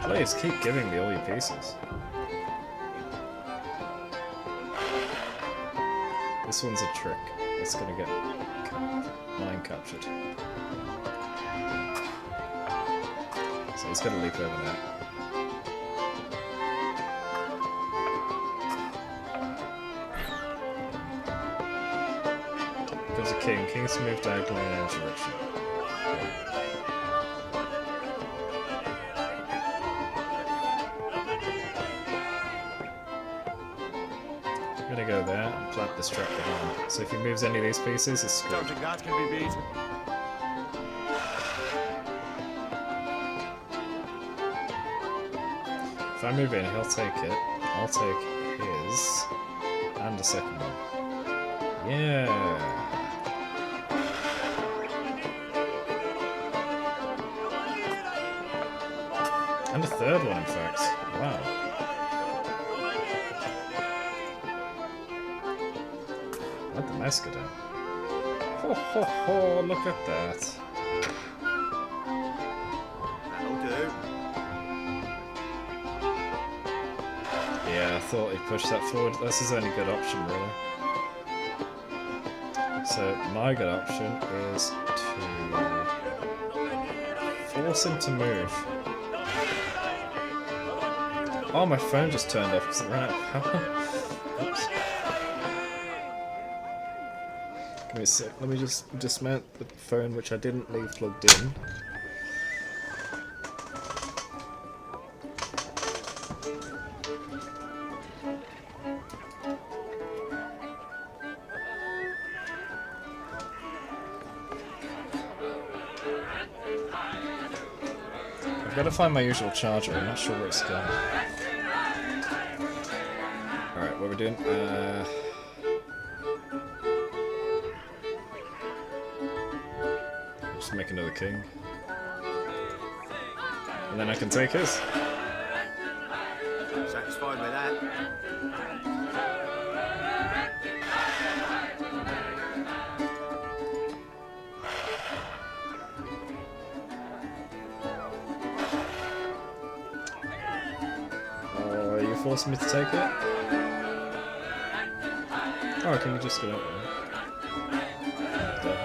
Please, keep giving me all your pieces. This one's a trick. It's gonna get mine captured. So he's gonna leap over now. There's a king. King's move diagonally in any direction. I'm gonna go there and plant this trap behind. So if he moves any of these pieces, it's screwed. Don't think that can be beat. If I move in, he'll take it. I'll take his. And a second one. Yeah. And a third one, in fact. Wow. Let the mask go down. Ho ho ho, look at that. That'll do. Yeah, I thought he'd push that forward. That's his only good option, really. So, my good option is to force him to move. Oh, my phone just turned off because it ran out of power. Oops. Give me a sec. Let me just dismount the phone, which I didn't leave plugged in. I've got to find my usual charger. I'm not sure where it's gone. Alright, what are we doing? Just make another king. And then I can take his. Satisfied with that? Oh, are you forcing me to take it? Oh, can you just go that way? Done.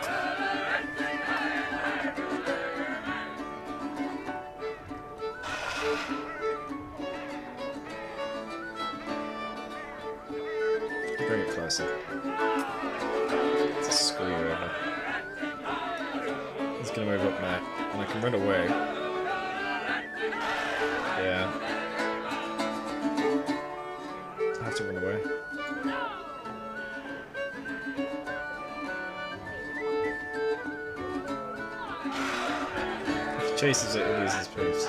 Bring it closer. Just screw you over. He's gonna move up now, and I can run away. Yeah. I have to run away. If he chases it, he loses piece.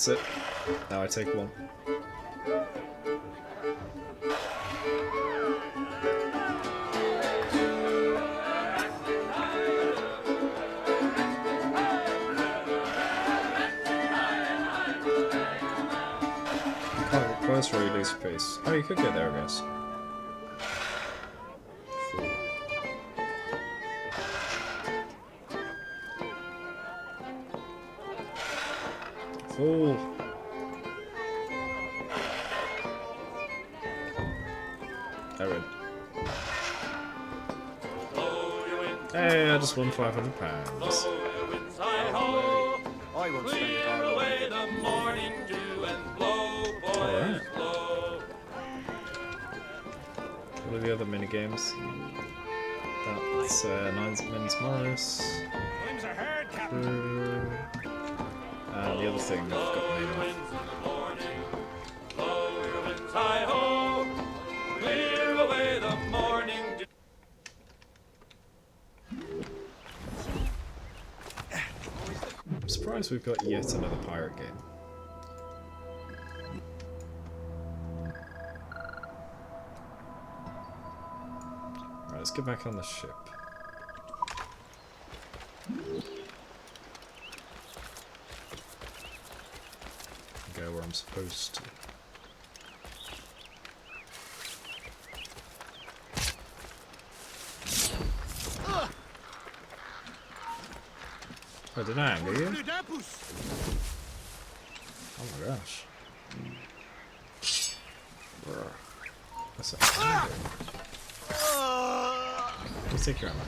That's it. Now I take one. Can't request for release pace. Oh, you could get there, I guess. Fool. I win. Hey, I just won £500. I won't spend it all. Alright. What are the other mini games? That's 9 minutes minus. And the other thing I've got the name of. I'm surprised we've got yet another pirate game. Right, let's get back on the ship. Go where I'm supposed to. Oh, did I anger you? Oh my gosh. What's that? You take your ammo.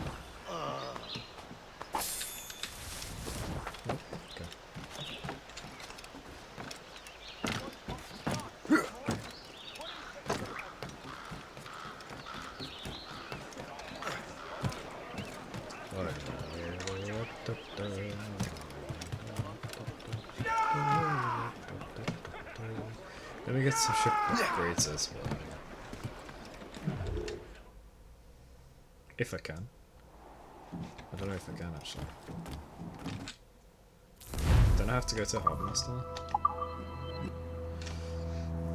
Let me get some ship upgrades as well. If I can. I don't know if I can actually. Don't I have to go to Harbour Master?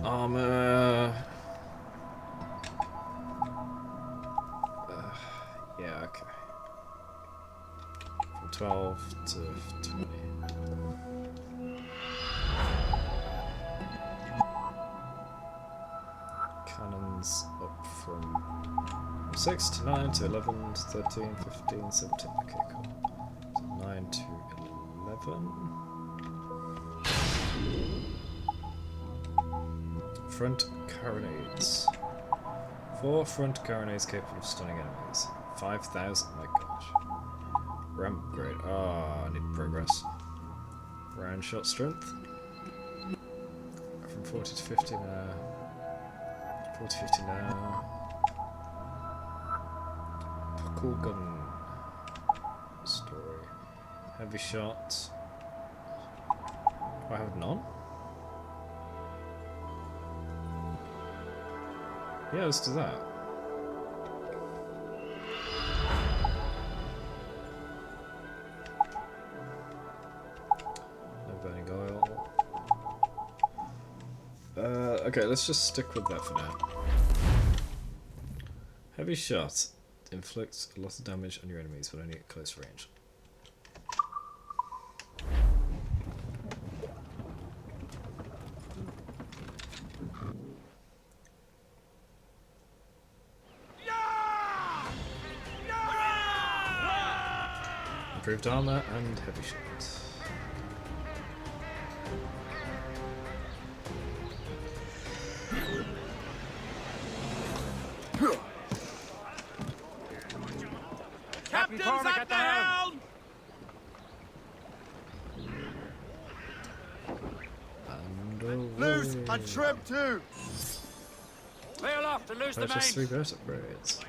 Armor. Yeah, okay. From 12 to 20. Cannons up from 6 to 9 to 11 to 13, 15, 17. Okay, cool. So 9 to 11. Front carronades. 4 front carronades capable of stunning enemies. 5,000, my gosh. Ramp upgrade. Ah, I need progress. Round shot strength. From 40 to 50 now. 40 to 50 now. Cool gun. Story. Heavy shot. I have none? Yeah, let's do that. No burning oil. Okay, let's just stick with that for now. Heavy shot inflicts a lot of damage on your enemies, but only at close range. Improved armor and heavy shot. Captain's at the helm! Loose and trim too! Lay aloft and loose the Purchase main. 3 boat upgrades.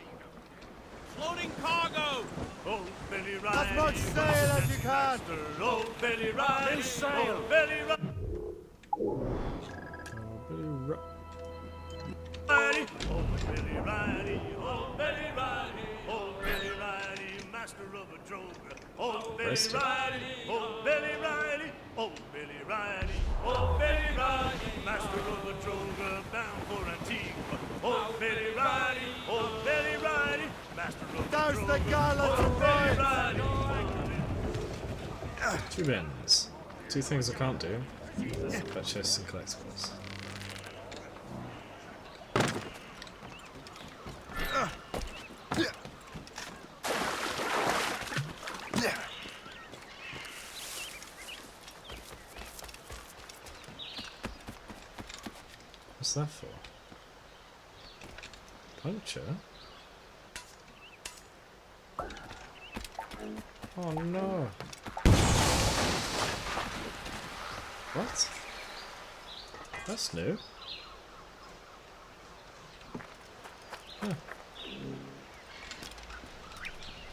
Loading cargo! Old Billy As much sail as you can! Old Billy Riley, loose sail. Old Billy Riley. Old Billy Riley, old Billy Riley, old Billy Riley, master of a drover. Old Billy Riley, old Billy Riley, old Billy Riley, old very righty, oh, very righty. Master of There's the gallant right. Two bins. Two things I can't do. Fetch chests and collectibles. What's that for? Puncture? Oh no! What? That's new. Huh.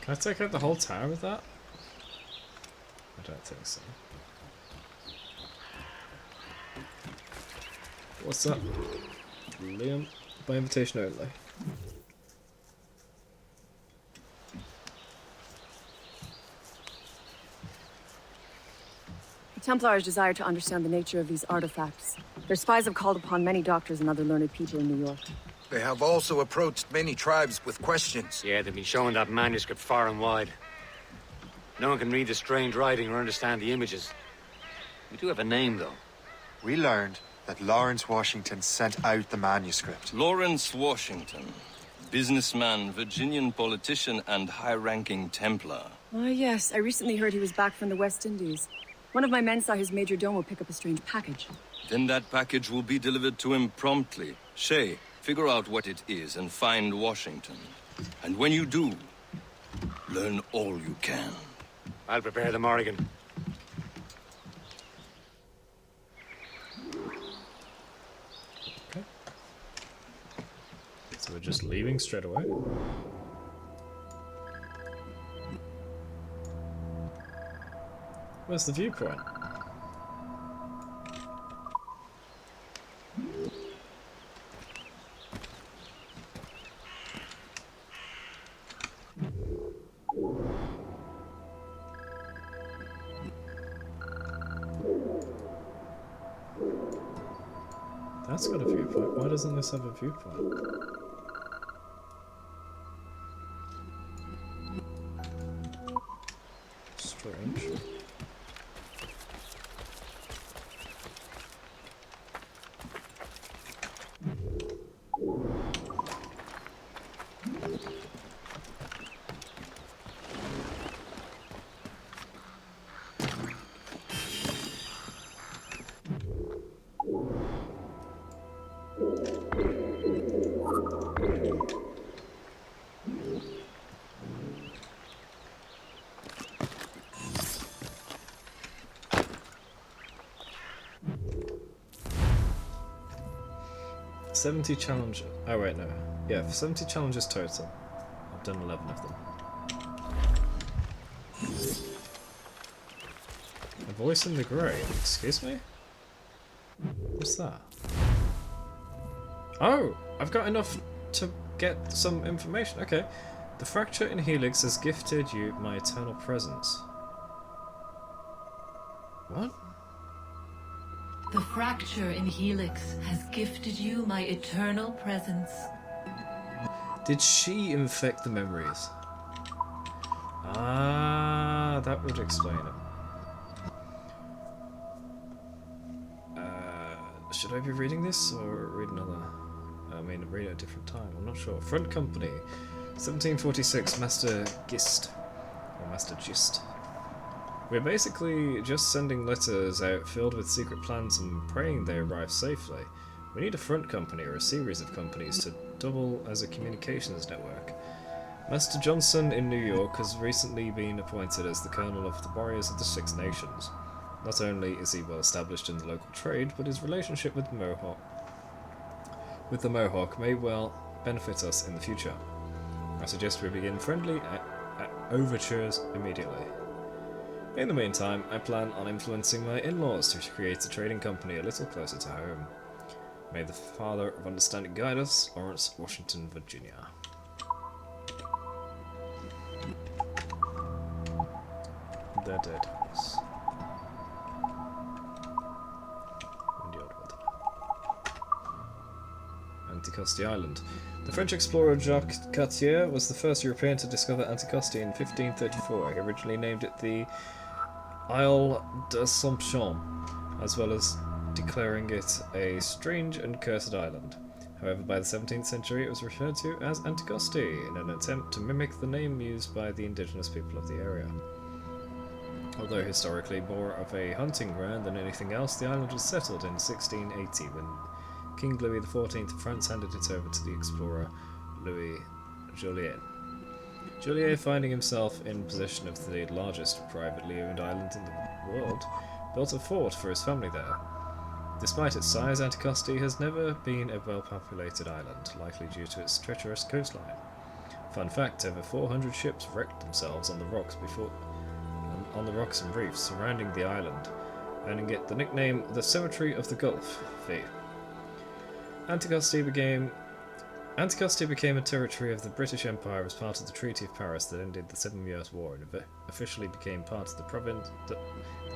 Can I take out the whole tower with that? I don't think so. What's that? Liam, by invitation only. The Templars desire to understand the nature of these artifacts. Their spies have called upon many doctors and other learned people in New York. They have also approached many tribes with questions. Yeah, they've been showing that manuscript far and wide. No one can read the strange writing or understand the images. We do have a name, though. We learned that Lawrence Washington sent out the manuscript. Lawrence Washington. Businessman, Virginian politician, and high-ranking Templar. Ah, yes. I recently heard he was back from the West Indies. One of my men saw his major domo pick up a strange package. Then that package will be delivered to him promptly. Shay, figure out what it is and find Washington. And when you do, learn all you can. I'll prepare the Morrigan. Okay. So we're just leaving straight away. Where's the viewpoint? That's got a viewpoint. Why doesn't this have a viewpoint? Strange. $70 challenge. Oh wait, no. Yeah, 70 challenges total. I've done 11 of them. A voice in the grey. Excuse me? What's that? Oh! I've got enough to get some information. Okay. The fracture in Helix has gifted you my eternal presence. What? The fracture in Helix has gifted you my eternal presence. Did she infect the memories? Ah, that would explain it. Should I be reading this or read another? I mean, read at a different time. I'm not sure. Front Company, 1746, Master Gist. Or Master Gist. We're basically just sending letters out filled with secret plans and praying they arrive safely. We need a front company or a series of companies to double as a communications network. Master Johnson in New York has recently been appointed as the Colonel of the Warriors of the Six Nations. Not only is he well established in the local trade, but his relationship with the Mohawk may well benefit us in the future. I suggest we begin friendly overtures immediately. In the meantime, I plan on influencing my in-laws to create a trading company a little closer to home. May the Father of Understanding guide us, Lawrence Washington, Virginia. The Dead Horse. In the Old World. Anticosti Island. The French explorer Jacques Cartier was the first European to discover Anticosti in 1534. He originally named it the Isle d'Assomption, as well as declaring it a strange and cursed island. However, by the 17th century it was referred to as Anticosti in an attempt to mimic the name used by the indigenous people of the area. Although historically more of a hunting ground than anything else, the island was settled in 1680 when King Louis XIV of France handed it over to the explorer Louis Joliet. Joliet, finding himself in possession of the largest privately owned island in the world, built a fort for his family there. Despite its size, Anticosti has never been a well-populated island, likely due to its treacherous coastline. Fun fact, over 400 ships wrecked themselves on the rocks and reefs surrounding the island, earning it the nickname the Cemetery of the Gulf. Anticosti became a territory of the British Empire as part of the Treaty of Paris that ended the 7 Years' War and officially became part of the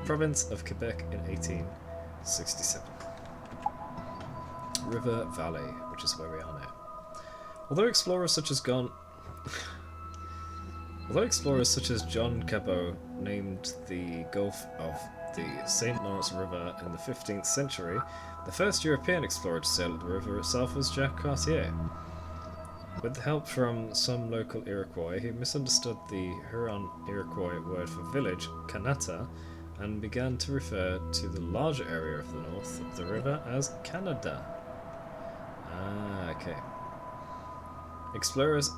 province of Quebec in 1867. River Valley, which is where we are now. Although explorers such as John Cabot named the Gulf of the St. Lawrence River in the 15th century, the first European explorer to sail the river itself was Jacques Cartier. With help from some local Iroquois, he misunderstood the Huron-Iroquois word for village, Kanata, and began to refer to the larger area of the north of the river as Canada. Ah, okay. Explorers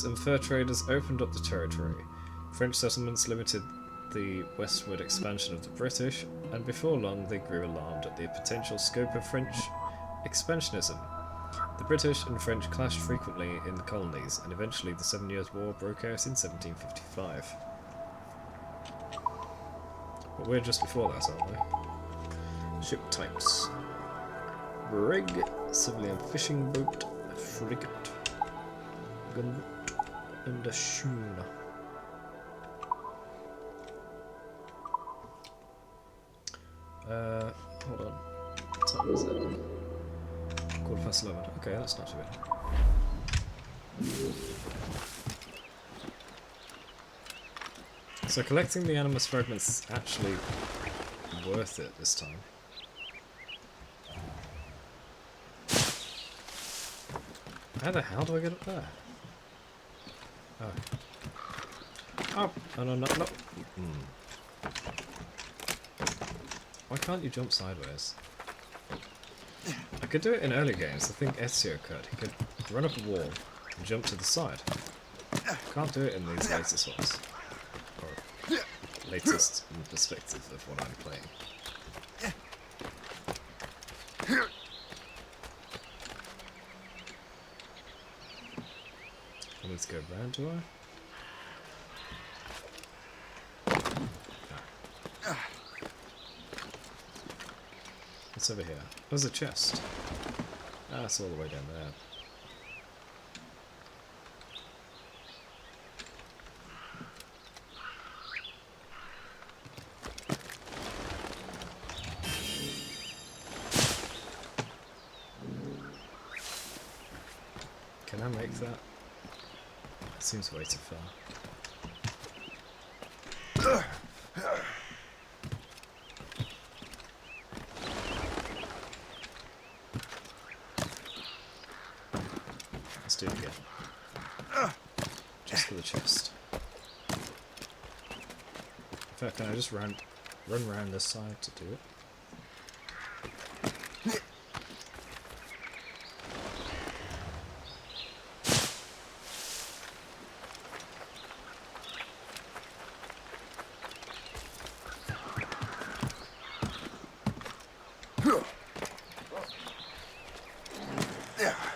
and fur traders opened up the territory. French settlements limited the westward expansion of the British, and before long they grew alarmed at the potential scope of French expansionism. The British and French clashed frequently in the colonies, and eventually the 7 Years' War broke out in 1755. But we're just before that, aren't we? Ship types. Brig, civilian fishing boat, frigate, gunboat, and a schooner. Hold on. What time is it? 11:15. Okay, that's not too bad. So collecting the animus fragments is actually worth it this time. How the hell do I get up there? Oh. Oh, no. Why can't you jump sideways? I could do it in early games. I think Ezio could. He could run up a wall and jump to the side. Can't do it in these latest ones. Or latest in perspective of what I'm playing. I need to go round, do I? What's over here? There's a chest. Ah, it's all the way down there. Can I make that? It seems way too far. Let's do it again. Just for the chest. In fact, can I just run around this side to do it?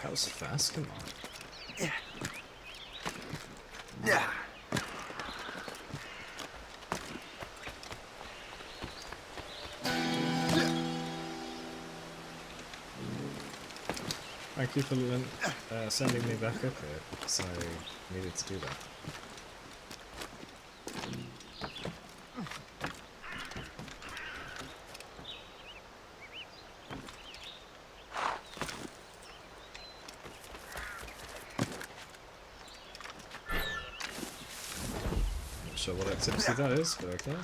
That was fast, come on. Thank you for sending me back up here, because I needed to do that. sure what activity that is, but okay.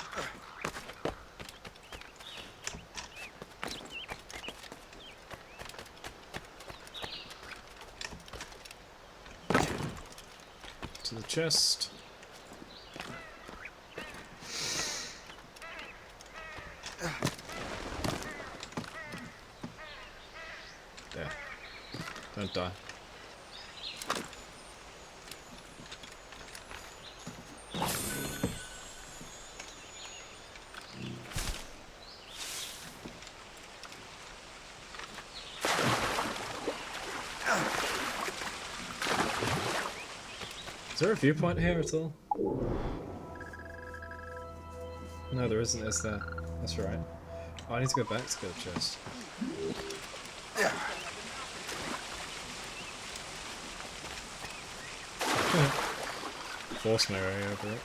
To the chest. There. Don't die. Is there a viewpoint here at all? No, there isn't, is there? That's right. Oh, I need to go back to get a chest. Force my way over it.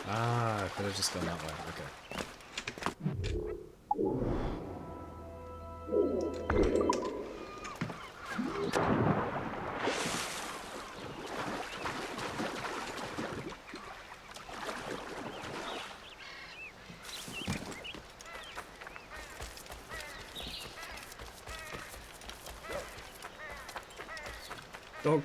Ah, I could have just gone that way. Okay. Dog.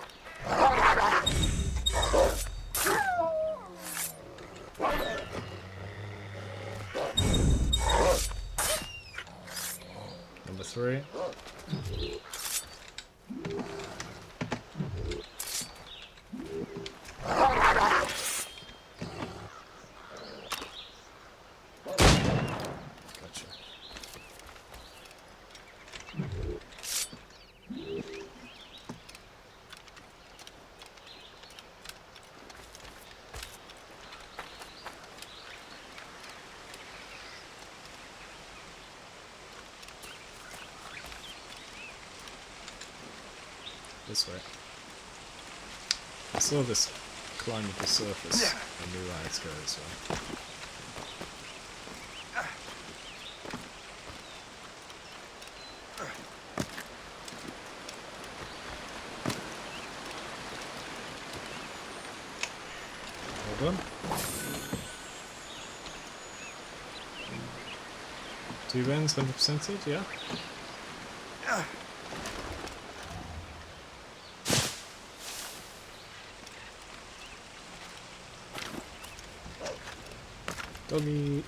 Number 3. Gotcha. This way. I saw this climb up the surface. I knew I had to go this way. Well done. 2 ends, 100%ed, yeah? Doggy.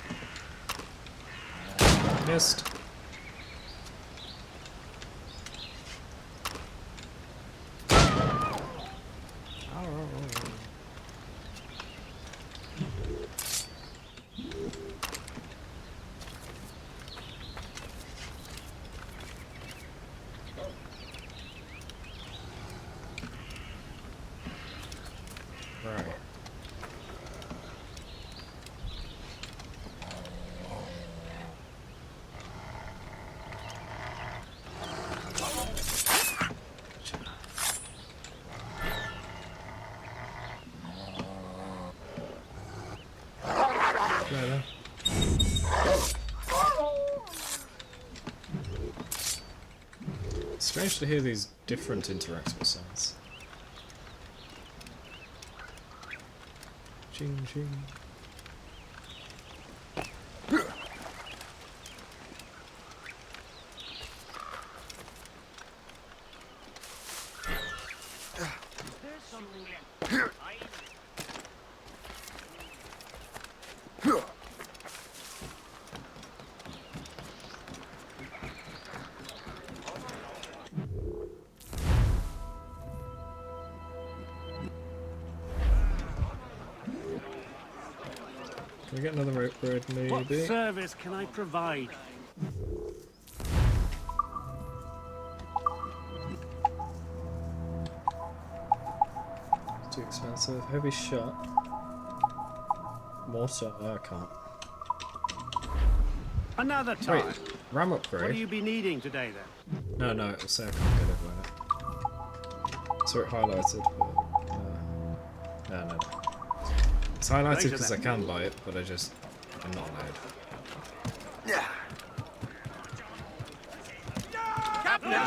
Missed. Right. There. It's strange to hear these different interactable sounds. Ching ching. Can we get another rope bread, maybe? What service can I provide? Too expensive. Heavy shot. Mortar. Oh, I can't. Another time. Wait, ram upgrade? What will you be needing today, then? No, it'll say I can't get it, won't it? So it highlighted, but... no. It's highlighted because I can buy it, but I'm not allowed. Captain!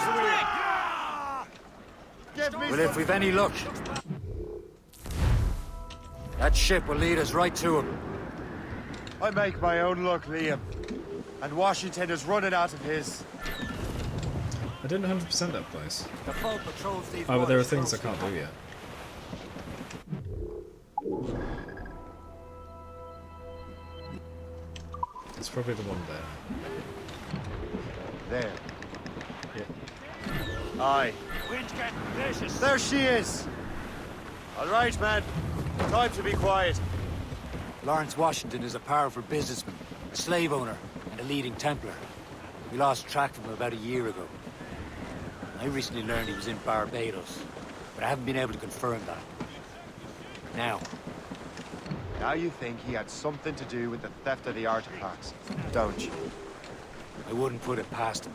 Well, if we've any luck, that ship will lead us right to him. I make my own luck, Liam. And Washington is running out of his. I didn't 100% that place. The foe patrols these Oh, but there are waters things I closely. can't do yet. It's probably the one there. There. Yeah. Aye. Wind's getting vicious. There she is! Alright, man. Time to be quiet. Lawrence Washington is a powerful businessman, a slave owner, and a leading Templar. We lost track of him about a year ago. I recently learned he was in Barbados, but I haven't been able to confirm that. Now you think he had something to do with the theft of the artifacts, don't you? I wouldn't put it past him.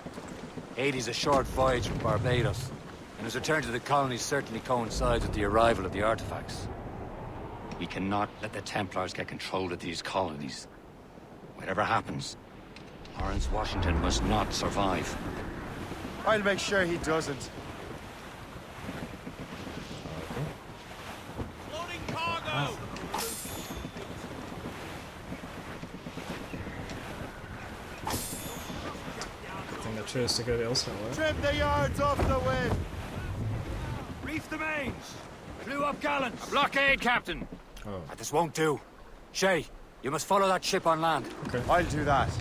Haiti's a short voyage from Barbados, and his return to the colony certainly coincides with the arrival of the artifacts. We cannot let the Templars get control of these colonies. Whatever happens, Lawrence Washington must not survive. I'll make sure he doesn't. Loading cargo! Good thing I chose to go the alternate way. Trim the yards off the wind! Reef the mains! Clew up gallants! A blockade, Captain! Oh. This won't do. Shay, you must follow that ship on land. Okay. I'll do that.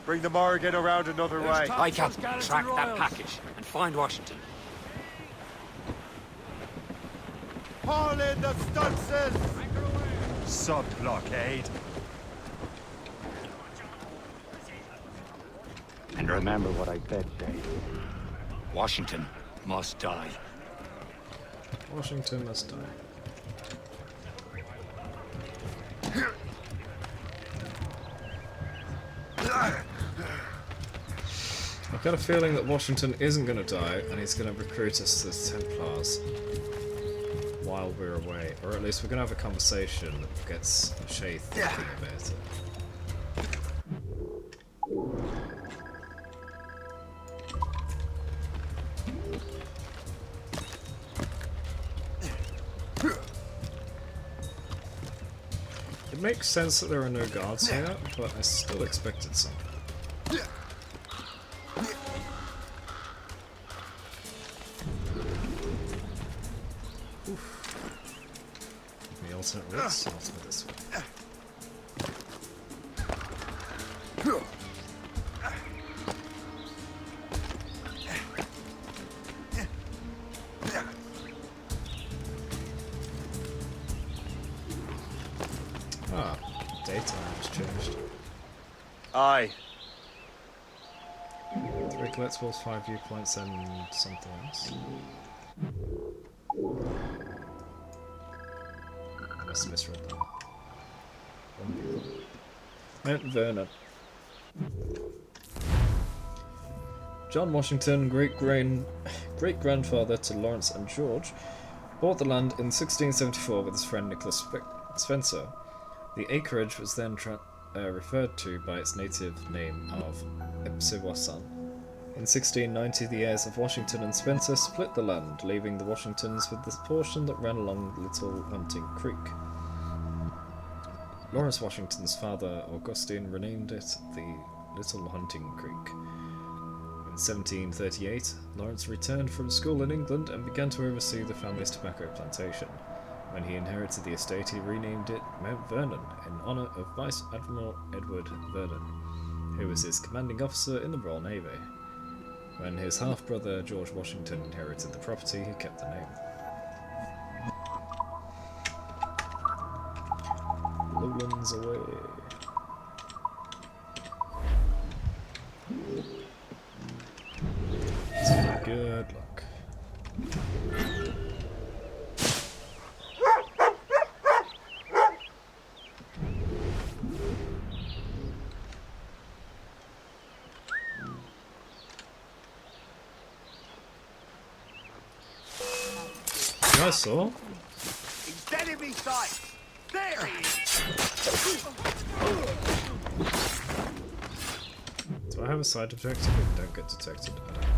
Bring the Morrigan around another way. I can track that package and find Washington. Haul in the stunsails! Sub-blockade. And remember what I said, Shay. Washington must die. Washington must die. I've got a feeling that Washington isn't going to die, and he's going to recruit us to the Templars while we're away. Or at least we're going to have a conversation that gets Shay thinking about it. It makes sense that there are no guards here, but I still expected some. The alternate routes, alternate this way. Ah, daytime just changed. Aye. 3 collectibles, 5 viewpoints, and something else. I must have misread that. Mount Vernon. John Washington, great-grandfather to Lawrence and George, bought the land in 1674 with his friend Nicholas Spencer. The acreage was then referred to by its native name of Ipsiwasan. In 1690, the heirs of Washington and Spencer split the land, leaving the Washingtons with the portion that ran along Little Hunting Creek. Lawrence Washington's father, Augustine, renamed it the Little Hunting Creek. In 1738, Lawrence returned from school in England and began to oversee the family's tobacco plantation. When he inherited the estate, he renamed it Mount Vernon in honour of Vice Admiral Edward Vernon, who was his commanding officer in the Royal Navy. When his half-brother George Washington inherited the property, he kept the name. Lowlands away. So good luck. I saw. He's dead in me sight. There he is. Do I have a side objective and don't get detected? I don't know.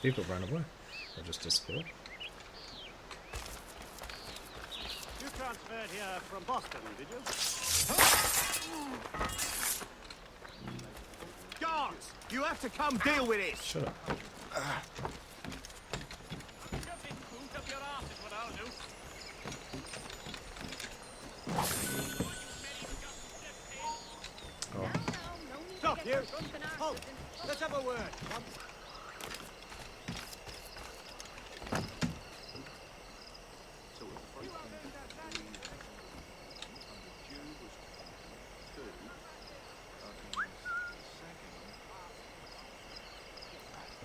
People ran away. They just disappeared. You transferred here from Boston, did you? Guards! You have to come deal with it! Shut up. Oh. Stop you! Halt! Let's have a word.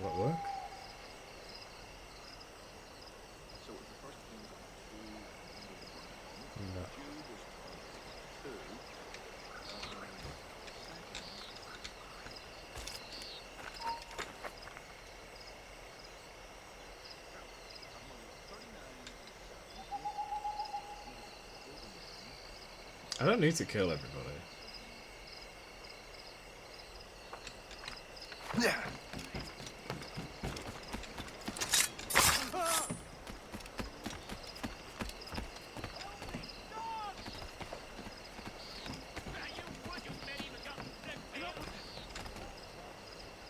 Will that work? No. I don't need to kill everybody.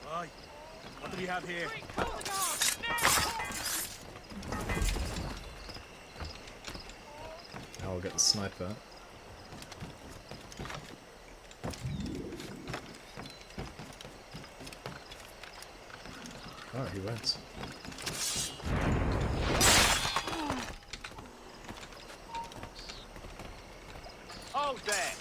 Right. What do we have here? Now I'll get the sniper. Oh, he went. Hold there!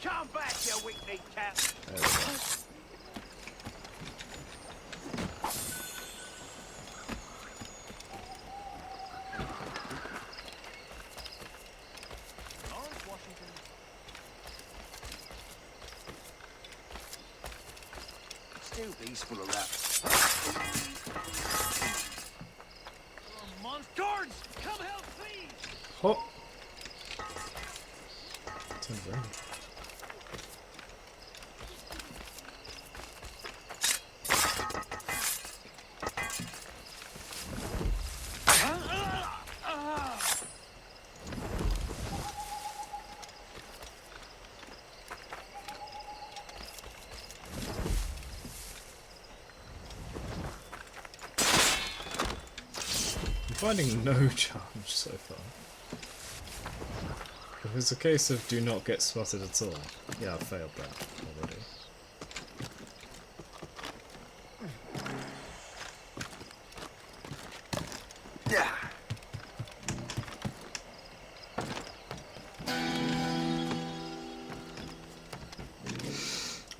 Come back, you weak-kneed cat! There we go. Still peaceful of rats. Guards! Come help, please! Hop! Turned around. I'm finding no charge so far. If it's a case of do not get spotted at all, yeah, I've failed that already. Yeah.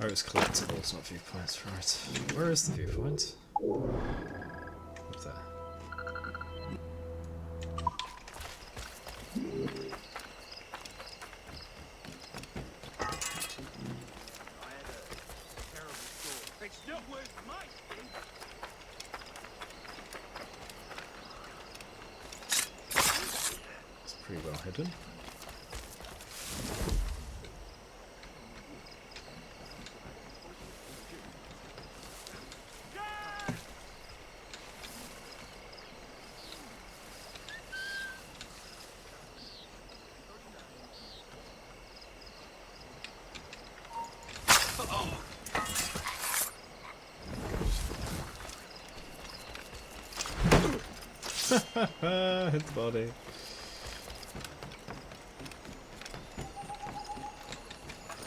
Oh, it's collectibles, not viewpoints, right. Where is the viewpoint? Up there. It's not worth my It's pretty well hidden. Hit the body.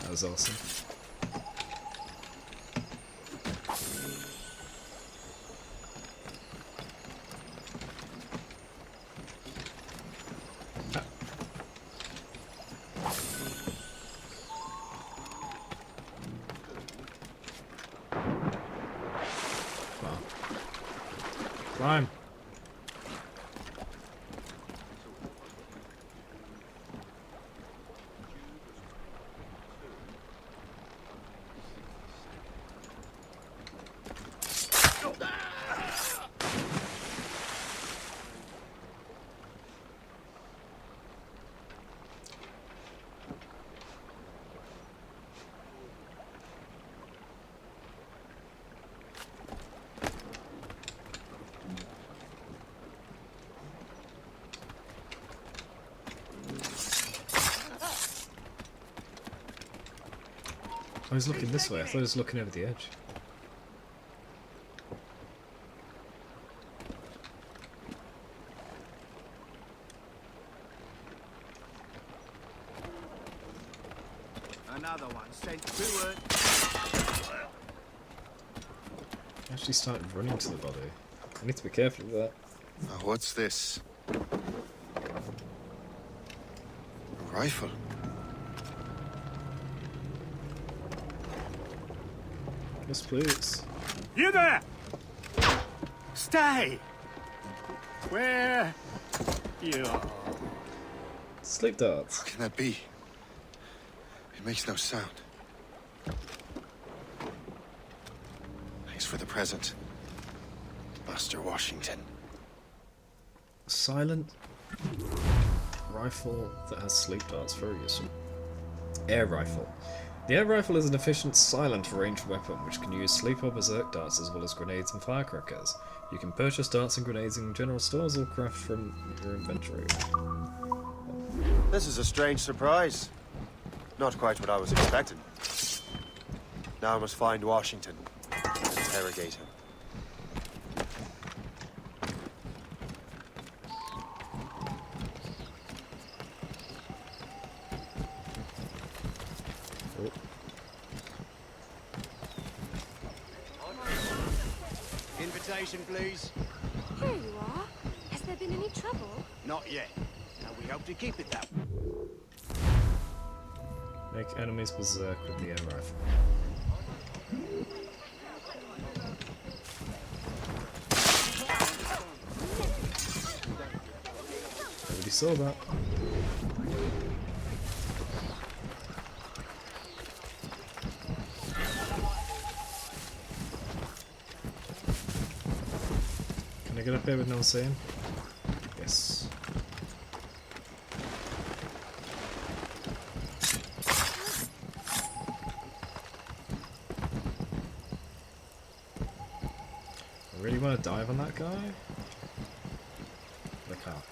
That was awesome. Wow. Climb. I was looking this way. I thought I was looking over the edge. Another one sent to it. I actually started running to the body. I need to be careful with that. Oh, what's this? A rifle. Yes, please. You there! Stay! Where you are? Sleep darts. What can that be? It makes no sound. Thanks for the present, Master Washington. Silent rifle that has sleep darts. Very useful. Air rifle. The air rifle is an efficient, silent, ranged weapon which can use sleep or berserk darts as well as grenades and firecrackers. You can purchase darts and grenades in general stores or craft from your inventory. This is a strange surprise. Not quite what I was expecting. Now I must find Washington and interrogate him. Invitation, please. Here you are. Has there been any trouble? Not yet. Now we hope to keep it that way. Make enemies berserk with the air rifle. Nobody saw that. Can I get up here with no one seeing? Yes. I really want to dive on that guy? But I can't.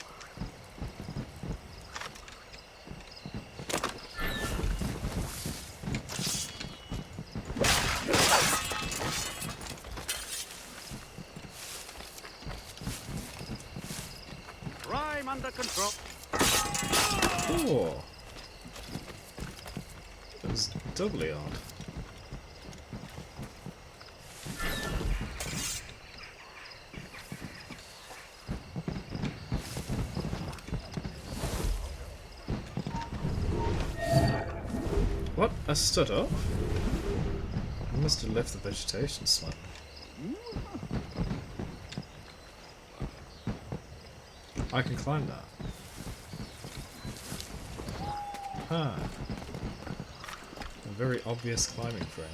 Crime under control. Oh! That was doubly odd. What? I stood up? I must have left the vegetation slightly. I can climb that. Huh. A very obvious climbing frame.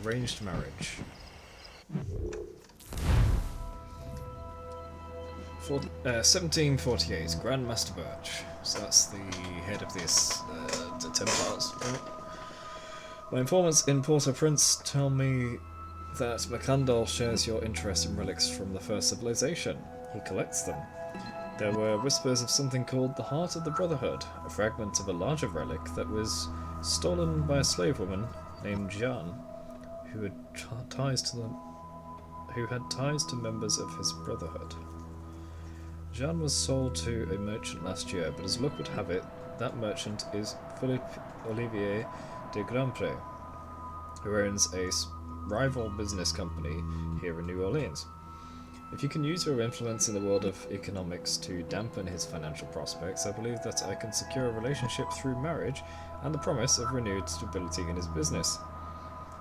Arranged marriage. 1748, Grand Master Birch. So that's the head of this, the Templars, right? My informants in Port-au-Prince tell me that McCandle shares your interest in relics from the first civilization. He collects them. There were whispers of something called the Heart of the Brotherhood, a fragment of a larger relic that was stolen by a slave woman named Jeanne, who had ties to members of his brotherhood. Jeanne was sold to a merchant last year, but as luck would have it, that merchant is Philippe Olivier de Grandpré, who owns a rival business company here in New Orleans. If you can use your influence in the world of economics to dampen his financial prospects, I believe that I can secure a relationship through marriage and the promise of renewed stability in his business.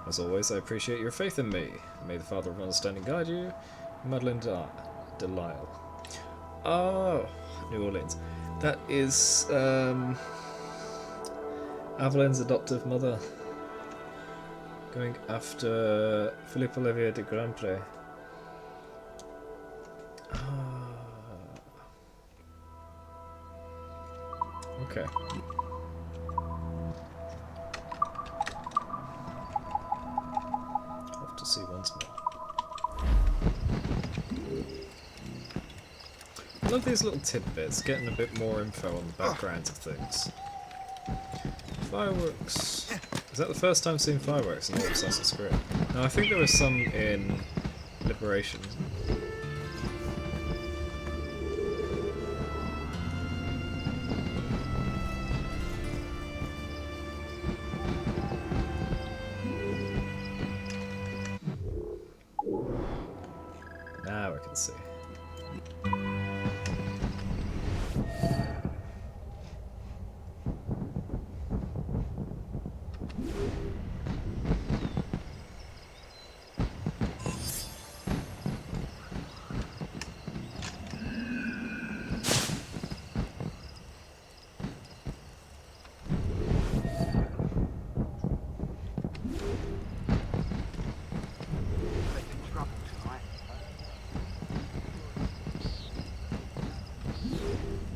As always, I appreciate your faith in me. May the Father of Understanding guide you. Madeleine Delisle. Oh, New Orleans. That is Avelin's adoptive mother going after Philippe Olivier de Grandpré. Okay. I'll have to see once more. love these little tidbits, getting a bit more info on the background of things. Fireworks. Is that the first time seeing fireworks in all of Assassin's Creed? No, I think there was some in Liberation. Now I can see.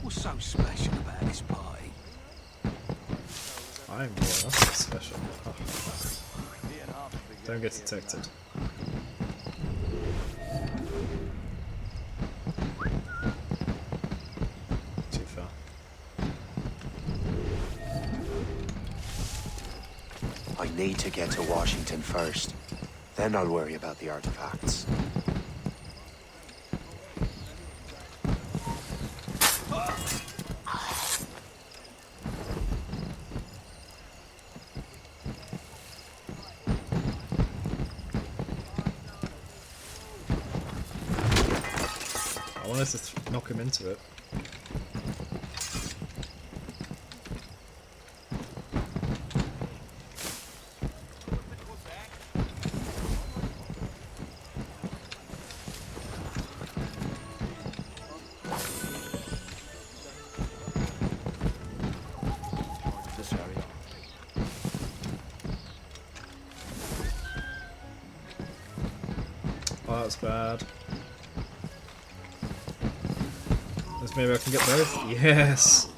What's so special about this party? I'm that's so special. Oh, don't get detected. Too far. I need to get to Washington first. Then I'll worry about the artifacts. I wanted to knock him into it. This area. Oh, that's bad. Maybe I can get both? Yes!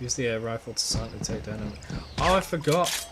Use the air rifle to silently take down enemy. Oh, I forgot!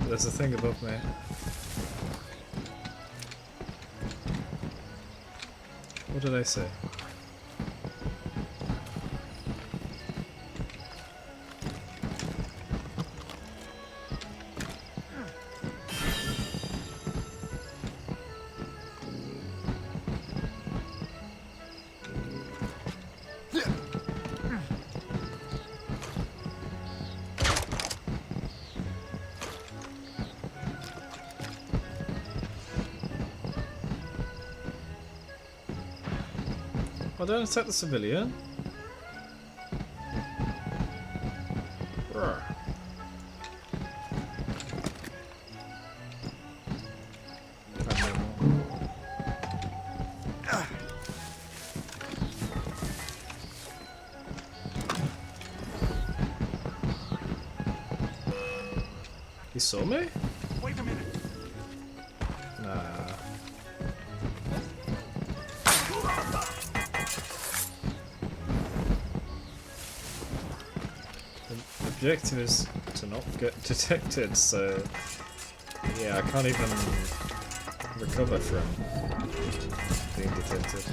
There's a thing above me. What did I say? Oh, don't attack the civilian. Roar. He saw me? Wait a minute. Nah. The objective is to not get detected, so yeah, I can't even recover from being detected.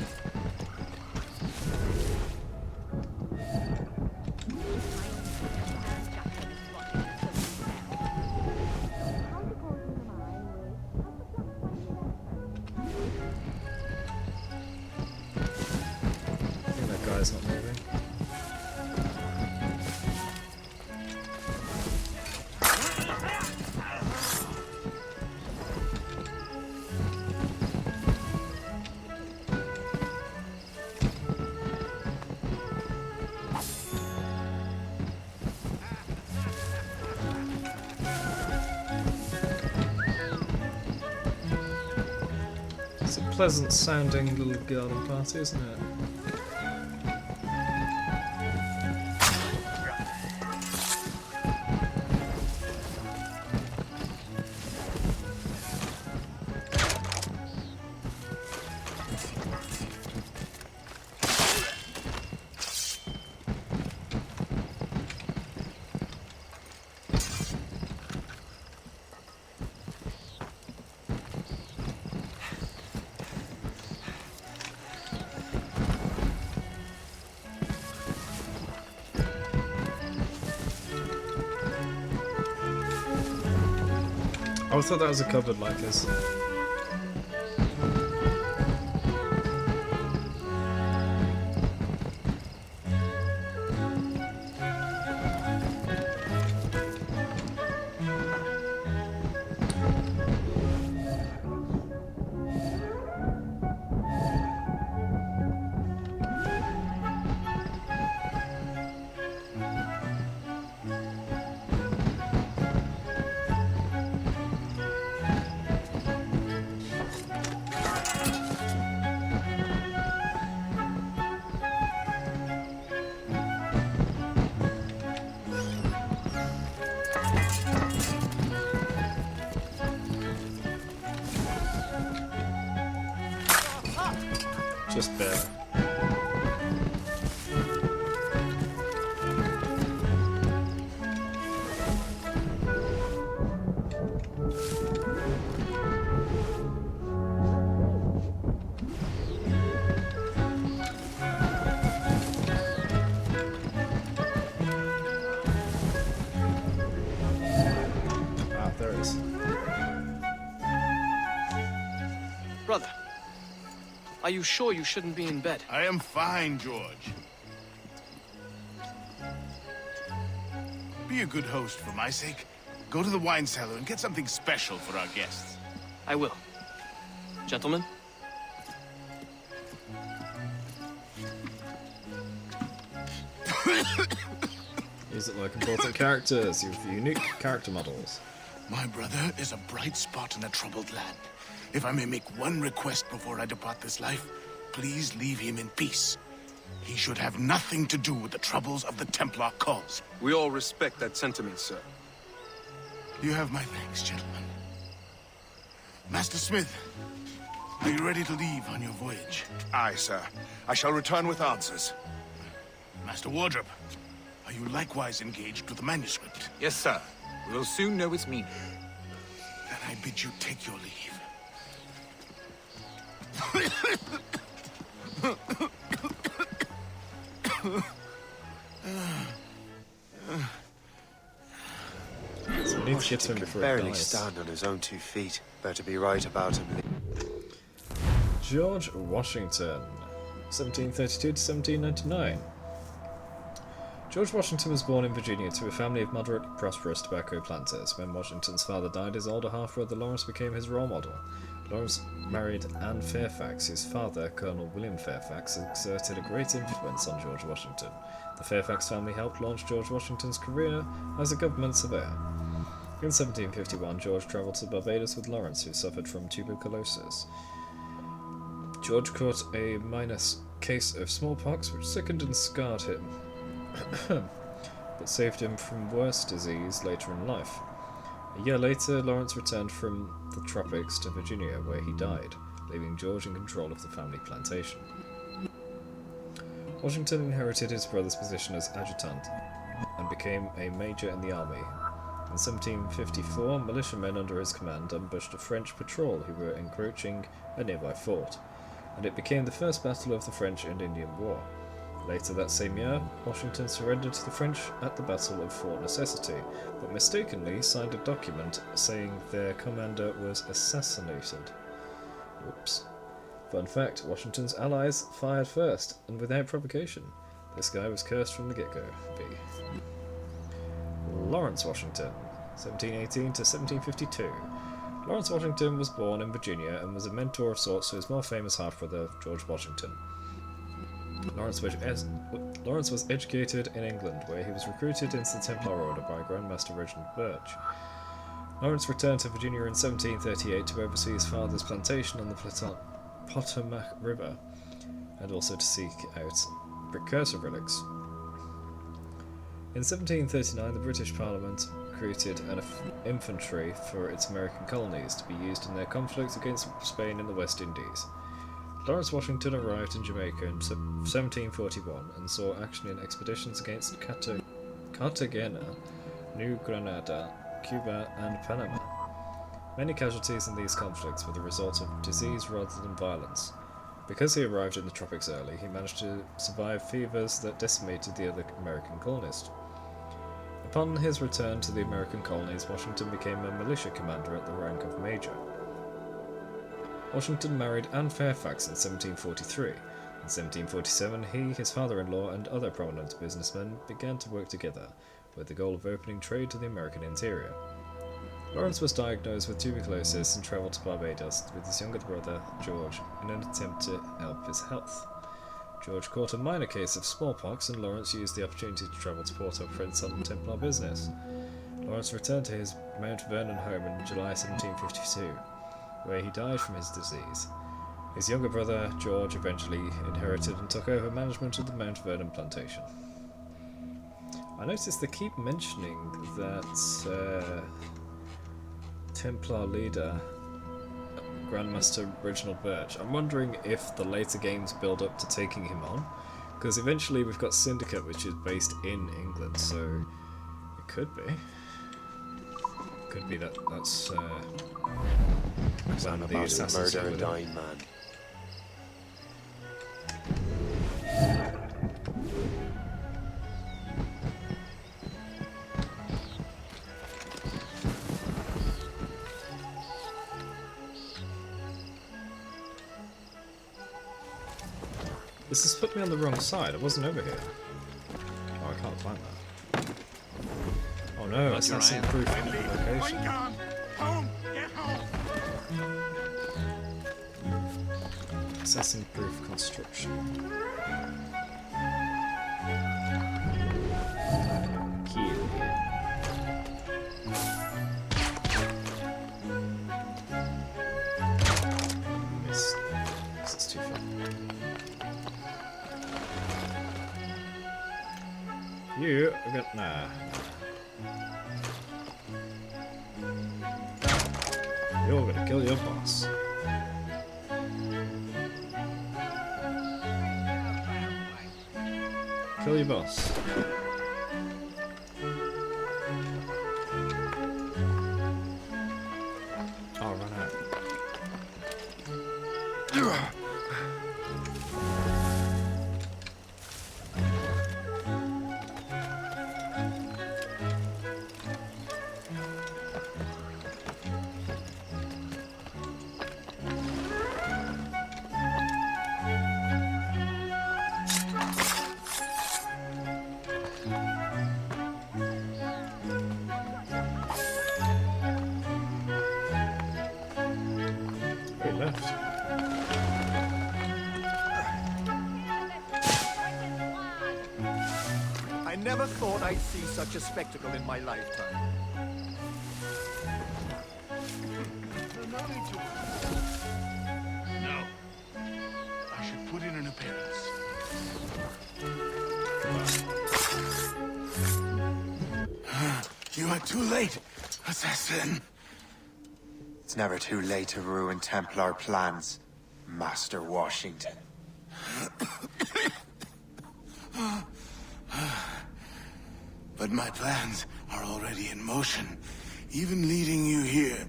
pleasant sounding little garden party, isn't it? Oh, I thought that was a cupboard like this. Just bare. Ah, there it is. Brother, are you sure you shouldn't be in bed? I am fine, George. Be a good host for my sake. Go to the wine cellar and get something special for our guests. I will. Gentlemen? Use it like important characters. You have unique character models. My brother is a bright spot in a troubled land. If I may make one request before I depart this life, please leave him in peace. He should have nothing to do with the troubles of the Templar cause. We all respect that sentiment, sir. You have my thanks, gentlemen. Master Smith, are you ready to leave on your voyage? Aye, sir. I shall return with answers. Master Wardrop, are you likewise engaged with the manuscript? Yes, sir. We will soon know its meaning. Then I bid you take your leave. So we need to get to him before he barely dies. stand on his own 2 feet. Better be right about him. George Washington, 1732 to 1799. George Washington was born in Virginia to a family of moderately prosperous tobacco planters. When Washington's father died, his older half-brother Lawrence became his role model. Lawrence married Anne Fairfax. His father, Colonel William Fairfax, exerted a great influence on George Washington. The Fairfax family helped launch George Washington's career as a government surveyor. In 1751, George travelled to Barbados with Lawrence, who suffered from tuberculosis. George caught a minor case of smallpox, which sickened and scarred him, but saved him from worse disease later in life. A year later, Lawrence returned from the tropics to Virginia, where he died, leaving George in control of the family plantation. Washington inherited his brother's position as adjutant and became a major in the army. In 1754, militiamen under his command ambushed a French patrol who were encroaching a nearby fort, and it became the first battle of the French and Indian War. Later that same year, Washington surrendered to the French at the Battle of Fort Necessity, but mistakenly signed a document saying their commander was assassinated. Whoops. Fun fact, Washington's allies fired first, and without provocation. This guy was cursed from the get-go. B. Lawrence Washington, 1718 to 1752. Lawrence Washington was born in Virginia and was a mentor of sorts to his more famous half-brother, George Washington. Lawrence was educated in England, where he was recruited into the Templar Order by Grandmaster Reginald Birch. Lawrence returned to Virginia in 1738 to oversee his father's plantation on the Potomac River, and also to seek out precursor relics. In 1739, the British Parliament created an infantry for its American colonies to be used in their conflict against Spain in the West Indies. Lawrence Washington arrived in Jamaica in 1741 and saw action in expeditions against Cartagena, New Granada, Cuba, and Panama. Many casualties in these conflicts were the result of disease rather than violence. Because he arrived in the tropics early, he managed to survive fevers that decimated the other American colonists. Upon his return to the American colonies, Washington became a militia commander at the rank of major. Washington married Anne Fairfax in 1743. In 1747, he, his father-in-law, and other prominent businessmen began to work together, with the goal of opening trade to the American interior. Lawrence was diagnosed with tuberculosis and travelled to Barbados with his younger brother, George, in an attempt to help his health. George caught a minor case of smallpox, and Lawrence used the opportunity to travel to Port-au-Prince on Templar business. Lawrence returned to his Mount Vernon home in July 1752, where he died from his disease. His younger brother, George, eventually inherited and took over management of the Mount Vernon plantation. I noticed they keep mentioning that Templar leader, Grandmaster Reginald Birch. I'm wondering if the later games build up to taking him on, because eventually we've got Syndicate, which is based in England, so it could be. Could be that's I'm about to murder a dying man. This has put me on the wrong side. I wasn't over here. Oh, I can't climb that. Oh no, assassin-proof location. Assassin-proof construction. Kill. Missed. This is too far. You are gonna... Nah. You're gonna kill your boss. Kill your boss. Oh, run out. I never thought I'd see such a spectacle in my lifetime. No. I should put in an appearance. You are too late, assassin. It's never too late to ruin Templar plans, Master Washington. But my plans are already in motion. Even leading you here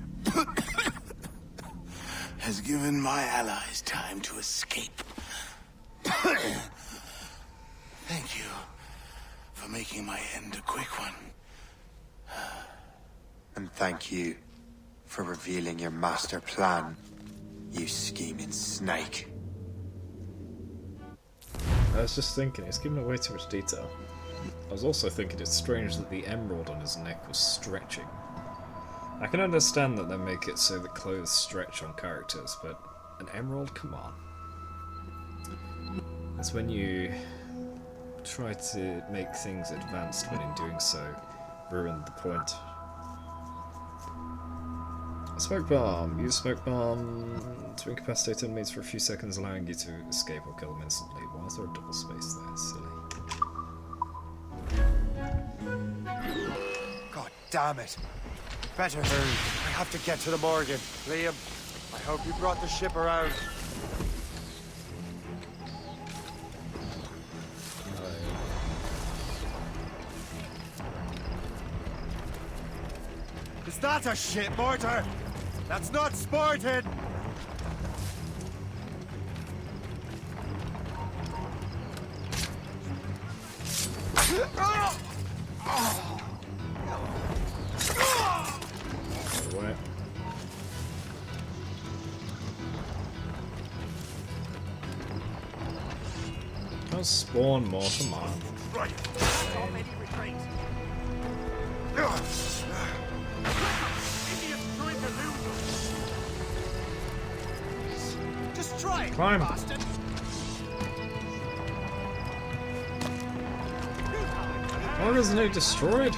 has given my allies time to escape. Thank you for making my end a quick one. And thank you for revealing your master plan, you scheming snake. I was just thinking, it's giving away too much detail. I was also thinking it's strange that the emerald on his neck was stretching. I can understand that they make it so that clothes stretch on characters, but an emerald? Come on. That's when you try to make things advanced, but in doing so, ruin the point. Smoke bomb. Use smoke bomb to incapacitate enemies for a few seconds, allowing you to escape or kill them instantly. Why is there a double space there? Silly. God damn it. Better hurry. I have to get to the Morgan. Liam, I hope you brought the ship around. Is that a ship mortar? That's not sporting! What? Don't spawn more, come on. Right. Already retreat. Idiots trying to lose us. Just try it, Climb. bastard. Why wasn't it destroyed?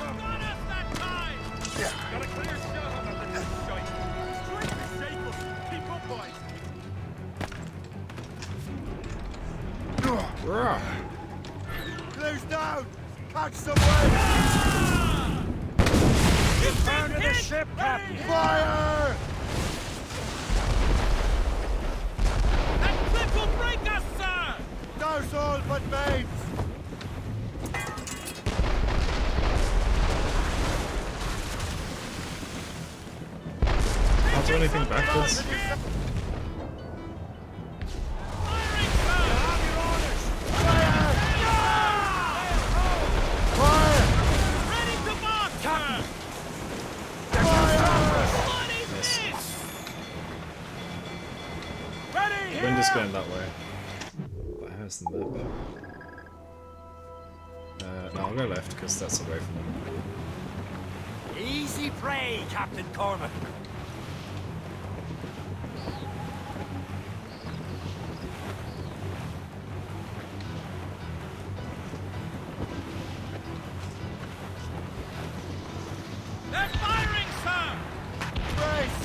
Rah. Close down! Catch some way! Return to the ship, Captain! Fire! That cliff will break us, sir! Douse all but mates! Can't do anything backwards. The wind is going that way. But how's the map? No, I'll go left because that's away from them. Easy prey, Captain Cormac. They're firing, sir! Brace!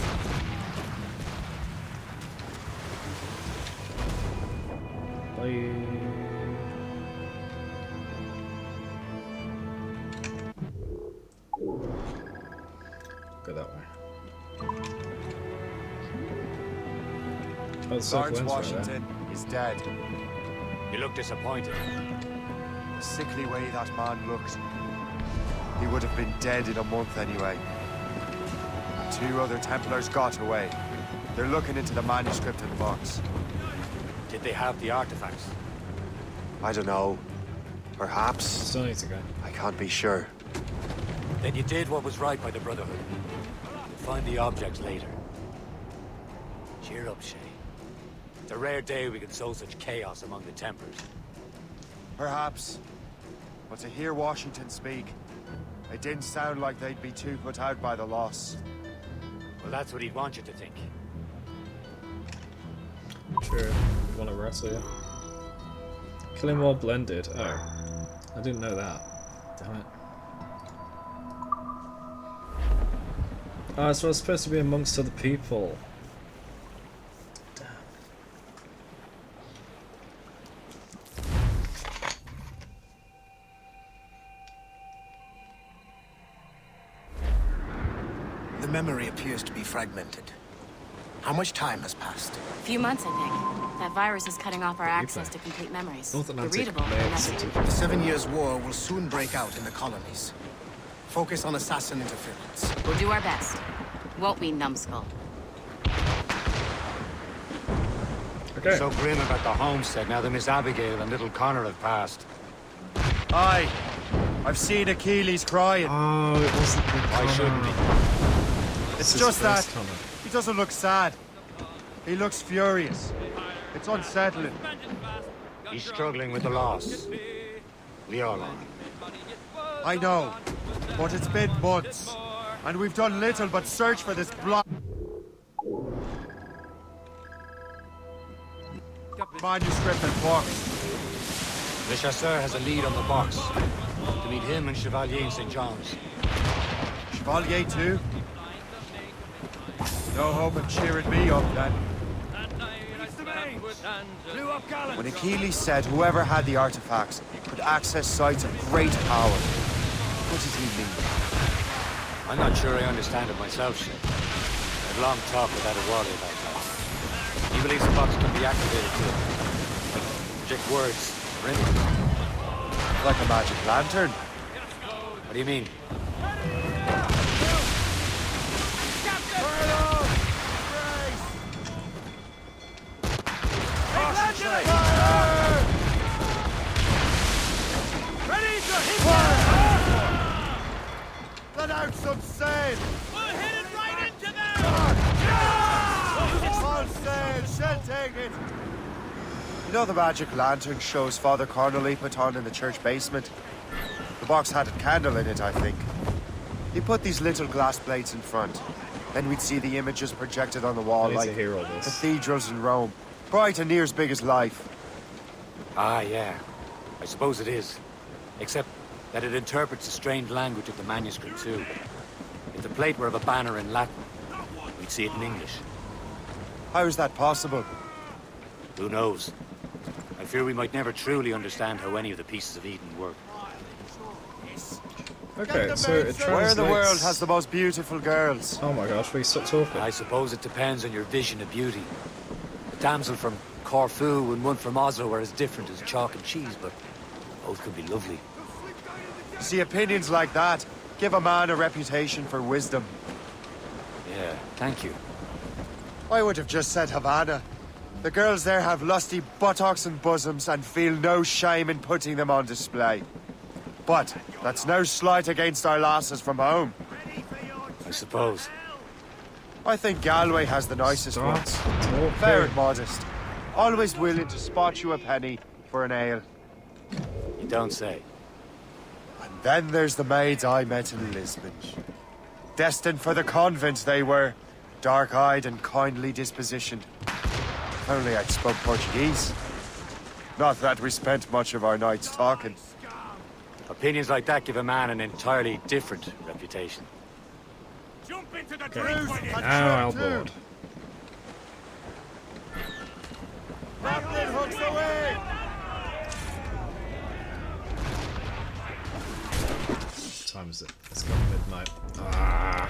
Bye. Go that way. Oh, the circle Lawrence ends right Washington is dead. You look disappointed. The sickly way that man looked. He would have been dead in a month anyway. 2 other Templars got away. They're looking into the manuscript in the box. Did they have the artifacts? I don't know. Perhaps. Still need to go. I can't be sure. Then you did what was right by the Brotherhood. You'll find the objects later. Cheer up, Shay. It's a rare day we can sow such chaos among the Templars. Perhaps. But to hear Washington speak, it didn't sound like they'd be too put out by the loss. Well, that's what he'd want you to think. Sure. You want to wrestle you? Kill him while blended. Oh. I didn't know that. Damn it. Ah, so I was supposed to be amongst other people. Damn. The memory appears to be fragmented. How much time has passed? A few months, I think. That virus is cutting off our access to complete memories. North They're Atlantic readable, Mail but City. messy. The 7 Years' War will soon break out in the colonies. Focus on assassin interference. We'll do our best. Won't we, numbskull? Okay. So grim about the homestead now that Miss Abigail and little Connor have passed. Aye. I've seen Achilles crying. Oh, it wasn't the Why shouldn't he? It's This is just the that first Connor. he doesn't look sad. He looks furious. It's unsettling. He's struggling with the loss. We all are. I know, but it's been months, and we've done little but search for this block. Manuscript and box. Le Chasseur has a lead on the box. To meet him and Chevalier in St. John's. Chevalier too? No hope of cheering me up then. When Achilles said whoever had the artifacts could access sites of great power, what does he mean? I'm not sure I understand it myself, Shane. I had a long talk with Adewale about that. He believes the box can be activated to project words or images. Like a magic lantern? What do you mean? Ready to hit them! Let out some sail! We're headed right into them! All sail, shall take it! You know the magic lantern shows Father Cornely put on in the church basement? The box had a candle in it, I think. He put these little glass plates in front. Then we'd see the images projected on the wall like cathedrals in Rome. Bright and near as big as life. Ah, yeah. I suppose it is. Except that it interprets the strange language of the manuscript, too. If the plate were of a banner in Latin, we'd see it in English. How is that possible? Who knows? I fear we might never truly understand how any of the pieces of Eden work. Okay, so it translates... Where in the world has the most beautiful girls? Oh my gosh, we stop talking. I suppose it depends on your vision of beauty. A damsel from Corfu and one from Oslo are as different as chalk and cheese, but both could be lovely. See, opinions like that give a man a reputation for wisdom. Yeah, thank you. I would have just said Havana. The girls there have lusty buttocks and bosoms and feel no shame in putting them on display. But that's no slight against our lasses from home. I suppose. I think Galway has the nicest ones. Fair and modest. Always willing to spot you a penny for an ale. You don't say. And then there's the maids I met in Lisbon. Destined for the convent they were. Dark-eyed and kindly dispositioned. If only I'd spoke Portuguese. Not that we spent much of our nights talking. Opinions like that give a man an entirely different reputation. Jump into the Okay. drink. Now I'll board. Captain, hooks away! What time is it? It's got midnight. Ah.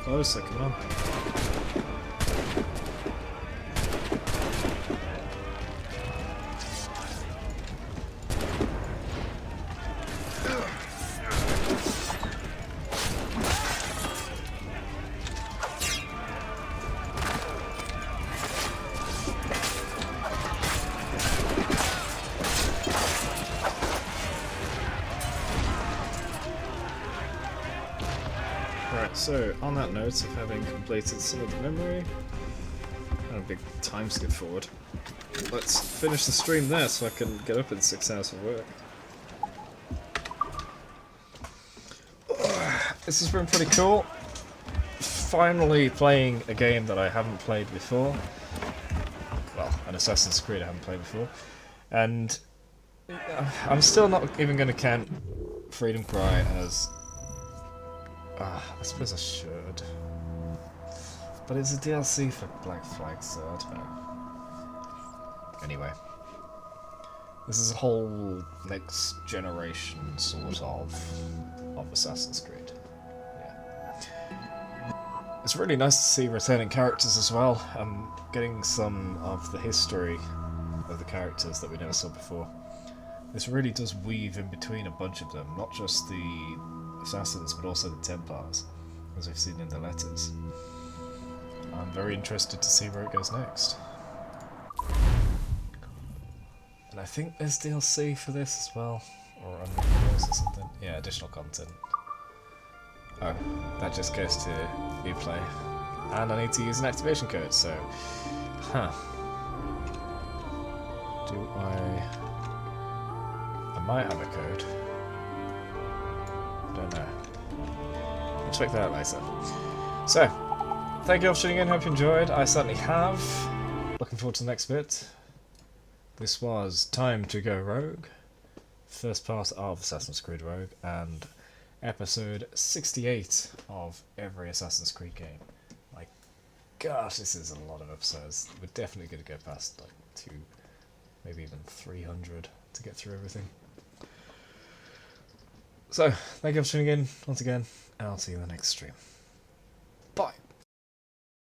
Closer, come on. So, on that note of having completed some of the memory, and a big time skip forward, let's finish the stream there so I can get up in 6 hours of work. This has been pretty cool. Finally playing a game that I haven't played before. Well, an Assassin's Creed I haven't played before. And I'm still not even going to count Freedom Cry as... I suppose I should. But it's a DLC for Black Flag, so I don't know. Anyway. This is a whole next generation, sort of Assassin's Creed. Yeah. It's really nice to see returning characters as well. I'm getting some of the history of the characters that we never saw before. This really does weave in between a bunch of them, not just the Assassins, but also the Templars, as we've seen in the letters. I'm very interested to see where it goes next. And I think there's DLC for this as well, or or something. Yeah, additional content. Oh, that just goes to Uplay. And I need to use an activation code, so... Huh. Do I might have a code. Don't know. We'll check that out later. So, thank you all for tuning in. Hope you enjoyed. I certainly have. Looking forward to the next bit. This was Time to Go Rogue. First part of Assassin's Creed Rogue and episode 68 of every Assassin's Creed game. My gosh, this is a lot of episodes. We're definitely going to go past like 2, maybe even 300 to get through everything. So, thank you for tuning in once again, and I'll see you in the next stream. Bye!